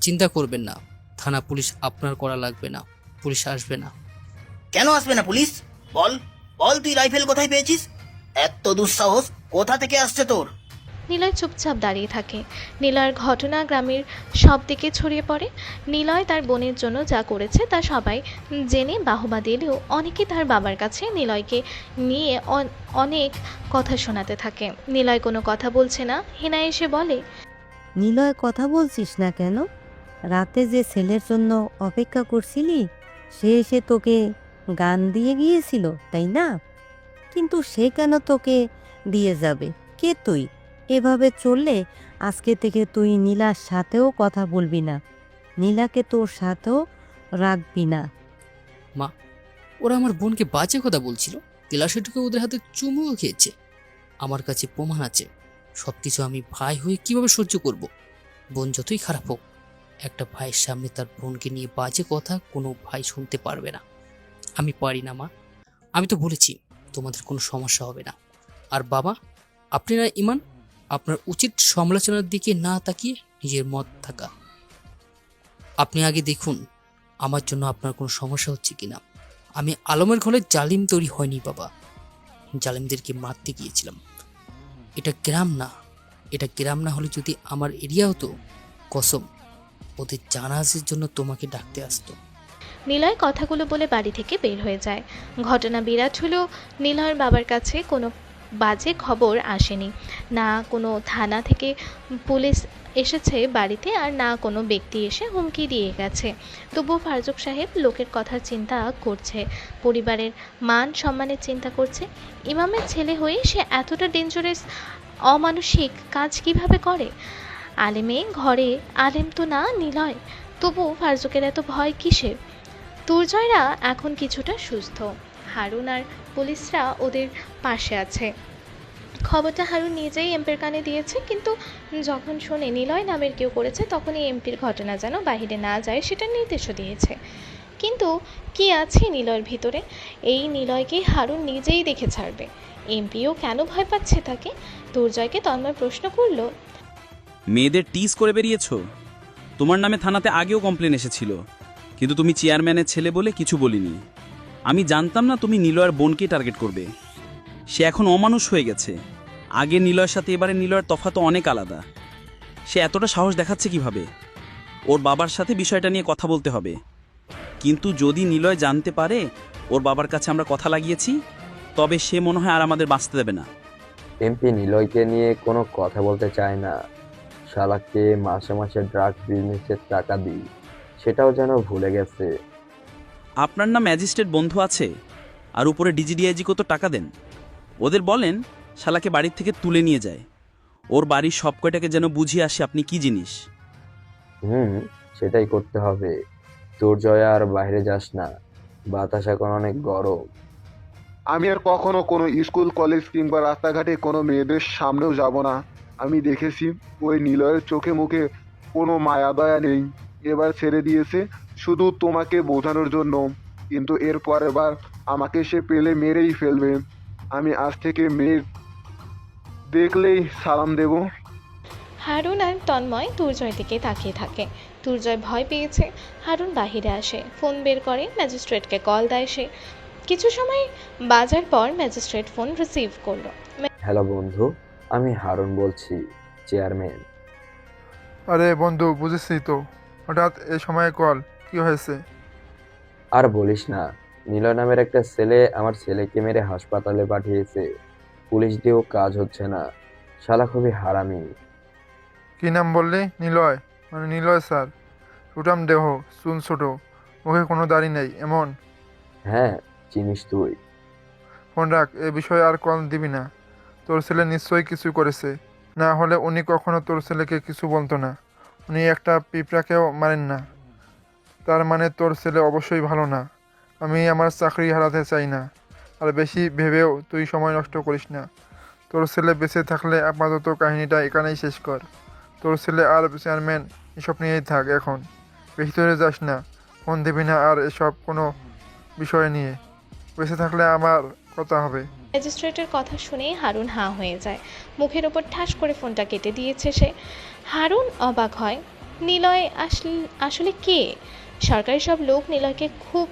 চিন্তা করবেন না, থানা পুলিশ আপনার করা লাগবে না, পুলিশ আসবে না। কেন আসবে না পুলিশ? বল বল, তুই রাইফেল কোথায় পেয়েছিস? এত দুঃসাহস কোথা থেকে আসছে তোর? নিলয় চুপচাপ দাঁড়িয়ে থাকে। নিলয়ের ঘটনা গ্রামের সব দিকে ছড়িয়ে পড়ে। নিলয় তার বোনের জন্য যা করেছে তা সবাই জেনে বাহবা দিলেও অনেকে তার বাবার কাছে নিলয়কে নিয়ে অনেক কথা শোনাতে থাকে। নিলয় কোনো কথা বলছে না। হেনা এসে বলে, নিলয় কথা বলছিস না কেন? রাতে যে ছেলের জন্য অপেক্ষা করছিলি সে এসে তোকে গান দিয়ে গিয়েছিল, তাই না? কিন্তু সে কেন তোকে দিয়ে যাবে? কে তুই? এভাবে চললে আজকে থেকে তুই নীলার সাথেও কথা বলবি না, নীলাকে তোর সাথেও রাখবি না। মা, ওরা আমার বোনকে বাজে কথা বলছিল, ক্লাসে ঢুকে ওদের হাতে চুমুও খেয়েছে। আমার কাছে প্রমাণ আছে। সবকিছু আমি ভাই হয়ে কিভাবে সহ্য করব? বোন যতই খারাপ হোক, একটা ভাইয়ের সামনে তার বোনকে নিয়ে বাজে কথা কোনো ভাই শুনতে পারবে না। আমি পারি না মা, আমি তো বলেছি তোমাদের কোনো সমস্যা হবে না। আর বাবা, আপনারা ইমান, আপনার উচিত সমালোচনার দিকে না তাকিয়ে নিজের মত থাকা। আপনি আগে দেখুন আমার জন্য আপনার কোনো সমস্যা হচ্ছে কিনা। আমি আলমের ঘরে জালিম তৈরি হয়নি বাবা, জালিমদেরকে মারতে গিয়েছিলাম। এটা গ্রাম না, এটা গ্রাম না হলে যদি আমার এরিয়া হতো, কসম ওদের জানাজের জন্য তোমাকে ডাকতে আসতো। নিলয় কথাগুলো বলে বাড়ি থেকে বের হয়ে যায়। ঘটনা বিরাট হলেও নিলয়ের বাবার কাছে কোনো বাজে খবর আসেনি। না কোনো থানা থেকে পুলিশ এসেছে বাড়িতে, আর না কোনো ব্যক্তি এসে হুমকি দিয়ে গেছে। তবুও ফারজুক সাহেব লোকের কথার চিন্তা করছে, পরিবারের মান সম্মানের চিন্তা করছে। ইমামের ছেলে হয়ে সে এতটা ডেঞ্জারাস অমানসিক কাজ কিভাবে করে? আলেমে ঘরে আলেম তো না নিলয়, তবু ফারজুকের এত ভয় কিসের? দুর্জয়রা এখন কিছুটা সুস্থ, হারুন আর পুলিশরা ওদের পাশে আছে। খবরটা হারুন নিজেই এমপির কানে দিয়েছে, কিন্তু যখন শোনে নিলয় নামের কেউ করেছে তখনই এমপির ঘটনা যেন বাইরে না যায় সেটা নির্দেশও দিয়েছে। কিন্তু কি আছে নিলয়ের ভিতরে? এই নিলয়কে হারুন নিজেই দেখে ছাড়বে। এমপিও কেন ভয় পাচ্ছে তাকে? দুর্জয়কে তন্ময় প্রশ্ন করল। মেয়েদের টিজ করে বেরিয়েছ? তোমার নামে থানাতে আগেও কমপ্লেন এসেছিল, কিন্তু তুমি চেয়ারম্যানের ছেলে বলে কিছু বলিনি। আমি জানতাম না তুমি নিলয়ের বোনকে টার্গেট করবে। সে এখন অমানুষ হয়ে গেছে। আগে নিলয়ের সাথে এবারে নিলয়ের তফাৎ অনেক আলাদা। সে এতটা সাহস দেখাচ্ছে কিভাবে? ওর বাবার সাথে বিষয়টা নিয়ে কথা বলতে হবে। কিন্তু যদি নিলয় জানতে পারে ওর বাবার কাছে আমরা কথা লাগিয়েছি, তবে সে মনে হয় আর আমাদের বাঁচতে দেবে না। এমপি নিলয়কে নিয়ে কোনো কথা বলতে চায় না। শালাকে মাসে মাসে ড্রাগ বিজনেসের টাকা দিই, সেটাও যেন ভুলে গেছে। আপনার না ম্যাজিস্ট্রেট বন্ধু আছে, আর উপরে ডিজিডিআইজি কত টাকা দেন। ওদের বলেন শালাকে বাড়ির থেকে তুলে নিয়ে যায়। ওর বাড়ির সব কয়টাকে যেন বুঝিয়ে আসে আপনি কি জিনিস। সেটাই করতে হবে। দুর্জয় আর বাইরে যাস না, বাতাস এখন অনেক গরম। আমি আর কখনো কোনো স্কুল কলেজ কিংবা রাস্তাঘাটে কোনো মেয়েদের সামনেও যাব না। আমি দেখেছি ওই নিলয়ের চোখে মুখে কোনো মায়া দয়া নেই। এবার ছেড়ে দিয়েছে শুধু তোমাকে বোঝানোর জন্য, কিন্তু এর পরের বার আমাকে সে পেলে মেরেই ফেলবে। আমি আজ থেকে মেয়ে দেখলেই সালাম দেব। হারুন আর তন্ময় দুর্জয় দিকে তাকিয়ে থাকে। দুর্জয় ভয় পেয়েছে। হারুন বাহিরে আসে, ফোন বের করে, ম্যাজিস্ট্রেটকে কল দেয় সে। কিছু সময় বাজার পর ম্যাজিস্ট্রেট ফোন রিসিভ করলো। হ্যালো বন্ধু, আমি হারুন বলছি, চেয়ারম্যান। আরে বন্ধু, বুঝেছি তো, হঠাৎ এই সময় কল, কি হয়েছে? আর বলিস না, নিলয় নামের একটা ছেলে আমার ছেলেকে মেরে হাসপাতালে পাঠিয়েছে। পুলিশ দিয়েও কাজ হচ্ছে না। শালা খুবই হারামি। কি নাম বললি? নিলয়? মানে নিলয় স্যার? সুঠাম দেহ, চুল ছোট, মুখে কোনো দাড়ি নেই, এমন? হ্যাঁ, চিনিস তুই? ফোন রাখ, এ বিষয়ে আর কল দিবি না। তোর ছেলে নিশ্চয়ই কিছু করেছে, না হলে উনি কখনো তোর ছেলেকে কিছু বলতো না। উনি একটা পিঁপড়াকেও মারেন না। তার মানে তোর ছেলে অবশ্যই ভালো না। আমি আমার চাকরি হারাতে চাই না, আর বেশি ভেবেও তুই সময় নষ্ট করিস না। তোর ছেলে বেঁচে থাকলে আপাতত কাহিনীটা এখানেই শেষ কর। তোর ছেলে আর চেয়ারম্যান এসব নিয়েই থাক এখন। ভিতরে যাস না, ফোন দিবি না আর এসব কোনো বিষয় নিয়ে। বেঁচে থাকলে আমার কথা হবে। ম্যাজিস্ট্রেটের কথা শুনে হারুন হাঁ হয়ে যায়। মুখের ওপর ঠাস করে ফোনটা কেটে দিয়েছে সে। হারুন অবাক হয়, নিলয় আসলে কে? সরকারি সব লোক নিলয়কে খুব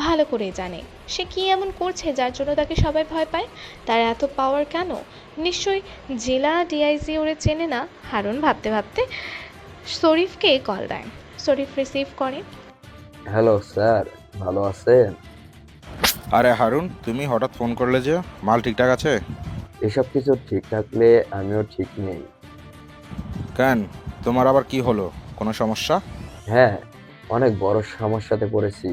ভালো করে জানে। সে কি এমন করছে যার জন্য তাকে সবাই ভয় পায়? তার এত পাওয়ার কেন? নিশ্চয়ই জেলা ডিআইজি ওরে চেনে না। হারুন ভাবতে ভাবতে শরীফকে কল দেয়। শরীফ রিসিভ করে। হ্যালো স্যার, ভালো আছেন? আরে হারুন, তুমি হঠাৎ ফোন করলে যে, মাল ঠিকঠাক আছে? এসব কিছু ঠিক থাকলে আমিও ঠিক নেই। কেন, তোমার আবার কি হলো? কোনো সমস্যা? হ্যাঁ, অনেক বড় সমস্যাতে পড়েছি।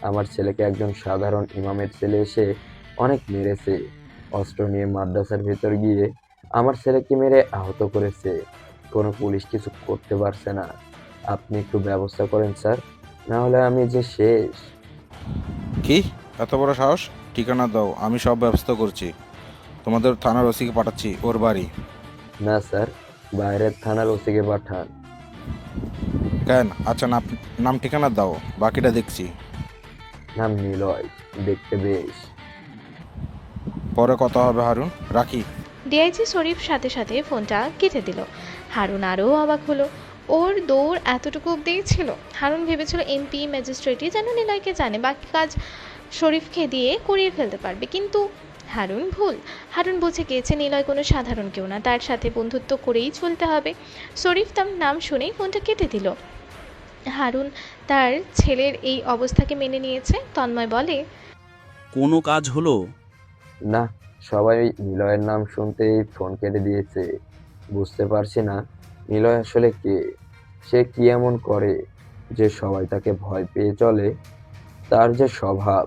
আমার ছেলেকে একজন সাধারণ ইমামের ছেলে এসে অনেক মেরেছে। অস্ত্র নিয়ে মাদ্রাসার ভিতর গিয়ে আমার ছেলেকে মেরে আহত করেছে। কোনো পুলিশ কিছু করতে পারছে না। আপনি একটু ব্যবস্থা করেন স্যার, না হলে আমি যে শেষ। কি এত বড় সাহস? ঠিকানা দাও, আমি সব ব্যবস্থা করছি। তোমাদের থানার ওসিকে পাঠাচ্ছি ওর বাড়ি। না স্যার, বাইরের থানার ওসিকে পাঠান। কেন? আচ্ছা, নাম ঠিকানা দাও, বাকিটা দেখছি। নাম নিলয়, দেখতে বেশ। পরে কথা হবে হারুন, রাখি। ডিআইজি শরীফ সাথে সাথে ফোনটা কেটে দিল। হারুন আরও অবাক হলো। ওর দৌড় এতটুকু অব্দিই ছিল। হারুন ভেবেছিল এমপি ম্যাজিস্ট্রেটই যেন নিলয়কে জানে, বাকি কাজ শরীফকে দিয়ে করিয়ে ফেলতে পারবে, কিন্তু হারুন ভুল। হারুন বুঝে গিয়েছে নিলয় কোনো সাধারণ কেউ না, তার সাথে বন্ধুত্ব করেই চলতে হবে। শরীফ তার নাম শুনেই ফোনটা কেটে দিল। হারুন তার ছেলের এই অবস্থাকে মেনে নিয়েছে। তন্ময় বলে, কোনো কাজ হলো? না, সবাই নিলয়ের নাম শুনতেই ফোন কেটে দিয়েছে। বুঝতে পারছি না নিলয় আসলে কে, সে কি এমন করে যে সবাই তাকে ভয় পেয়ে চলে। তার যে স্বভাব,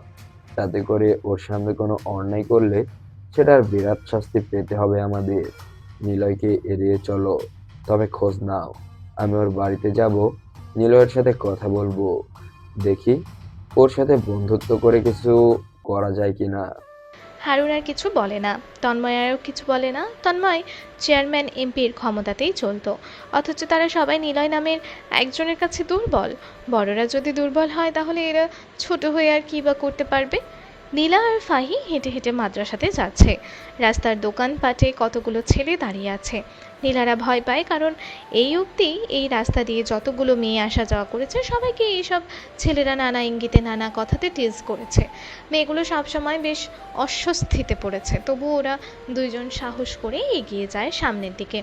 তাতে করে ওর সামনে কোনো অন্যায় করলে সেটার বিরাট শাস্তি পেতে হবে আমাদের। নিলয়কে এড়িয়ে চলো, তবে খোঁজ নাও। আমি ওর বাড়িতে যাব, নিলয়ের সাথে কথা বলবো, দেখি ওর সাথে বন্ধুত্ব করে কিছু করা যায় কিনা। হারুন আর কিছু বলে না, তন্ময় আরও কিছু বলে না। তন্ময় চেয়ারম্যান এমপির ক্ষমতাতেই চলতো, অথচ তারা সবাই নিলয় নামের একজনের কাছে দুর্বল। বড়রা যদি দুর্বল হয় তাহলে এরা ছোট হয়ে আর কী বা করতে পারবে। নীলা আর ফাহি হেঁটে হেঁটে মাদ্রাসাতে যাচ্ছে। রাস্তার দোকানপাটে কতগুলো ছেলে দাঁড়িয়ে আছে। নীলারা ভয় পায়, কারণ এই অবধি এই রাস্তা দিয়ে যতগুলো মেয়ে আসা যাওয়া করেছে সবাইকে এইসব ছেলেরা নানা ইঙ্গিতে নানা কথাতে টিজ করেছে। মেয়েগুলো সবসময় বেশ অস্বস্তিতে পড়েছে, তবু ওরা দুইজন সাহস করে এগিয়ে যায় সামনের দিকে।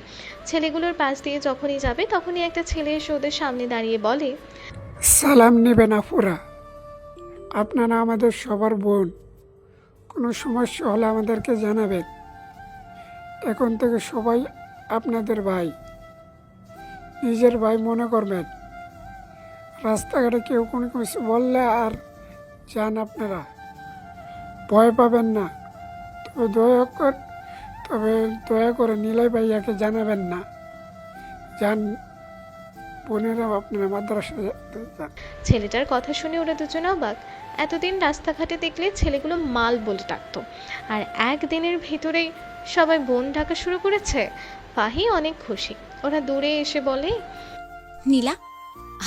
ছেলেগুলোর পাশ দিয়ে যখনই যাবে তখনই একটা ছেলে এসে ওদের সামনে দাঁড়িয়ে বলে, সালাম নেবেন আপুরা, আপনারা আমাদের সবার বোন। কোনো সমস্যা হলে আমাদেরকে জানাবেন। এখন থেকে সবাই আপনাদের ভাই, নিজের ভাই মনে করবেন। রাস্তাঘাটে কেউ কোনো কিছু বললে আর যান, আপনারা ভয় পাবেন না। তবে দয়া করে নিলয় ভাইয়াকে জানাবেন না। যান বোনেরা, আপনারা মাদ্রাসায় যান। ছেলেটার কথা শুনে ওরা দুজন অবাক। এতদিন রাস্তাঘাটে দেখলে ছেলেগুলো মাল বলে ডাকতো, আর একদিনের ভিতরেই সবাই বোন ডাকা শুরু করেছে। ফাহি অনেক খুশি। ওরা দূরে এসে বলে, নীলা,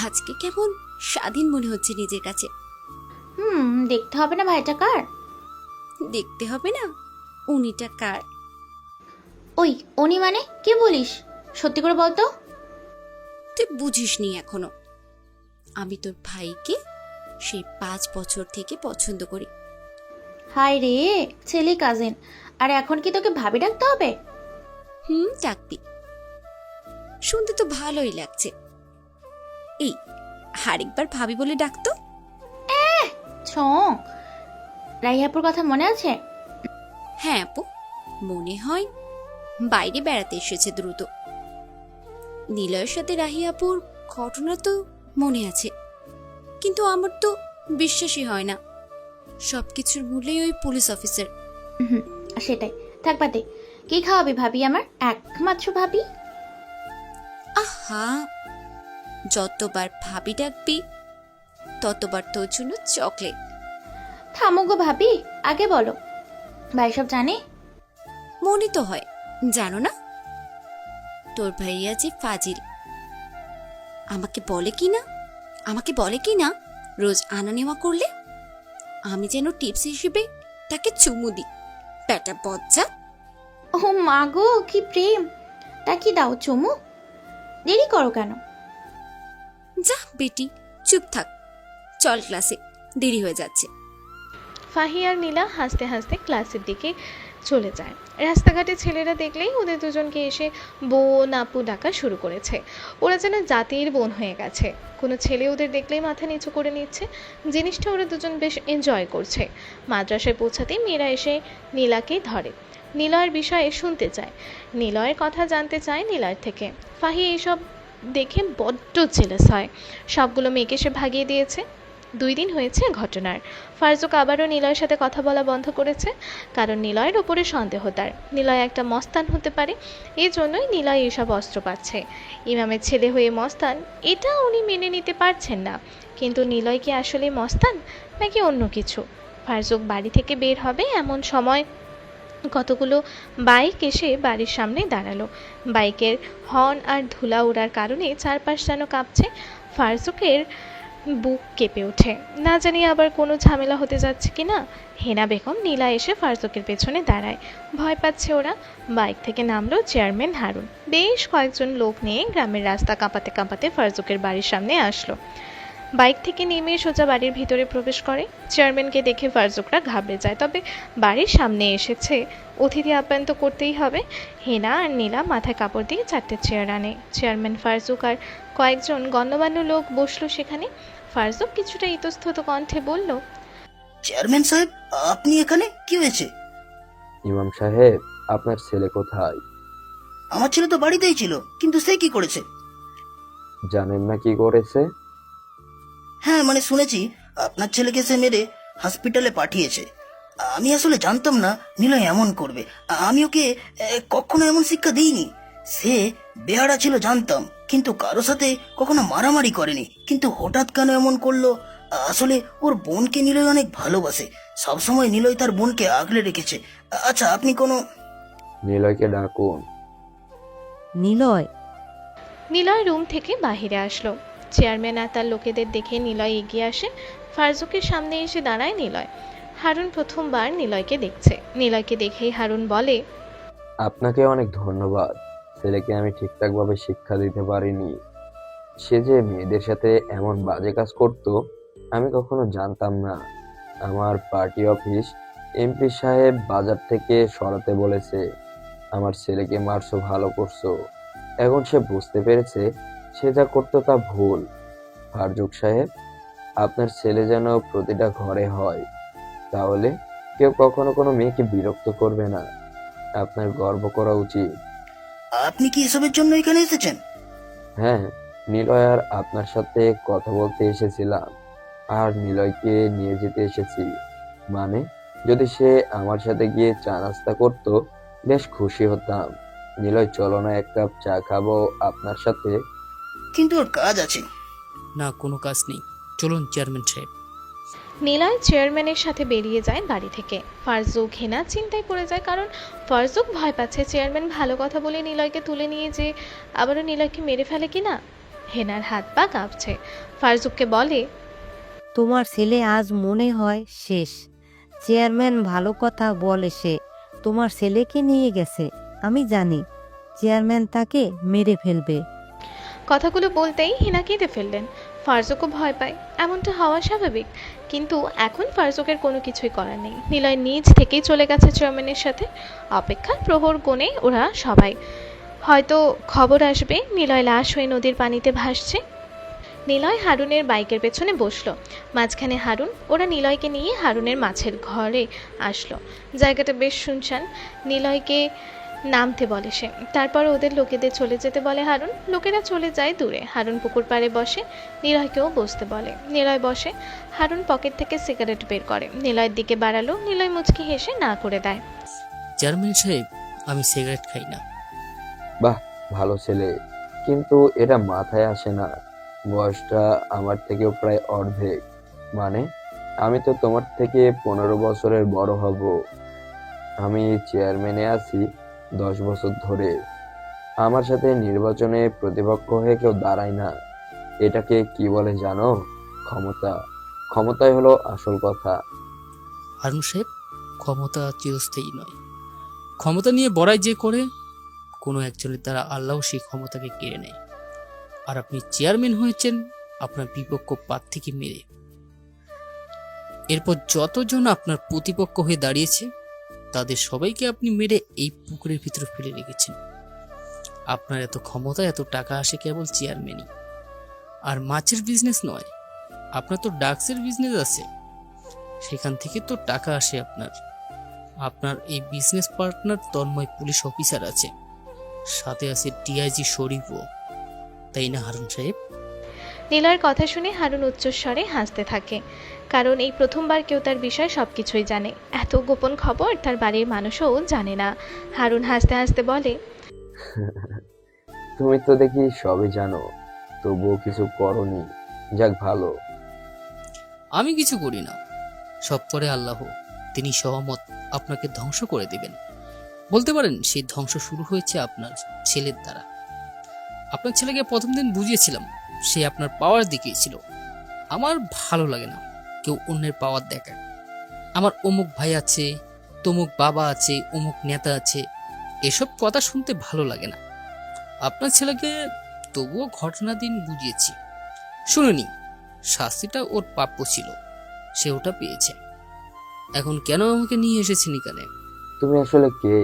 আজকে কেমন স্বাধীন মনে হচ্ছে নিজের কাছে। দেখতে হবে না ভাইটা কার? দেখতে হবে না উনিটা কার? ওই উনি মানে কি বলিস? সত্যি করে বলতো। তুই বুঝিসনি এখনো। আমি তোর ভাইকে সেই 5 বছর থেকে পছন্দ করি। হায় রে, ছেলে কাজিন, আর এখন কি তোকে ভাবি ডাকতে হবে? ডাকবি। শুনতে তো ভালোই লাগছে। এই আরেকবার ভাবি বলে ডাকতো। ছং, রাইহাপুর কথা মনে আছে? হ্যাঁ আপু, মনে হয়। বাইরে বেড়াতে এসেছে দ্রুত। নিলয়ের সাথে রাহিয়াপুর ঘটনা তো মনে আছে, কিন্তু আমার তো বিশ্বাসই হয় না। সবকিছুর মূলেই ওই পুলিশ অফিসার। সেটাই, থাক বাদে। কি খাওয়াবি ভাবি আমার, একমাত্র ভাবি? আহা, যতবার ভাবি ডাকবি ততবার তোর জন্য চকলেট। থামো গো ভাবি, আগে বলো। ভাই সব জানে? মনে তো হয়, জানো না? তোর ভাইয়া যে ফাজিল। আমাকে বলে কি না রোজ আনা নেওয়া করলে আমি যেন টিপস হিসেবে তাকে চুমু দিই। পেটা বজ্জা। ও মা গো, কি প্রেম! তা কি দাও চুমু? দেরি করো কেন? যা বেটি, চুপ থাক, চল ক্লাসে, দেরি হয়ে যাচ্ছে। ফাহি আর নীলা হাসতে হাসতে ক্লাসের দিকে চলে যায়। রাস্তাঘাটে ছেলেরা দেখলেই ওদের দুজনকে এসে বোন আপু ডাকা শুরু করেছে। ওরা যেন জাতির বোন হয়ে গেছে। কোনো ছেলে ওদের দেখলেই মাথা নিচু করে নিচ্ছে। জিনিসটা ওরা দুজন বেশ এনজয় করছে। মাদ্রাসায় পৌঁছাতেই মেয়েরা এসে নীলাকে ধরে, নিলয়ের বিষয়ে শুনতে চায়, নিলয়ের কথা জানতে চায় নীলয়ের থেকে। ফাহি এইসব দেখে বড্ড জেলাস হয়। সবগুলো মেয়েকে সে ভাগিয়ে দিয়েছে। 2 দিন হয়েছে ঘটনার। ফারজুক আবারও নিলয়ের সাথে কথা বলা বন্ধ করেছে, কারণ নিলয়ের ওপরে সন্দেহ তার। নিলয় একটা মস্তান হতে পারে, এই জন্যই নিলয় এসব অস্ত্র পাচ্ছে। ইমামের ছেলে হয়ে মস্তান, এটা উনি মেনে নিতে পারছেন না। কিন্তু নিলয় কি আসলে মস্তান নাকি অন্য কিছু? ফারজুক বাড়ি থেকে বের হবে এমন সময় কতগুলো বাইক এসে বাড়ির সামনে দাঁড়ালো। বাইকের হর্ন আর ধুলা ওড়ার কারণে চারপাশ যেন কাঁপছে। ফারজুকের বুক কেঁপে ওঠে, না জানি আবার কোনো ঝামেলা হতে যাচ্ছে কি না। হেনা বেগম নীলা এসে ফারজুকের পেছনে দাঁড়ায়। ভয় পাচ্ছে ওরা। বাইক থেকে নামলো চেয়ারম্যান হারুন। বেশ কয়েকজন লোক নিয়ে গ্রামের রাস্তা কাঁপাতে কাঁপাতে ফারজুকের বাড়ির সামনে আসলো। বাইক থেকে নেমে সোজা বাড়ির ভিতরে প্রবেশ করে। চেয়ারম্যানকে দেখে ফারজুকরা ঘাবড়ে যায়, তবে বাড়ির সামনে এসেছে, অতিথি আপ্যায়ন তো করতেই হবে। হেনা আর নীলা মাথায় কাপড় দিয়ে 4টে চেয়ার আনে। চেয়ারম্যান, ফারজুক আর কয়েকজন গণ্যমান্য লোক বসলো সেখানে। ফারজুক কিছুটা ইতস্তত কণ্ঠে বলল, চেয়ারম্যান সাহেব, আপনি এখানে? কি হয়েছে? ইমাম সাহেব, আপনার ছেলে কোথায়? আমার ছেলে তো বাড়িতেই ছিল, কিন্তু সে কি করেছে? জানেন না কি করেছে? হ্যাঁ, মানে শুনেছি আপনার ছেলেকে সে মেরে হসপিটালে পাঠিয়েছে। আমি আসলে জানতাম না নিলয় এমন করবে। আমি ওকে কখনো এমন শিক্ষা দিইনি। সে বেহারা ছিল জানতাম, কিন্তু কারো সাথে কখনো মারামারি করেনি। কিন্তু হঠাৎ কেন এমন করলো? আসলে ওর বোনকে নিলয় অনেক ভালোবাসে, সবসময় নিলয় তার বোনকে আগলে রেখেছে। আচ্ছা, আপনি কোনো... নিলয়কে ডাকুন। নিলয়, নিলয় রুম থেকে বাহিরে আসলো। চেয়ারম্যান আর তার লোকেদের দেখে নিলয় এগিয়ে আসে। ফারজুকের সামনে এসে দাঁড়ায় নিলয়। হারুন প্রথমবার নিলয়কে দেখছে। নিলয়কে দেখেই হারুন বলে, আপনাকে অনেক ধন্যবাদ। ছেলেকে আমি ঠিকঠাকভাবে শিক্ষা দিতে পারিনি। সে যে মেয়েদের সাথে এমন বাজে কাজ করত আমি কখনো জানতাম না। আমার পার্টি অফিস এমপি সাহেব বাজার থেকে সরাতে বলেছে। আমার ছেলেকে মারছো, ভালো করছো। এখন সে বুঝতে পেরেছে সে যা করতো তা ভুল। ফারজুক সাহেব, আপনার ছেলে যেন প্রতিটা ঘরে হয়, তাহলে কেউ কখনো কোনো মেয়েকে বিরক্ত করবে না। আপনার গর্ব করা উচিত। আপনি কি এসবের জন্য এখানে এসেছেন? হ্যাঁ, নিলয় আর আপনার সাথে কথা বলতে এসেছিলাম, আর নিলয়কে নিয়ে যেতে এসেছি। মানে, যদি সে আমার সাথে গিয়ে চা নাস্তা করতো বেশ খুশি হতাম। নিলয়, চলো না এক কাপ চা খাবো আপনার সাথে। কিন্তু ওর কাজ আছে। না, কোনো কাজ নেই, চলুন চেয়ারম্যান সাহেব। নিলয় চেয়ারম্যানের সাথে বেরিয়ে যায় বাড়ি থেকে। ফারজুক, হেনা চিন্তায় পড়ে যায়, কারণ ফারজুক ভয় পাচ্ছে চেয়ারম্যান ভালো কথা বলে নিলয়কে তুলে নিয়ে যে আবারও নিলয়কে মেরে ফেলে কিনা। হেনার হাত পা কাঁপছে। ফারজুককে বলে, তোমার ছেলে আজ মনে হয় শেষ। চেয়ারম্যান ভালো কথা বলে, সে তোমার ছেলেকে নিয়ে গেছে। আমি জানি চেয়ারম্যান তাকে মেরে ফেলবে। কথাগুলো বলতেই হেনা কেঁদে ফেললেন। ফারজুকও ভয় পায়, এমনটা হওয়া স্বাভাবিক। কিন্তু এখন ফারজুকের কোনো কিছুই করার নেই। নিলয় নিজ থেকেই চলে গেছে চেয়ারম্যানের সাথে। অপেক্ষার প্রহর কোণে ওরা সবাই। হয়তো খবর আসবে নিলয় লাশ হয়ে নদীর পানিতে ভাসছে। নিলয় হারুনের বাইকের পেছনে বসলো। মাঝখানে হারুন। ওরা নিলয়কে নিয়ে হারুনের মাছের ঘরে আসলো। জায়গাটা বেশ শুনশান। নিলয়কে নামতে বলে সে। তারপর ওদের লোকেদের চলে যেতে বলে হারুন। লোকেরা চলে যায় দূরে। হারুন পুকুর পাড়ে বসে। নিলয়কেও বসতে বলে। নিলয় বসে। হারুন পকেট থেকে সিগারেট বের করে নিলয়ের দিকে বাড়ালো। নিলয় মুচকি হেসে না করে দেয়। চেয়ারম্যান সাহেব, আমি সিগারেট খাই না। বাহ, ভালো ছেলে, কিন্তু এটা মাথায় আসে না। বয়সটা আমার থেকেও প্রায় অর্ধেক। মানে, আমি তো তোমার থেকে 15 বছরের বড় হব। আমি চেয়ারম্যানে আছি 10 বছর ধরে। আমার সাথে নির্বাচনে প্রতিপক্ষ হয়ে কেউ দাঁড়ায় না। এটাকে কি বলে জানো? ক্ষমতা। ক্ষমতাই হলো আসল কথা। হারুন সাহেব, ক্ষমতা চিরস্থায়ী নয়। ক্ষমতা নিয়ে বড়াই যে করে, কোনো একজনের দ্বারা আল্লাহ সেই ক্ষমতাকে কেড়ে নেয়। আর আপনি চেয়ারম্যান হয়েছেন আপনার বিপক্ষ প্রার্থীকে মেরে। এরপর যতজন আপনার প্রতিপক্ষ হয়ে দাঁড়িয়েছে তাদের সবাইকে আপনি মেরে এই পুকুরের ভিতরে ফেলে রেখেছেন। আপনার এত ক্ষমতা, এত টাকা আসে কেবল চেয়ারম্যানই। আর মাছের বিজনেস নয়, আপনার তো ড্রাগসের বিজনেস আছে, সেখান থেকে তো টাকা আসে আপনার। আপনার এই business partner Tanmoy police officer আছে, সাথে আছে ডিআইজি শরীফও, তাই না হারুন সাহেব? নিলয়ের কথা শুনে হারুন উচ্চস্বরে হাসতে থাকে, কারণ এই প্রথমবার কেউ তার বিষয়ে সবকিছুই জানে। এত গোপন খবর তার বাড়ির মানুষও জানে না। হারুন হাসতে হাসতে বলে, তুমি তো দেখি সবই জানো, তবুও কিছু করনি। যাক, ভালো। আমি কিছু করি না, সব করে আল্লাহ। তিনি সহমত আপনাকে ধ্বংস করে দেবেন। বলতে পারেন সেই ধ্বংস শুরু হয়েছে আপনার ছেলের দ্বারা। আপনার ছেলেকে প্রথম দিন বুঝিয়েছিলাম, সে আপনার পাওয়ার দিকেই ছিল। আমার ভালো লাগে না কেউ অন্যের পাওয়ার দেখা। আমার অমুক ভাই আছে, তমুক বাবা আছে, অমুক নেতা আছে, এসব কথা শুনতে ভালো লাগে না। আপনার ছেলেকে তবুও ঘটনা দিন বুঝিয়েছি, শুনুনি, শাস্তিটা ওর প্রাপ্য ছিল, সে ওটা পেয়েছে। এখন কেন আমাকে নিয়ে এসেছেন এখানে? তুমি আসলে কে?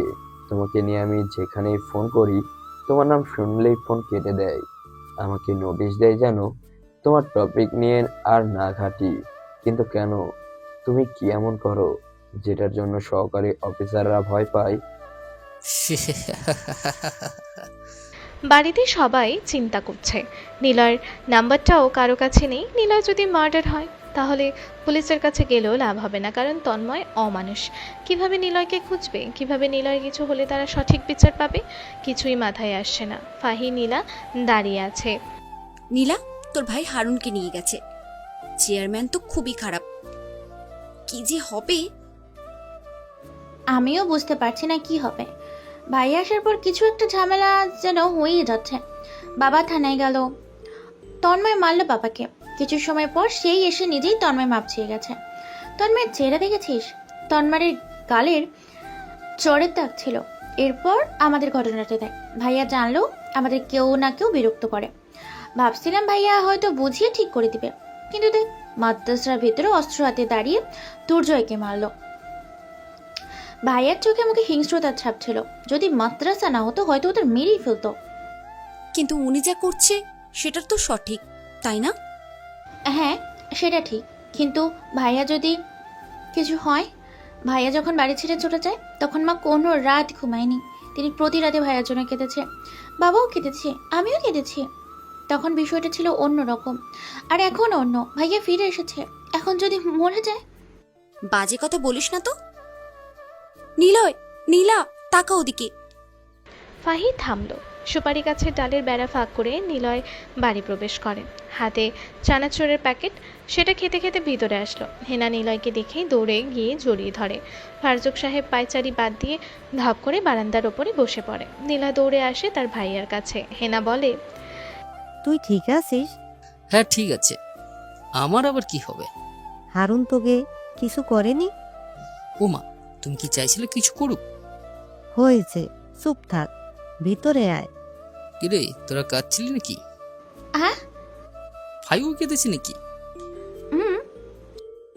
তোমাকে নিয়ে আমি যেখানেই ফোন করি তোমার নাম শুনলেই ফোন কেটে দেয়, আমাকে নোটিশ দেয় যেন তোমার টপিক নিয়ে আর না ঘাঁটি। কিন্তু কেন? তুমি কি এমন করো যেটার জন্য সহকারী অফিসাররা ভয় পায়? বাড়িতে সবাই চিন্তা করছে নিলয়ের নাম্বারটাও কারো কাছে নেই। নিলয় যদি মার্ডার হয় তাহলে পুলিশের কাছে গেলেও লাভ হবে না, কারণ তন্ময় অমানুষ। কিভাবে নিলয়কে খুঁজবে? কিভাবে নিলয়ের কিছু হলে তারা সঠিক বিচার পাবে? কিছুই মাথায় আসছে না। ফাহি নীলা দাঁড়িয়ে আছে। নীলা, তোর ভাই হারুনকে নিয়ে গেছে। চেয়ারম্যান তো খুবই খারাপ, কি যে হবে। আমিও বুঝতে পারছি না কি হবে। ভাই আসার পর কিছু একটা ঝামেলা যেন হয়েই যাচ্ছে। বাবা থানায় গেল, তন্ময় মারল বাবাকে। কিছু সময় পর সেই এসে নিজেই তন্ময় মাপ চেয়ে গেছে। তন্ময়ের চেহারা দেখেছিস? তন্ময়ের গালের চড়ের দাগ ছিল। এরপর আমাদের ঘটনাটা দেখ। ভাইয়া জানলো আমাদের কেউ না কেউ বিরক্ত করে। ভাবছিলাম ভাইয়া হয়তো বুঝিয়ে ঠিক করে দিবে, কিন্তু দেখ, মাদ্রাসার ভেতরে অস্ত্র হাতে দাঁড়িয়ে দুর্জয়কে মারলো। ভাইয়ার চোখে মুখে হিংস্রতার ছাপ ছিল। যদি মাদ্রাসা না হতো হয়তো ওদের মেরেই ফেলতো। কিন্তু উনি যা করছে সেটা তো সঠিক, তাই না? হ্যাঁ, সেটা ঠিক, কিন্তু ভাইয়া যদি কিছু হয়। ভাইয়া যখন বাড়ি ছেড়ে চলে যায় তখন মা কোনো রাত ঘুমায়নি। তিনি প্রতি রাতে ভাইয়ার জন্য কেঁদেছে, বাবাও কেঁদেছে, আমিও কেঁদেছি। তখন বিষয়টা ছিল অন্য রকম, আর এখন অন্য। ভাইয়া ফিরে এসেছে, এখন যদি মরে যায়। বাজে কথা বলিস না তো। নীলয়, নীলা, তাকা ওদিকে। ফাহি থামল। সুপারি গাছের ডালের বেড়া ফাঁক করে নিলয় বাড়ি প্রবেশ করেন, হাতে চানাচুরের প্যাকেট। সেটা খেতে খেতে ভিতরে আসলো। হেনা নিলয়কে দেখেই দৌড়ে গিয়ে জড়িয়ে ধরে। ফারজুক সাহেব পায়চারি বাদ দিয়ে ধাপ করে বারান্দার ওপরে বসে পড়ে। নীলা দৌড়ে আসে তার ভাইয়ার কাছে। হেনা বলে, তুই ঠিক আছিস? হ্যাঁ ঠিক আছে, আমার আবার কি হবে? হারুন তোকে কিছু করেনি? ওমা, তুমি কি চাইছিলে কিছু করুক? হয়েছে, চুপ থাক, ভিতরে আয়। কিরে, তোরা কাঁদছিলি নাকি? হ্যাঁ। ভাইও কেঁদেছে নাকি?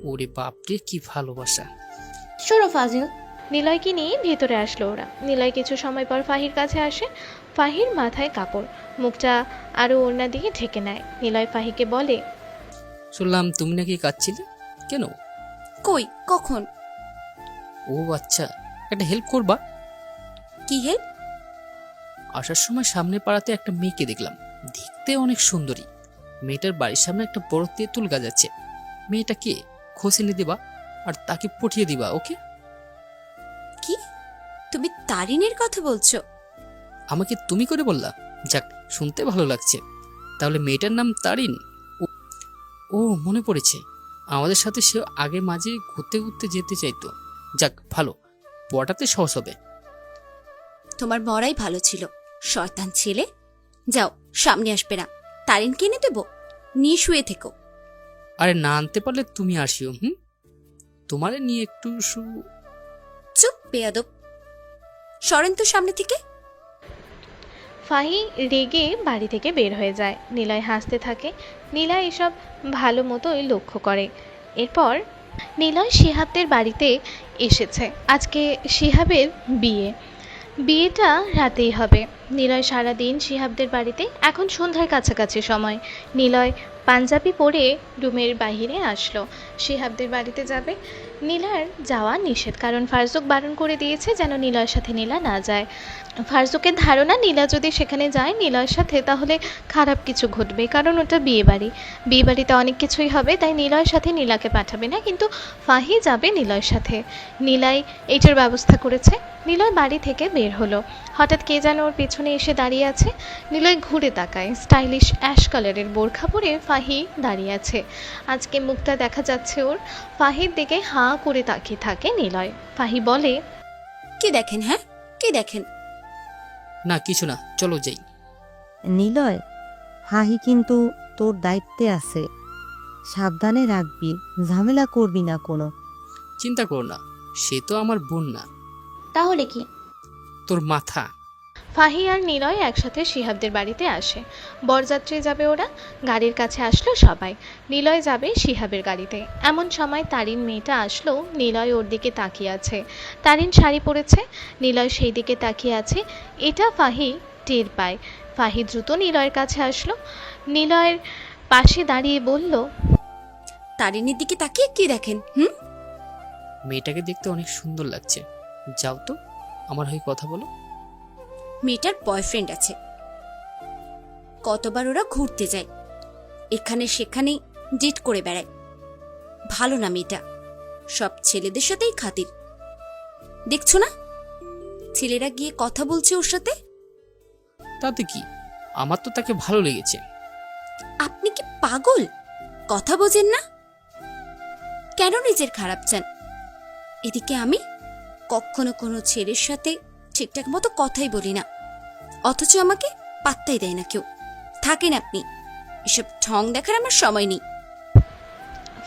ওরে বাপরে, কি ভালোবাসা! সরো ফাজিল। নিলয়কে নিয়ে ভেতরে আসলো ওরা। নিলয় কিছু সময় পর ফাহির কাছে আসে। ফাহির মাথায় কাপড়, মুখটা আরো ওড়না দিয়ে ঢেকে নেয়। নিলয় ফাহিকে বলে, শুনলাম তুমি নাকি কাঁদছিলে, কেন? কই, কখন? ও আচ্ছা, একটা হেল্প করবা? কি হেল্প? আসার সময় সামনে পাড়াতে একটা মেয়েকে দেখলাম, দেখতে অনেক সুন্দরী। মেয়েটার বাড়ির সামনে একটা বড় তেঁতুল গাছ আছে। মেয়েটাকে খোঁজ এনে দিবা আর তাকে পটিয়ে দিবা, ওকে? কি, তুমি তারিনের কথা বলছো? আমাকে তুমি করে বললা? যাক, শুনতে ভালো লাগছে। তাহলে মেয়েটার নাম তারিন? ও মনে পড়েছে, আমাদের সাথে সে আগে মাঝে ঘুরতে ঘুরতে যেতে চাইতো। যাক ভালো, পটাতে সহজ হবে। তোমার মরাই ভালো ছিল, শয়তান ছেলে। যাও, সামনে আসবে না। তারিন কিনে দেব, নিয়ে শুয়ে থেকো। আরে না আনতে পারলে তুমি আসিও। তোমারে নিয়ে একটু চুপ বেয়াদব, সরেন তো সামনে থেকে। ফাহি রেগে বাড়ি থেকে বের হয়ে যায়। নিলয় হাসতে থাকে। নীলা এসব ভালো মতোই লক্ষ্য করে। এরপর নিলয় শিহাবদের বাড়িতে এসেছে। আজকে শিহাবের বিয়েটা রাতেই হবে। নিলয় সারাদিন শিহাবদের বাড়িতে। এখন সন্ধ্যার কাছাকাছি সময়। নিলয় পাঞ্জাবি পরে রুমের বাহিরে আসলো। শিহাবদের বাড়িতে যাবে। নীলার যাওয়া নিষেধ, কারণ ফারজুক বারণ করে দিয়েছে যেন নিলয়ের সাথে নীলা না যায়। ফারজুকের ধারণা নীলা যদি সেখানে যায় নিলয়ের সাথে তাহলে খারাপ কিছু ঘটবে, কারণ ওটা বিয়েবাড়িতে অনেক কিছুই হবে, তাই নিলয়ের সাথে নীলাকে পাঠাবে না, কিন্তু ফাহি যাবে নিলয়ের সাথে। নীলাই এইটার ব্যবস্থা করেছে। নিলয় বাড়ি থেকে বের হলো। হঠাৎ কে যেন ওর পেছনে এসে দাঁড়িয়ে আছে। নিলয় ঘুরে তাকায়। স্টাইলিশ অ্যাশ কালারের বোরখা পরে ফাহি দাঁড়িয়ে আছে। আজকে মুখটা দেখা যাচ্ছে ওর। ফাহির দিকে হাঁ করে তাকিয়ে থাকে নিলয়। ফাহি বলে, কি দেখেন? হ্যাঁ, কি দেখেন? না কিছু না, চলো যাই। নিলয়, ফাহি কিন্তু তোর দায়িত্বে আছে। সাবধানে রাখবি, ঝামেলা করবি না কোনো। চিন্তা করো না, সে তো আমার বোন না, তাহলে কি? তোর মাথা। ফাহি আর নিলয় একসাথে শিহাবদের বাড়িতে আসে। বরযাত্রী যাবে ওরা। গাড়ির কাছে আসলো সবাই। নিলয় যাবে শিহাবের গাড়িতে। এমন সময় তারিন মেয়েটা আসলো। নিলয় ওর দিকে তাকিয়ে আছে। তারিন শাড়ি পরেছে, নিলয় সেই দিকে তাকিয়ে আছে। এটা ফাহি টের পায়। ফাহি দ্রুত নিলয়ের কাছে আসলো, নিলয়ের পাশে দাঁড়িয়ে বলল, তারিনীর দিকে তাকিয়ে কি দেখেন? মেয়েটাকে দেখতে অনেক সুন্দর লাগছে, যাও তো আমার হয়ে কথা বলো। মেয়েটার বয়ফ্রেন্ড আছে, কতবার ওরা ঘুরতে যায়, এখানে সেখানে ডেট করে বেড়ায়। ভালো না মেয়েটা, সব ছেলেদের সাথেই খাতির। দেখছো না ছেলেরা গিয়ে কথা বলছে ওর সাথে। তাতে কি, আমার তো তাকে ভালো লেগেছে। আপনি কি পাগল? কথা বোঝেন না? কেন নিজের খারাপ চান? এদিকে আমি কখনো কোনো ছেলের সাথে ঠিকঠাক মতো কথাই বলি না, অথচ আমাকে পাত্তাই দেয় না কেউ। থাকেন আপনি, এসব ঢং দেখার আমার সময় নেই।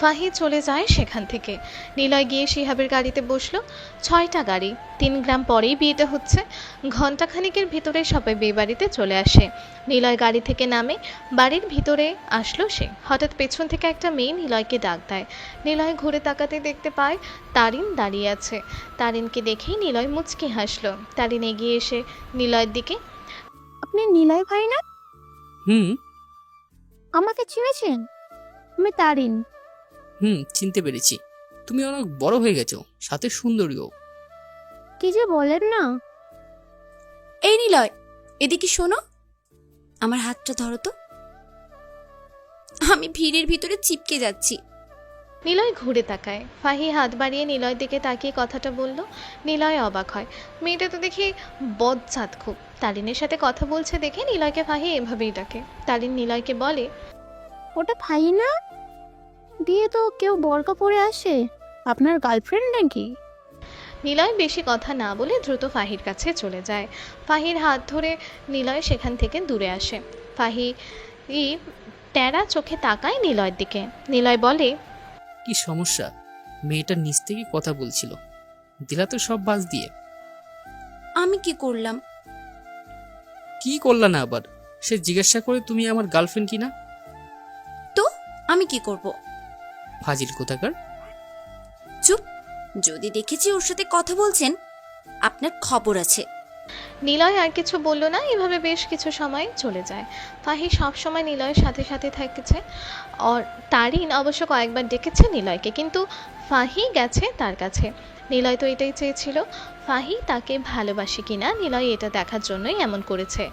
ফাহি চলে যায় সেখান থেকে। নিলয় গিয়ে শিহাবের গাড়িতে বসলো। 6টা গাড়ি, 3 গ্রাম পরেই বিয়েটা হচ্ছে। ঘণ্টাখানিকের ভিতরে সবাই বিয়ে বাড়িতে চলে আসে। নিলয় গাড়ি থেকে নামে, বাড়ির ভিতরে আসলো সে। হঠাৎ পেছন থেকে একটা মেয়ে নিলয়কে ডাক দেয়। নিলয় ঘুরে তাকাতে দেখতে পায় তারিন দাঁড়িয়ে আছে। তারিনকে দেখেই নিলয় মুচকি হাসলো। তারিন এগিয়ে এসে নিলয়ের দিকে, আপনি নিলয় ভাই না? হুম আমাকে চিনেছেন? আমি তারিন। চিনতে পেরেছি। তুমি অনেক বড় হয়ে গেছো, সাথে সুন্দরীও। কি যে বলেন না। এই নিলয়, এদিকে শোনো, আমার হাতটা ধরো তো, আমি ভিড়ের ভিতরে চিপকে যাচ্ছি। নিলয় ঘুরে তাকায়। ফাহি হাত বাড়িয়ে নিলয়ের দিকে তাকিয়ে কথাটা বলল। নিলয় অবাক হয়, মেয়েটা তো দেখি বজ্জাত খুব। তারিনের সাথে কথা বলছে দেখে নিলয়কে ফাহি এভাবেই ডাকে। তারিন নিলয়কে বলে, ওটা ভাই না? বিয়ে তো কেউ বোরকা পরে আসে, আপনার গার্লফ্রেন্ড নাকি? নিলয় বেশি কথা না বলে দ্রুত ফাহির কাছে চলে যায়। ফাহির হাত ধরে নিলয় সেখান থেকে দূরে আসে। ফাহি টেরা চোখে তাকায় নিলয়ের দিকে। নিলয় বলে, কি সমস্যা? মেয়েটা নিচ থেকে কথা বলছিল, দিলা তো সব বাজ দিয়ে। আমি কি করলাম? কি করলা না আবার? সে জিজ্ঞাসা করে তুমি আমার গার্লফ্রেন্ড কিনা। তো আমি কি করব? ফাজিল কোথাকার। চুপ, যদি দেখেছি ওর সাথে কথা বলছেন আপনার খবর আছে। নিলয় আর কিছু বলল না। এভাবে বেশ কিছু সময় চলে যায়। ফাহি সবসময় নিলয়ের সাথে সাথে থাকছে। আর তারিন অবশ্য কয়েকবার ডেকেছে নিলয়কে, কিন্তু ফাহি গেছে তার কাছে। নিলয় তো এটাই চেয়েছিল, ফাহি তাকে ভালোবাসে কিনা। নিলয় এটা দেখার জন্যই এমন করেছে।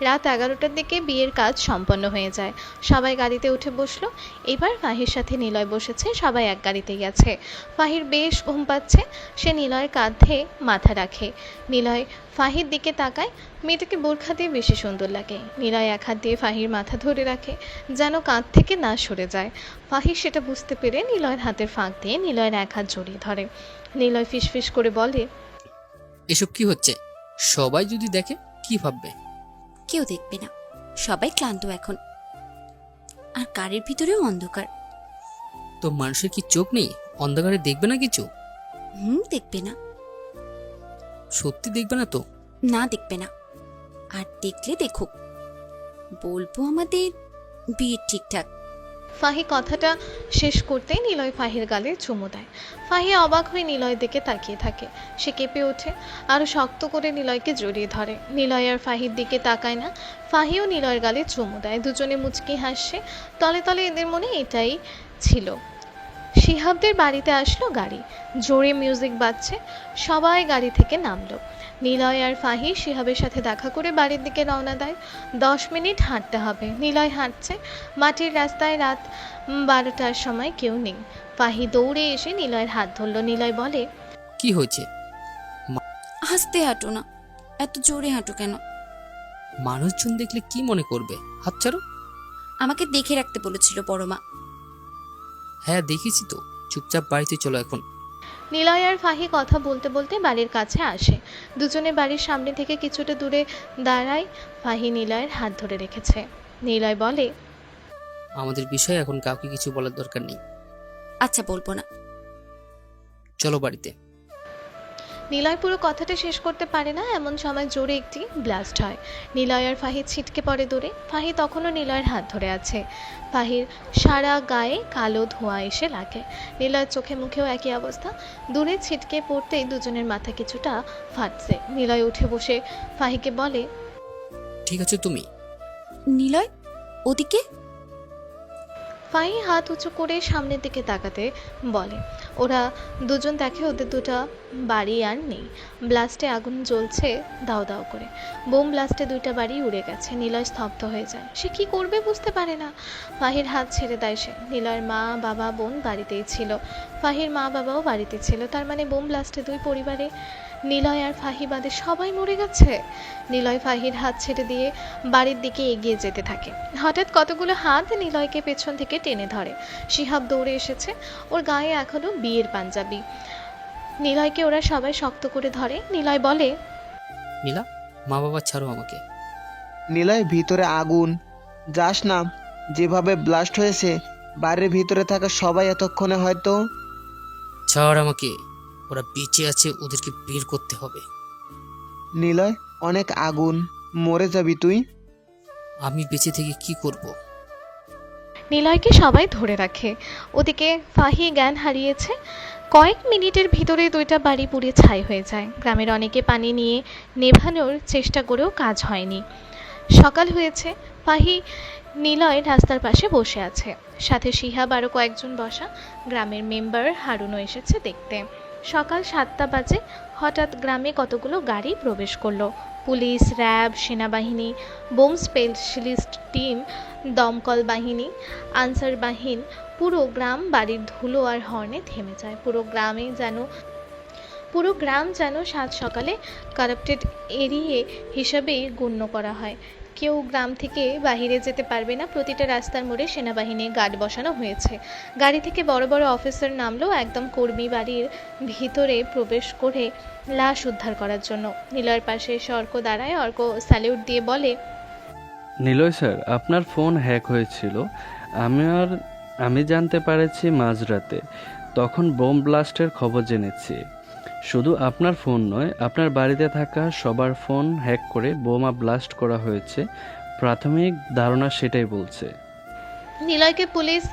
রাত 11টার দিকে বিয়ের কাজ সম্পন্ন হয়ে যায়। সবাই গাড়িতে উঠে বসলো। এবার ফাহির সাথে নিলয় বসেছে, সবাই এক গাড়িতে গেছে। ফাহির বেশ ঘুম পাচ্ছে। সে নিলয়ের কাঁধে মাথা রাখে। নিলয় ফাহির দিকে তাকায়। মেয়েটাকে বোরখা দিয়ে বেশি সুন্দর লাগে। নিলয় এক হাত দিয়ে ফাহির মাথা ধরে রাখে, যেন কাঁধ থেকে না সরে যায়। ফাহির সেটা বুঝতে পেরে নিলয়ের হাতের ফাঁক দিয়ে নিলয়ের এক হাত জড়িয়ে ধরে। নিলয় ফিসফিস করে বলে, এসব কি হচ্ছে? সবাই যদি দেখে কি ভাববে? কেউ দেখবে না, সবাই ক্লান্ত এখন, আর গাড়ির ভিতরেও অন্ধকার। তো মানুষের কি চোখ নেই? অন্ধকারে দেখবে না কিছু? দেখবে না। সত্যি দেখবে না তো? না, দেখবে না। আর দেখলে দেখুক, বলবো আমাদের বিয়ে ঠিকঠাক। ফাহি কথাটা শেষ করতেই নিলয় ফাহির গালে চুমু দেয়। ফাহি অবাক হয়ে নিলয়ের দিকে তাকিয়ে থাকে। সে কেঁপে ওঠে, আরো শক্ত করে নিলয়কে জড়িয়ে ধরে। নিলয় আর ফাহির দিকে তাকায় না। ফাহিও নিলয়ের গালে চুমু দেয়। দুজনে মুচকি হাসছে। তলে তলে এদের মনে এটাই ছিল। শিহাবদের বাড়িতে আসলো গাড়ি, জোরে মিউজিক বাজছে। সবাই গাড়ি থেকে নামলো। নিলয় আর ফাহি শিহাবের সাথে দেখা করে বাড়ির দিকে রওনা দেয়। 10 মিনিট হাঁটতে হবে। নিলয় হাঁটছে। মাটির রাস্তায় রাত 12টার সময় কেউ নেই। ফাহি দৌড়ে এসে নিলয়ের হাত ধরল। নিলয় বলে, কি হয়েছে? আস্তে হাঁটো না, এত জোরে হাঁটো কেন? মানুষজন দেখলে কি মনে করবে? হাত ছাড়ো। আমাকে দেখে রাখতে বলেছিল বড় মা। হ্যাঁ দেখেছি তো, চুপচাপ বাড়িতে চলো এখন। নিলয় আর ফাহি কথা বলতে বলতে বাড়ির কাছে আসে। দুজনে বাড়ির সামনে থেকে কিছুটা দূরে দাঁড়ায়। ফাহি নিলয়ের হাত ধরে রেখেছে। নিলয় বলে, আমাদের বিষয়ে এখন কাউকে কিছু বলার দরকার নেই। আচ্ছা, বলবো না। চলো বাড়িতে। নিলয় পুরো কথাটা শেষ করতে পারে না, এমন সময় জোরে একটি ব্লাস্ট হয়। নিলয় আর ফাহির ছিটকে পড়ে দূরে। ফাহি তখনও নিলয়ের হাত ধরে আছে। ফাহির সারা গায়ে কালো ধোঁয়া এসে লাগে। নিলয়ের চোখে মুখেও একই অবস্থা। দূরে ছিটকে পড়তেই দুজনের মাথা কিছুটা ফাটছে। নিলয় উঠে বসে ফাহিকে বলে, ঠিক আছে তুমি? নিলয়, ওদিকে। ফাহি হাত উঁচু করে সামনের দিকে তাকাতে বলে। ওরা দুজন দেখে ওদের দুটো বাড়ি আর নেই। ব্লাস্টে আগুন জ্বলছে দাও দাও করে। বোম ব্লাস্টে দুইটা বাড়ি উড়ে গেছে। নিলয় স্তব্ধ হয়ে যায়। সে কি করবে বুঝতে পারে না। ফাহির হাত ছেড়ে দেয় সে। নিলয়ের মা বাবা বোন বাড়িতেই ছিল। ফাহির মা বাবাও বাড়িতে ছিল। তার মানে বোম ব্লাস্টে দুই পরিবারে নিলয় আর ফাহি বাদে সবাই মরে গেছে। নিলয় ফাহির হাত ছেড়ে দিয়ে বাড়ির দিকে এগিয়ে যেতে থাকে। হঠাৎ কতগুলো হাত নিলয়কে পেছন থেকে টেনে ধরে। শিহাব দৌড়ে এসেছে। ওর গায়ে এখনো বিয়ের পাঞ্জাবি। নিলয়কে ওরা সবাই শক্ত করে ধরে। নিলয় বলে, নীলা, মা বাবা ছাড়ো আমাকে। নিলয়, ভিতরে আগুন, যাস না। যেভাবে ব্লাস্ট হয়েছে বাড়ির ভিতরে থাকা সবাই এতক্ষণে হয়তো। ছাড় আমাকে, ওরা বেঁচে আছে, ওদেরকে বের করতে হবে। নিলয়, অনেক আগুন, মরে যাবি তুই। আমি বেঁচে থেকে কি করব? নিলয়কে সবাই ধরে রাখে। ওদিকে ফাহি জ্ঞান হারিয়েছে। কয়েক মিনিটের ভিতরে দুইটা বাড়ি পুড়ে ছাই হয়ে যায়। গ্রামের অনেকে পানি নিয়ে নেভানোর চেষ্টা করেও কাজ হয়নি। সকাল হয়েছে। ফাহি নিলয় রাস্তার পাশে বসে আছে, সাথে শিহাব আরও কয়েকজন বসা। গ্রামের মেম্বার হারুনও এসেছে দেখতে। সকাল 7টা বাজে। হঠাৎ গ্রামে কতগুলো গাড়ি প্রবেশ করলো। পুলিশ, র্যাব, সেনাবাহিনী, বোম স্পেশালিস্ট টিম, দমকল বাহিনী, আনসার বাহিনী। পুরো গ্রাম বাড়ির ধুলো আর হর্নে থেমে যায়। পুরো গ্রাম যেন সাত সকালে কারাপ্টেড এরিয়া হিসাবেই গণ্য করা হয়। কেউ গ্রাম থেকে বাহিরে যেতে পারবে না। প্রতিটা রাস্তার মোড়ে সেনাবাহিনী গার্ড বসানো হয়েছে। গাড়ি থেকে বড় বড় অফিসার নামলো একদম কর্মী বাড়ির ভিতরে প্রবেশ করে লাশ উদ্ধার করার জন্য। নিলয়ের পাশে এসে অর্ক দাঁড়ায়। অর্ক স্যালিউট দিয়ে বলে, নিলয় স্যার, আপনার ফোন হ্যাক হয়েছিল। আমি জানতে পেরেছি মাঝরাতে, তখন বোম ব্লাস্টের খবর জেনেছি। শুধু আপনার ফোন নয়, আপনার বাড়িতে থাকা সবার ফোন হ্যাক করে বোমা ব্লাস্ট করা হয়েছে। প্রাথমিক ধারণা সেটাই বলছে। নিলয়কে পুলিশ,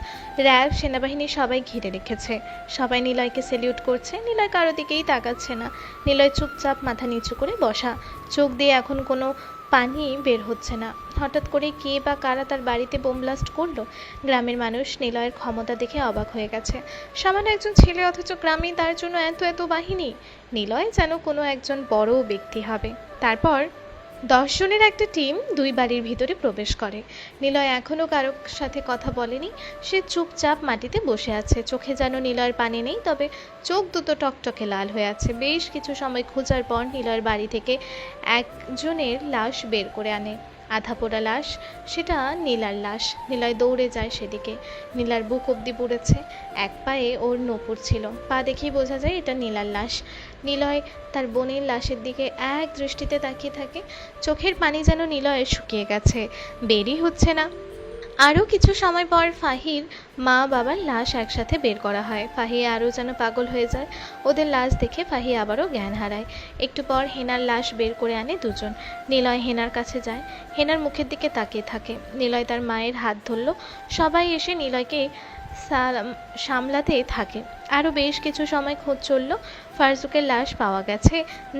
র্যাব, সেনাবাহিনী সবাই ঘিরে রেখেছে। সবাই নিলয়কে স্যালিউট করছে। নিলয় কারো দিকেই তাকাচ্ছে না। নিলয় চুপচাপ মাথা নিচু করে বসা। চোখ দিয়ে এখন কোনো পানি বের হচ্ছে না। হঠাৎ করে কে বা কারা তার বাড়িতে বোম ব্লাস্ট করলো? গ্রামের মানুষ নিলয়ের ক্ষমতা দেখে অবাক হয়ে গেছে। সামান্য একজন ছেলে, অথচ গ্রামে তার জন্য এত এত বাহিনী। নিলয় যেন কোনো একজন বড় ব্যক্তি হবে। তারপর 10 জনের একটা টিম দুই বাড়ির ভিতরে প্রবেশ করে। নিলয় এখনও কারোর সাথে কথা বলেনি। সে চুপচাপ মাটিতে বসে আছে। চোখে যেন নিলয়ের পানি নেই, তবে চোখ দুটো টকটকে লাল হয়ে আছে। বেশ কিছু সময় খোঁজার পর নিলয়ের বাড়ি থেকে একজনের লাশ বের করে আনে। আধা পোড়া লাশ। সেটা নীলার লাশ। নিলয় দৌড়ে যায় সেদিকে। নীলার বুক অবধি পুড়েছে। এক পায়ে ওর নূপুর ছিল। পা দেখেই বোঝা যায় এটা নীলার লাশ। নিলয় তার বোনের লাশের দিকে এক দৃষ্টিতে তাকিয়ে থাকে। চোখের পানি যেন নিলয়ের শুকিয়ে গেছে, বেরই হচ্ছে না। আরও কিছু সময় পর ফাহির মা বাবার লাশ একসাথে বের করা হয়। ফাহি আরও যেন পাগল হয়ে যায়। ওদের লাশ দেখে ফাহি আবারও জ্ঞান হারায়। একটু পর হেনার লাশ বের করে আনে দুজন। নিলয় হেনার কাছে যায়। হেনার মুখের দিকে তাকিয়ে থাকে। নিলয় তার মায়ের হাত ধরল। সবাই এসে নিলয়কে সামলাতে থাকে। আরও বেশ কিছু সময় খোঁজ চলল। ফারজুকের লাশ পাওয়া গেছে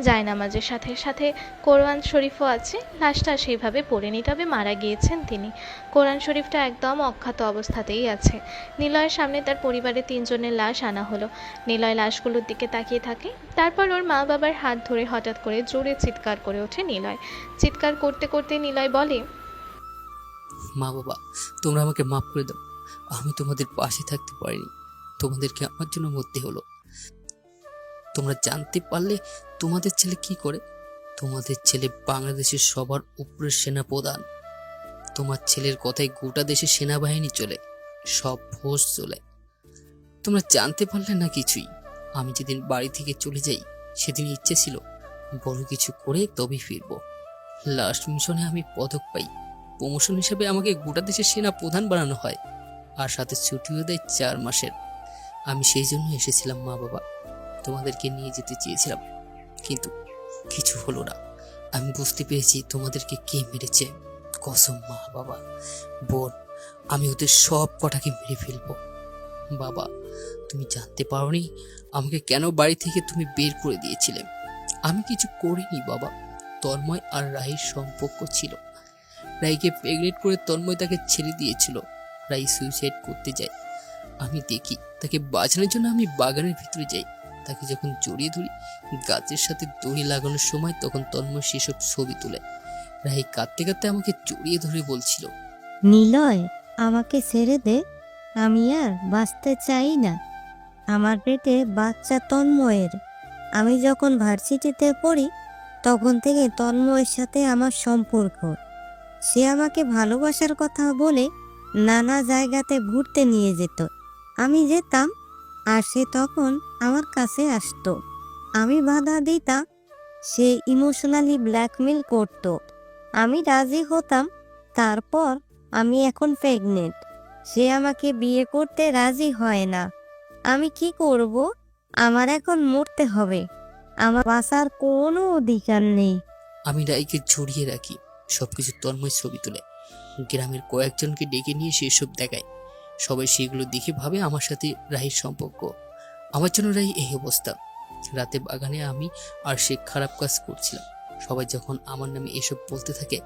জায়নামাজের সাথে সাথে কোরআন শরীফও আছে। লাশটা সেইভাবে পড়েনি, তবে মারা গিয়েছেন তিনি। কোরআন শরীফটা একদম অক্ষত অবস্থাতেই আছে। নিলয়ের সামনে তার পরিবারের 3 জনের লাশ আনা হলো। নিলয় লাশগুলোর দিকে তাকিয়ে থাকে। তারপর ওর মা বাবার হাত ধরে হঠাৎ করে জোরে চিৎকার করে ওঠে নিলয়। চিৎকার করতে করতে নিলয় বলে, মা বাবা, তোমরা আমাকে মাফ করে দাও। আমি তোমাদের পাশে থাকতে পারিনি। তোমাদেরকে আমার জন্য মরতে হলো। তোমরা জানতে পারলে তোমাদের ছেলে কি করে? তোমাদের ছেলে বাংলাদেশের সবার উপরের সেনাপ্রধান। তোমার ছেলের কথায় গোটা দেশে সেনাবাহিনী চলে, সব ফোর্স চলে। তোমরা জানতে পারলে না কিছুই। আমি যেদিন বাড়ি থেকে চলে যাই সেদিন ইচ্ছে ছিল বড় কিছু করে তবে ফিরবো। লাস্ট মিশনে আমি পদক পাই, প্রমোশন হিসেবে আমাকে গোটা দেশের সেনা প্রধান বানানো হয়, আর সাথে ছুটিও দেয় 4 মাসের। আমি সেই জন্য এসেছিলাম মা বাবা, তোমাদেরকে নিয়ে যেতে চেয়েছিলাম, কিন্তু কিছু হলো না। আমি বুঝতে পেরেছি তোমাদেরকে কে মেরেছে। কসম মা বাবা বোন, আমি ওদের সব কটাকে মেরে ফেলবো। বাবা, তুমি জানতে পারোনি আমাকে কেন বাড়ি থেকে তুমি বের করে দিয়েছিলে? আমি কিছু করিনি বাবা। তন্ময় আর রাহির সম্পর্ক ছিল। রাইকে প্রেগনেন্ট করে তন্ময় তাকে ছেড়ে দিয়েছিল। রাই সুইসাইড করতে যায়। আমি দেখি তাকে বাঁচানোর জন্য আমি বাগানের ভিতরে যাই। তাকে যখন জড়িয়ে ধরি গাছের সাথে দড়ি লাগানোর সময়, তখন তন্ময় সেসব ছবি তুলে। রাই কাঁদতে কাঁদতে আমাকে জড়িয়ে ধরে বলছিল, নিলয়, আমাকে ছেড়ে দে, আমি আর বাঁচতে চাই না। আমার পেটে বাচ্চা তন্ময়ের। আমি যখন ভার্সিটিতে পড়ি তখন থেকে তন্ময়ের সাথে আমার সম্পর্ক। সে আমাকে ভালোবাসার কথা বলে নানা জায়গাতে ঘুরতে নিয়ে যেত। আমি যেতাম আর সে তখন আমার কাছে আসতো। আমি বাধা দিতাম, সে ইমোশনালি ব্ল্যাকমেল করত। আমি রাজি হতাম। তারপর আমি এখন প্রেগনেন্ট। সে আমাকে বিয়ে করতে রাজি হয় না। আমি কি করব? আমার এখন মরতে হবে। আমার বাঁচার কোনো অধিকার নেই। আমি রাইকে জড়িয়ে রাখি। সবকিছু তন্ময় ছবি তুলে গ্রামের কয়েকজনকে ডেকে নিয়ে সেসব দেখায়। সবাই সেগুলো দেখে ভাবে আমার সাথে রাহির সম্পর্ক। আমার জন্য রাহি এই অবস্থা। রাতে বাগানে আমি আর সে খারাপ কাজ করছিলাম। সবাই যখন আমার নামে এসব বলতে থাকে,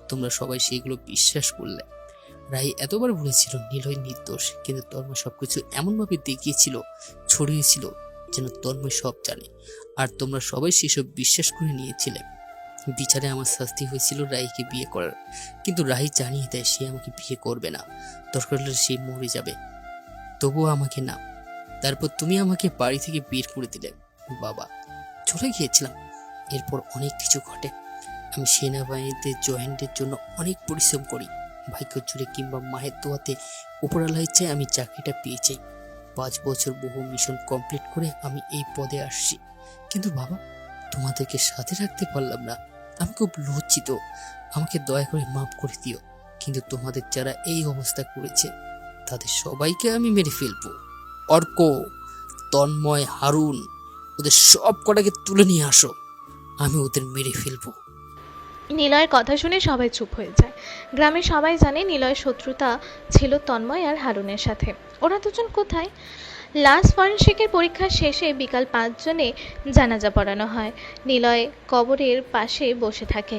তোমরা সবাই সেগুলো বিশ্বাস করলে। রাহি এতবার বলেছিল নিলয় নির্দোষ, কিন্তু তন্ময় সবকিছু এমনভাবে দেখিয়েছিল, ছড়িয়েছিল যেন তন্ময় সব জানে, আর তোমরা সবাই সেসব বিশ্বাস করে নিয়েছিলে। বিচারে আমার শাস্তি হয়েছিল রাহিকে বিয়ে করার, কিন্তু রাহি জানিয়ে দেয় সে আমাকে বিয়ে করবে না, দরকার হলে সে মরে যাবে, তবুও আমাকে না। তারপর তুমি আমাকে বাড়ি থেকে বের করে দিলে। বাবা, চলে গিয়েছিলাম। এরপর অনেক কিছু ঘটে। আমি সেনাবাহিনীতে জয়েন্টের জন্য অনেক পরিশ্রম করি। ভাগ্য জুড়ে কিংবা মায়ের দোয়াতে উপরালায় চাই আমি চাকরিটা পেয়ে যাই। 5 বছর বহু মিশন কমপ্লিট করে আমি এই পদে আসছি, কিন্তু বাবা, তোমাদেরকে সাথে রাখতে পারলাম না। আমি খুব লজ্জিত। আমাকে দয়া করে মাফ করে দিও। কিন্তু তোমাদের যারা এই অবস্থা করেছে তাদের সবাইকে আমি মেরে ফেলবো। অর্ক, তন্ময়, হারুন, ওদের সব কটাকে তুলে নিয়ে আসো। আমি ওদের মেরে ফেলবো। নিলয়ের কথা শুনে সবাই চুপ হয়ে যায়। গ্রামে সবাই জানে নিলয়ের শত্রুতা ছিল তন্ময় আর হারুনের সাথে। ওরা দুজন কোথায়? লাস্ট ফরেনসিকের পরীক্ষা শেষে বিকাল 5 জনে জানাজা পড়ানো হয়। নিলয় কবরের পাশে বসে থাকে।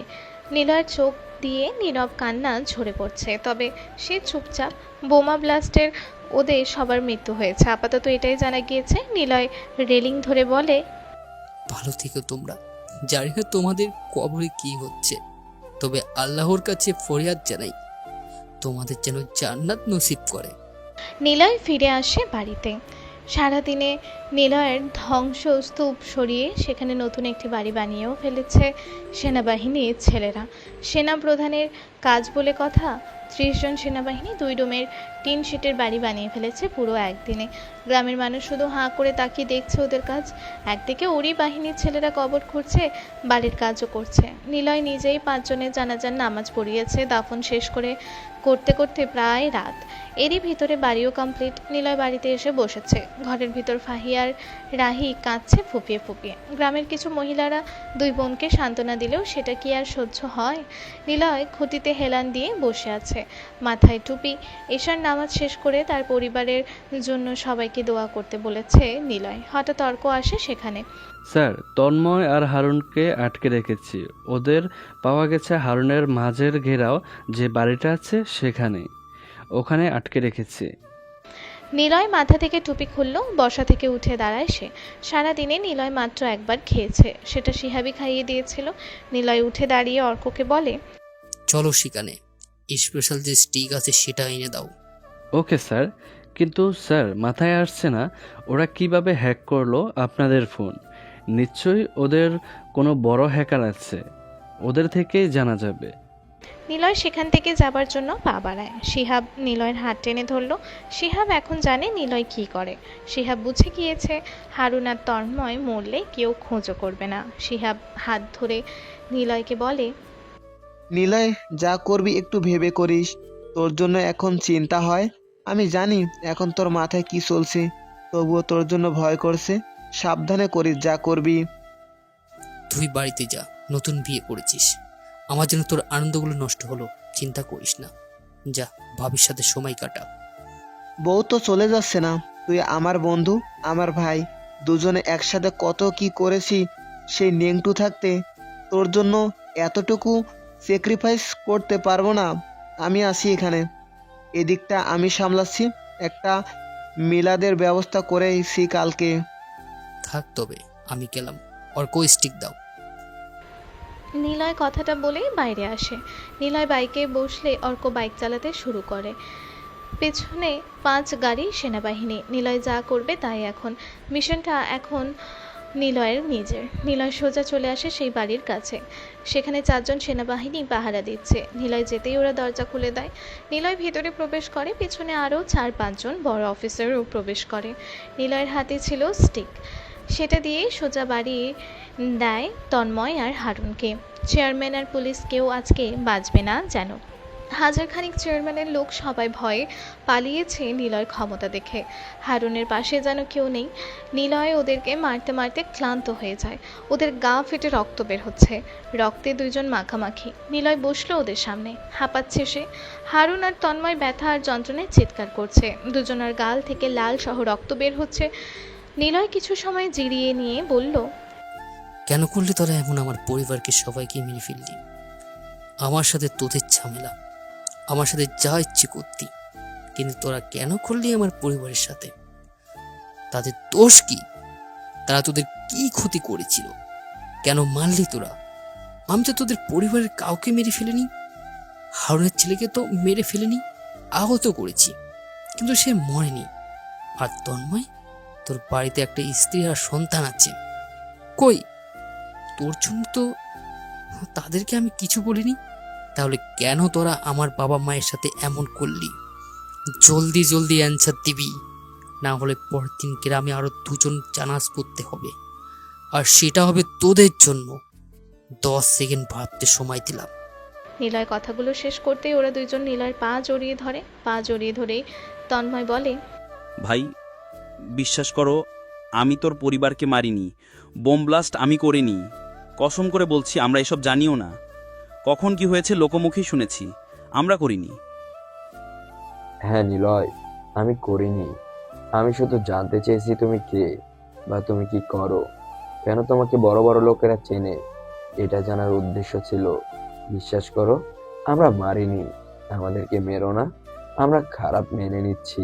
নিলয়ের চোখ দিয়ে নীরব কান্না ঝরে পড়ছে, তবে সে চুপচাপ। বোমা ব্লাস্টের ওদের সবার মৃত্যু হয়েছে, আপাতত এটাই জানা গিয়েছে। নিলয় রেলিং ধরে বলে, ভালো থেকো তোমরা। জানি না তোমাদের কবরে কি হচ্ছে, তবে আল্লাহর কাছে ফরিয়াদ জানাই তোমাদের যেন জান্নাত নসিব করে। নিলয় ফিরে আসে বাড়িতে। সারাদিনে নিলয়ের ধ্বংসস্তূপ সরিয়ে সেখানে নতুন একটি বাড়ি বানিয়েও ফেলেছে সেনাবাহিনীর ছেলেরা। সেনা প্রধানের কাজ বলে কথা, 30 জন সেনাবাহিনী 2 রুমের 3 শিটের বাড়ি বানিয়ে ফেলেছে পুরো একদিনে। গ্রামের মানুষ শুধু হাঁ করে তাকিয়ে দেখছে ওদের কাজ। একদিকে ওরই বাহিনীর ছেলেরা কবর খুঁড়ছে, বাড়ির কাজও করছে। নিলয় নিজেই 5 জনের জানাজার নামাজ পড়িয়েছে। দাফন শেষ করতে করতে প্রায় রাত। এরই ভিতরে বাড়িও কমপ্লিট। নিলয় বাড়িতে এসে বসেছে। ঘরের ভিতর ফাহিয়ার রাহি কাঁদছে ফুপিয়ে ফুপিয়ে। গ্রামের কিছু মহিলারা 2 বোনকে সান্ত্বনা দিলেও সেটা কি আর সহ্য হয়? নিলয় খুঁটিতে হেলান দিয়ে বসে আছে, মাথায় টুপি। এশার নামাজ শেষ করে তার পরিবারের জন্য সবাইকে দোয়া করতে বলেছে নিলয়। হঠাৎ তর্ক আসে সেখানে। স্যার, তন্ময় আর হারুনকে আটকে রেখেছি। ওদের পাওয়া গেছে হারুনের মাঝের ঘেরাও যে বাড়িটা আছে সেখানে, ওখানে আটকে রেখেছি। নিলয় মাথা থেকে টুপি খুলল, বসা থেকে উঠে দাঁড়ায় সে। সারাদিনে নিলয় মাত্র একবার খেয়েছে, সেটা শিহাবি খাইয়ে দিয়েছিল। নিলয় উঠে দাঁড়িয়ে অর্ককে বলে, চলো সেখানে, স্পেশাল যে স্টিক আছে সেটা এনে দাও। Okay sir. কিন্তু স্যার, মাথায় আসছে না ওরা কিভাবে হ্যাক করলো আপনাদের ফোন। নিশ্চয়ই ওদের কোনো বড় হ্যাকার আছে, ওদের থেকেই জানা যাবে। নিলয় সেখান থেকে যাবার জন্য পা বাড়ায়। শিহাব নিলয়ের হাত টেনে ধরল। শিহাব এখন জানে নিলয় কি করে। শিহাব বুঝে গিয়েছে হারুন আর তন্ময় মরলে কেউ খোঁজও করবে না। শিহাব হাত ধরে নিলয়কে বলে, নিলয়, যা করবি একটু ভেবে করিস। তোর জন্য এখন চিন্তা হয়। আমি জানি এখন তোর মাথায় কি চলছে, তবুও তোর জন্য ভয় করছে। সাবধানে করিস যা করবি। তুই বাড়িতে যা, নতুন বিয়ে করেছিস, আমার জন্য তোর আনন্দগুলো নষ্ট হলো, চিন্তা করিস না। যা, ভাবির সাথে সময় কাটা। বউ তো চলে যাচ্ছে না, তুই আমার বন্ধু, আমার ভাই, দুজনে একসাথে কত কি করেছি। সেই নেংটু থাকতে তোর জন্য এতটুকু স্যাক্রিফাইস করতে পারবো না। আমি আছি এখানে, এদিকটা আমি সামলাচ্ছি। একটা মিলাদের ব্যবস্থা করেছি কালকে। থাক তবে, আমি গেলাম। অর্ক স্টিক দাও। নিলয় কথাটা বলেই বাইরে আসে। নিলয় বাইকে বসলে অর্ক বাইক চালাতে শুরু করে। পেছনে 5 গাড়ি সেনাবাহিনী। নিলয় যা করবে তাই এখন। মিশনটা এখন নিলয়ের নিজের। নিলয় সোজা চলে আসে সেই বাড়ির কাছে। সেখানে 4 জন সেনাবাহিনী পাহারা দিচ্ছে। নিলয় যেতেই ওরা দরজা খুলে দেয়। নিলয় ভেতরে প্রবেশ করে, পেছনে আরও 4-5 জন বড় অফিসারও প্রবেশ করে। নিলয়ের হাতে ছিল স্টিক, সেটা দিয়ে সোজা বাড়ি দেয় তন্ময় আর হারুনকে। চেয়ারম্যান আর পুলিশ কেউ আজকে বাঁচবে না যেন। হাজারখানিক চেয়ারম্যানের লোক সবাই ভয়ে পালিয়েছে নিলয়ের ক্ষমতা দেখে। হারুনের পাশে যেন কেউ নেই। নিলয় ওদেরকে মারতে মারতে ক্লান্ত হয়ে যায়। ওদের গা ফেটে রক্ত বের হচ্ছে, রক্তে 2 জন মাখামাখি। নিলয় বসলো ওদের সামনে, হাঁপাচ্ছে সে। হারুন আর তন্ময় ব্যথা আর যন্ত্রণায় চিৎকার করছে। দুজনের গাল থেকে লাল সহ রক্ত বের হচ্ছে। নিলয় কিছু সময় জিরিয়ে নিয়ে বলল, কেন করলি তোরা এমন? আমার পরিবারকে সবাইকে মেরে ফেললি। আমার সাথে তোদের ঝামেলা, আমার সাথে যা ইচ্ছে করতি, কিন্তু তোরা কেন করলি আমার পরিবারের সাথে? তাদের দোষ কি? তারা তোদের কি ক্ষতি করেছিল? কেন মারলি তোরা? আমি তো তোদের পরিবারের কাউকে মেরে ফেলিনি। হারুনের ছেলেকে তো মেরে ফেলিনি, আহত করেছি, কিন্তু সে মরেনি। আর তন্ময়, তোর বাড়িতে একটা স্ত্রী আর সন্তান আছে, কই? তোর জন্য তো তাদেরকে আমি কিছু বলিনি। তাহলে কেন তোরা আমার বাবা মায়ের সাথে এমন করলি? জলদি জলদি অ্যান্সার দিবি, না হলে পরের দিন গ্রামে আরো 2 জন জানাজ করতে হবে, আর সেটা হবে তোদের জন্য। 10 সেকেন্ড ভাবতে সময় দিলাম। নিলয় কথাগুলো শেষ করতেই ওরা 2 জন নিলয়ের পা জড়িয়ে ধরে। পা জড়িয়ে ধরেই তন্ময় বলে, ভাই, বিশ্বাস করো, আমি তোর পরিবারকে মারিনি, বোম ব্লাস্ট আমি করিনি। কসম করে বলছি, আমরা এসব জানিও না। কখন কি হয়েছে লোকমুখেই শুনেছি, আমরা করিনি। হ্যাঁ নিলয়, আমি করিনি। আমি শুধু জানতে চেয়েছি তুমি কে বা তুমি কি করো, কেন তোমাকে বড় বড় লোকেরা চেনে, এটা জানার উদ্দেশ্য ছিল। বিশ্বাস করো, আমরা মারিনি। আমাদেরকে মেরো না, আমরা খারাপ মেনে নিচ্ছি,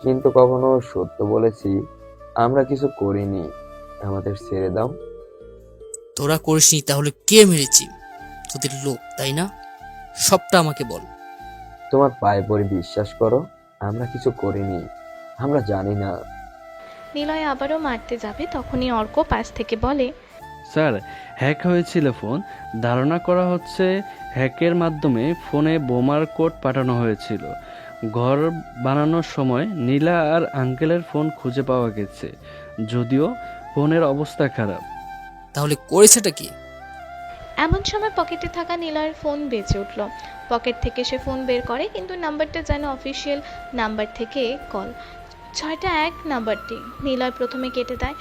কিন্তু কখনো সত্য বলেছি আমরা কিছু করিনি। আমাদের ছেড়ে দাও। তোরা করিসনি, তাহলে কে মেরেছি? তোদের লোক, তাই না? সবটা আমাকে বল। তোমার পায়ে পড়ে বিশ্বাস করো, আমরা কিছু করিনি, আমরা জানি না। নিলয় আবারও মারতে যাবে, তখনই অর্ক পাশ থেকে বলে, স্যার, হ্যাক হয়েছিল ফোন। ধারণা করা হচ্ছে হ্যাকের মাধ্যমে ফোনে বোমার কোড পাঠানো হয়েছিল। ঘর বানানোর সময় নীলা আর আঙ্কেলের ফোন খুঁজে পাওয়া গেছে, যদিও ফোনের অবস্থা খারাপ। তাহলে করেছেটা কি? এমন সময় পকেটে থাকা নিলয়ের ফোন বেজে উঠল। পকেট থেকে সে ফোন বের করে, কিন্তু নাম্বারটা যেন অফিসিয়াল নাম্বার থেকে কল। 6টা 1 নাম্বারটি। নিলয় প্রথমে কেটে দেয়,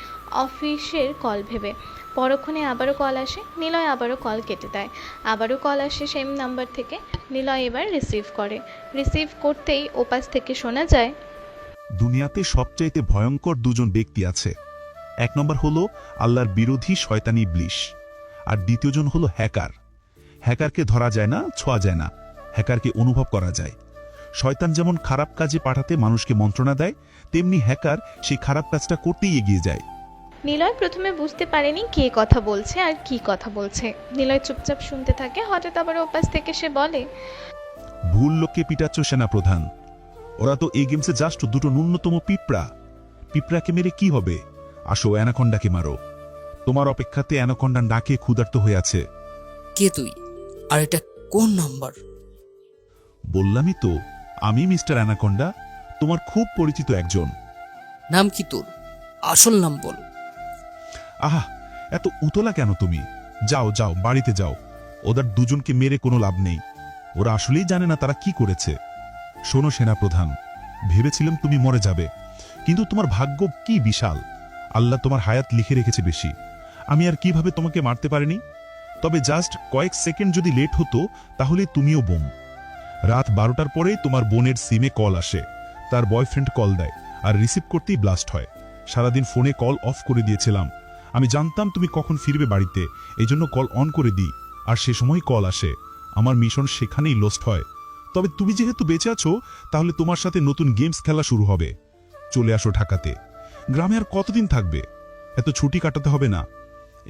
অফিসের কল ভেবে। পরক্ষণে আবারও কল আসে। নিলয় আবারও কল কেটে দেয়। আবারও কল আসে সেম নাম্বার থেকে। নিলয় এবার রিসিভ করে। রিসিভ করতেই ওপাশ থেকে শোনা যায়, দুনিয়াতে সবচাইতে ভয়ঙ্কর 2 জন ব্যক্তি আছে। 1 নম্বর হলো আল্লাহর বিরোধী শয়তানি ইবলিশ, আর 2য় জন হলো হ্যাকার। হ্যাকারকে ধরা যায় না, ছোঁয়া যায় না, হ্যাকারকে অনুভব করা যায়। শয়তান যেমন খারাপ কাজে পাঠাতে মানুষকে মন্ত্রণা দেয়, তেমনি হ্যাকার সেই খারাপ কাজটা করতেই এগিয়ে যায়। নিলয় প্রথমে বুঝতে পারেনি কে কথা বলছে আর কি কথা বলছে। নিলয় চুপচাপ শুনতে থাকে। হঠাৎ আবার ওপাশ থেকে সে বলে, ভুল লোককে পিটাচ্ছ সেনাপ্রধান। ওরা তো এই গেমসে জাস্ট 2টো ন্যূনতম পিঁপড়া। পিঁপড়াকে মেরে কি হবে? আসো অ্যানাকন্ডাকে মারো। তোমার অপেক্ষাতে অ্যানাকন্ডা ডাকে ক্ষুধার্ত হয়ে আছে। কে তুই? আর এটা কোন নাম্বার? বললামই তো, আমি মিস্টার অ্যানাকন্ডা, তোমার খুব পরিচিত একজন। নাম কি তোর? আসল নাম বল। আহা, এত উতলা কেন তুমি? যাও যাও, বাড়িতে যাও। ওদের দুজনকে মেরে কোনো লাভ নেই। ওরা আসলেই জানে না তারা কি করেছে। শোনো সেনাপ্রধান, ভেবেছিলাম তুমি মরে যাবে, কিন্তু তোমার ভাগ্য কি বিশাল! আল্লাহ তোমার হায়াত লিখে রেখেছে বেশি। আমি আর কিভাবে তোমাকে মারতে পারিনি। তবে জাস্ট কয়েক সেকেন্ড যদি লেট হতো তাহলে তুমিও বোম। রাত 12টার পরে তোমার বোনের সিমে কল আসে, তার বয়ফ্রেন্ড কল দেয়, আর রিসিভ করতেই ব্লাস্ট হয়। সারাদিন ফোনে কল অফ করে দিয়েছিলাম। আমি জানতাম তুমি কখন ফিরবে বাড়িতে, এই জন্য কল অন করে দিই, আর সে সময় কল আসে। আমার মিশন সেখানেই লস্ট হয়। তবে তুমি যেহেতু বেঁচে আছো, তাহলে তোমার সাথে নতুন গেমস খেলা শুরু হবে। চলে আসো ঢাকাতে। গ্রামে আর কতদিন থাকবে? এত ছুটি কাটাতে হবে না।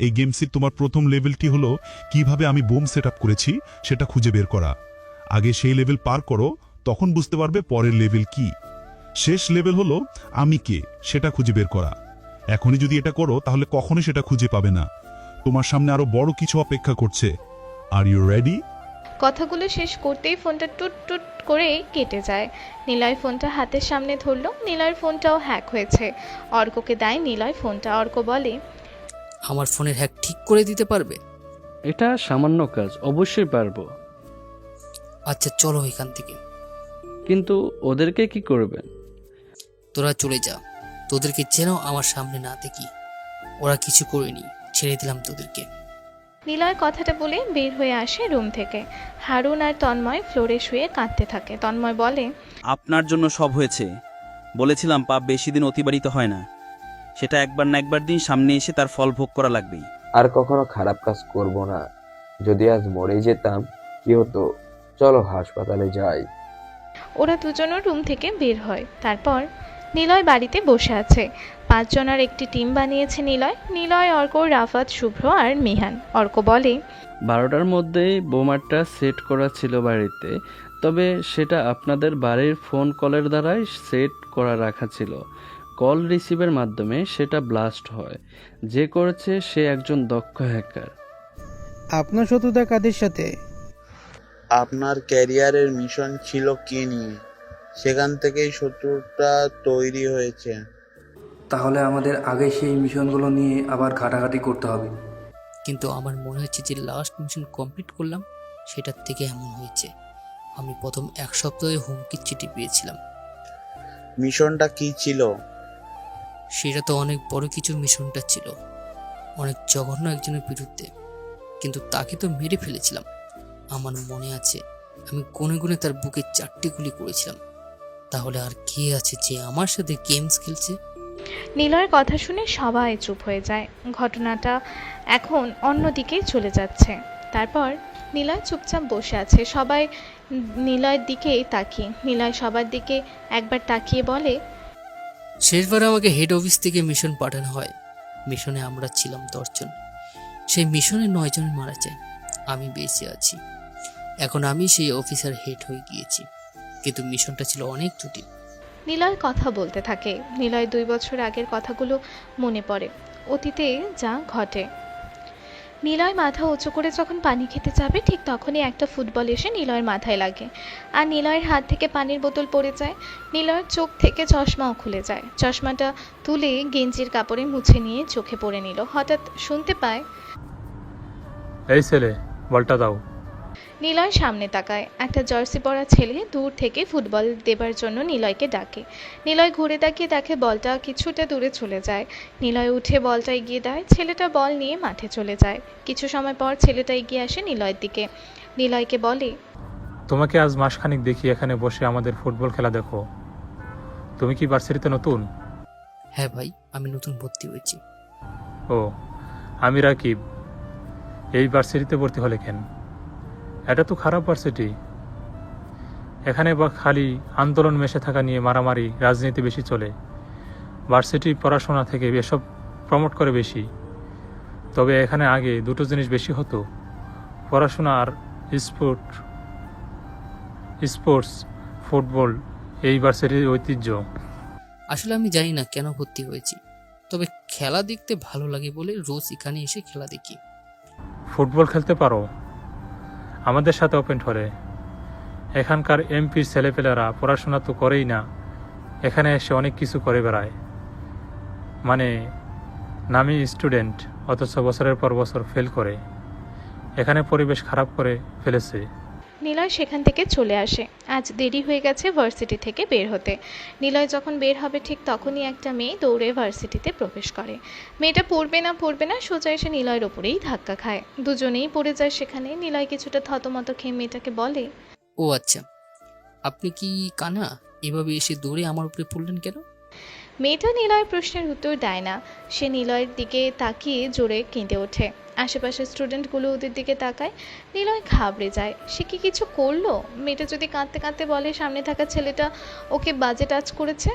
এই গেমসের তোমার প্রথম লেভেলটি হলো কিভাবে আমি বোম সেট আপ করেছি সেটা খুঁজে বের করা। আগে সেই লেভেল পার করো, তখন বুঝতে পারবে পরের লেভেল কি। শেষ লেভেল হলো আমি কে সেটা খুঁজে বের করা। এখনই যদি এটা করো তাহলে কখনোই সেটা খুঁজে পাবে না। তোমার সামনে আরো বড় কিছু অপেক্ষা করছে। Are you ready? কথাগুলো শেষ করতেই ফোনটা টুট টুট করে কেটে যায়। নিলয় ফোনটা হাতের সামনে ধরলো। নিলয়ের ফোনটাও হ্যাক হয়েছে। অর্ককে দেয় নিলয় ফোনটা। অর্ক বলে, আমার ফোনের হ্যাক ঠিক করে দিতে পারবে? এটা সামান্য কাজ, অবশ্যই পারবো। আচ্ছা চলো এখান থেকে। কিন্তু ওদেরকে কি করবেন? তোরা চলে যা, তোদেরকে যেন আমার সামনে না দেখি। ওরা কিছু করেনি, ছেড়ে দিলাম তোদেরকে। নিলয় কথাটা বলে বের হয়ে আসে রুম থেকে। হারুন আর তন্ময় ফ্লোরে শুয়ে কাঁদতে থাকে। তন্ময় বলে, আপনার জন্য সব হয়েছে। বলেছিলাম পাপ বেশি দিন অতিবাহিত হয় না, সেটা একবার না একবার দিন সামনে এসে তার ফল ভোগ করা লাগবেই। আর কখনো খারাপ কাজ করব না। যদি আজ মরেই যেতাম কি হতো? চলো হাসপাতালে যাই। ওরা দুজনও রুম থেকে বের হয়। তারপর নিলয় বাড়িতে বসে আছে। 5 জনের একটি টিম বানিয়েছে নিলয়, অর্ক, রাফাত, শুভ্র আর মিহান। অর্ক বলে, 12টার মধ্যেই বোমারটা সেট করা ছিল বাড়িতে, তবে সেটা আপনাদের বাড়ির ফোন কলের দ্বারাই সেট করা রাখা ছিল। কল রিসিভের মাধ্যমে সেটা ব্লাস্ট হয়। যে করেছে সে একজন দক্ষ হ্যাকার। আপনার শত্রুতা কাদের সাথে? আপনার ক্যারিয়ারের মিশন ছিল কি নিয়ে? সেখান থেকেই শত্রুতা তৈরি হয়েছে। তাহলে আমাদের আগে সেই মিশনগুলো নিয়ে আবার ঘাটাঘাটি করতে হবে। কিন্তু আমার মনে হচ্ছে যে লাস্ট মিশন কমপ্লিট করলাম সেটার থেকে এমন হয়েছে। আমি প্রথম 1 সপ্তাহে হুমকির চিঠি পেয়েছিলাম। মিশনটা কি ছিল? সেটা তো অনেক বড় কিছু মিশনটা ছিল, অনেক জঘন্য একজনের বিরুদ্ধে, কিন্তু তাকে তো মেরে ফেলেছিলাম। আমার মনে আছে আমি গুনে গুনে তার বুকে 4টি গুলি করেছিলাম। তাহলে আর কে আছে যে আমার সাথে গেমস খেলছে? নিলয়ের কথা শুনে সবাই চুপ হয়ে যায়। ঘটনাটা এখন অন্যদিকে চলে যাচ্ছে। তারপর নিলয় চুপচাপ বসে আছে। সবাই নিলয়ের দিকেই তাকিয়ে। নিলয় সবার দিকে একবার তাকিয়ে বলে, শেষবার আমাকে হেড অফিস থেকে মিশন পাঠানো হয়। মিশনে আমরা ছিলাম 10 জন। সেই মিশনে 9 জন মারা যায়। আমি বেঁচে আছি। এখন আমি সেই অফিসার হেড হয়ে গিয়েছি, কিন্তু মিশনটা ছিল অনেক জটিল। নিলয় কথা বলতে থাকে। নিলয় 2 বছর আগের কথাগুলো মনে পড়ে, অতীতে যা ঘটে। নিলয় মাথা উঁচু করে যখন পানি খেতে যাবে, ঠিক তখনই একটা ফুটবল এসে নিলয়ের মাথায় লাগে, আর নিলয়ের হাত থেকে পানির বোতল পড়ে যায়। নিলয়ের চোখ থেকে চশমাও খুলে যায়। চশমাটা তুলে গেঞ্জির কাপড়ে মুছে নিয়ে চোখে পড়ে নিল। হঠাৎ শুনতে পায়, এই ছেলে, বলটা দাও। নিলয় সামনে তাকায়। একটা জার্সি পরা ছেলে দূর থেকে ফুটবল দেবার জন্য নিলয়কে ডাকে। নিলয় ঘুরে তাকিয়ে দেখে বলটা কিছুটা দূরে চলে যায়। নিলয় উঠে বলটা এগিয়ে দেয়। ছেলেটা বল নিয়ে মাঠে চলে যায়। কিছু সময় পর ছেলেটা এগিয়ে আসে নিলয়ের দিকে। নিলয়কে বলে, তোমাকে আজ মাসখানিক দেখি এখানে বসে আমাদের ফুটবল খেলা দেখো। তুমি কি ভার্সিটিতে নতুন? হ্যাঁ ভাই, আমি নতুন ভর্তি হয়েছি। ও, আমি রাকিব। এই ভার্সিটিতে ভর্তি হলে কেন? এটা তো খারাপ ভার্সিটি। এখানে বা খালি আন্দোলন মেশে থাকা নিয়ে মারামারি, রাজনীতি বেশি চলে। ভার্সিটি পড়াশোনা থেকে এসব প্রমোট করে বেশি। তবে এখানে আগে 2টো জিনিস বেশি হতো, পড়াশোনা আর স্পোর্টস, ফুটবল। এই ভার্সিটির ঐতিহ্য। আসলে আমি জানি না কেন ভর্তি হয়েছি, তবে খেলা দেখতে ভালো লাগে বলে রোজ এখানে এসে খেলা দেখি। ফুটবল খেলতে পারো? আমাদের সাথে ওপেন করে। এখানকার এমপির ছেলেপেলেরা পড়াশোনা তো করেই না, এখানে এসে অনেক কিছু করে বেড়ায়। মানে নামি স্টুডেন্ট, অথচ বছরের পর বছর ফেল করে। এখানে পরিবেশ খারাপ করে ফেলেছে। নিলয় সেখান থেকে চলে আসে। আজ দেরি হয়ে গেছে ভার্সিটি থেকে বের হতে। নিলয় যখন বের হবে ঠিক তখনই একটা মেয়ে দৌড়ে ভার্সিটিতে প্রবেশ করে। মেয়েটা পড়বে না সোজা এসে নিলয়ের ওপরেই ধাক্কা খায়। দুজনেই পড়ে যায় সেখানে। নিলয় কিছুটা থতমত খেয়ে মেয়েটাকে বলে, ও আচ্ছা, আপনি কি কানা? এভাবে এসে দৌড়ে আমার উপরে পড়লেন কেন? মেয়েটা নিলয়ের প্রশ্নের উত্তর দেয় না। সে নিলয়ের দিকে তাকিয়ে জোরে কেঁদে ওঠে। আশেপাশের স্টুডেন্টগুলো ওদের দিকে তাকায়। নিলয় ঘাবড়ে যায়। সে কি কিছু করলো? মেয়েটা যদি কাঁদতে কাঁদতে বলে সামনে থাকা ছেলেটা ওকে বাজে টাচ করেছে?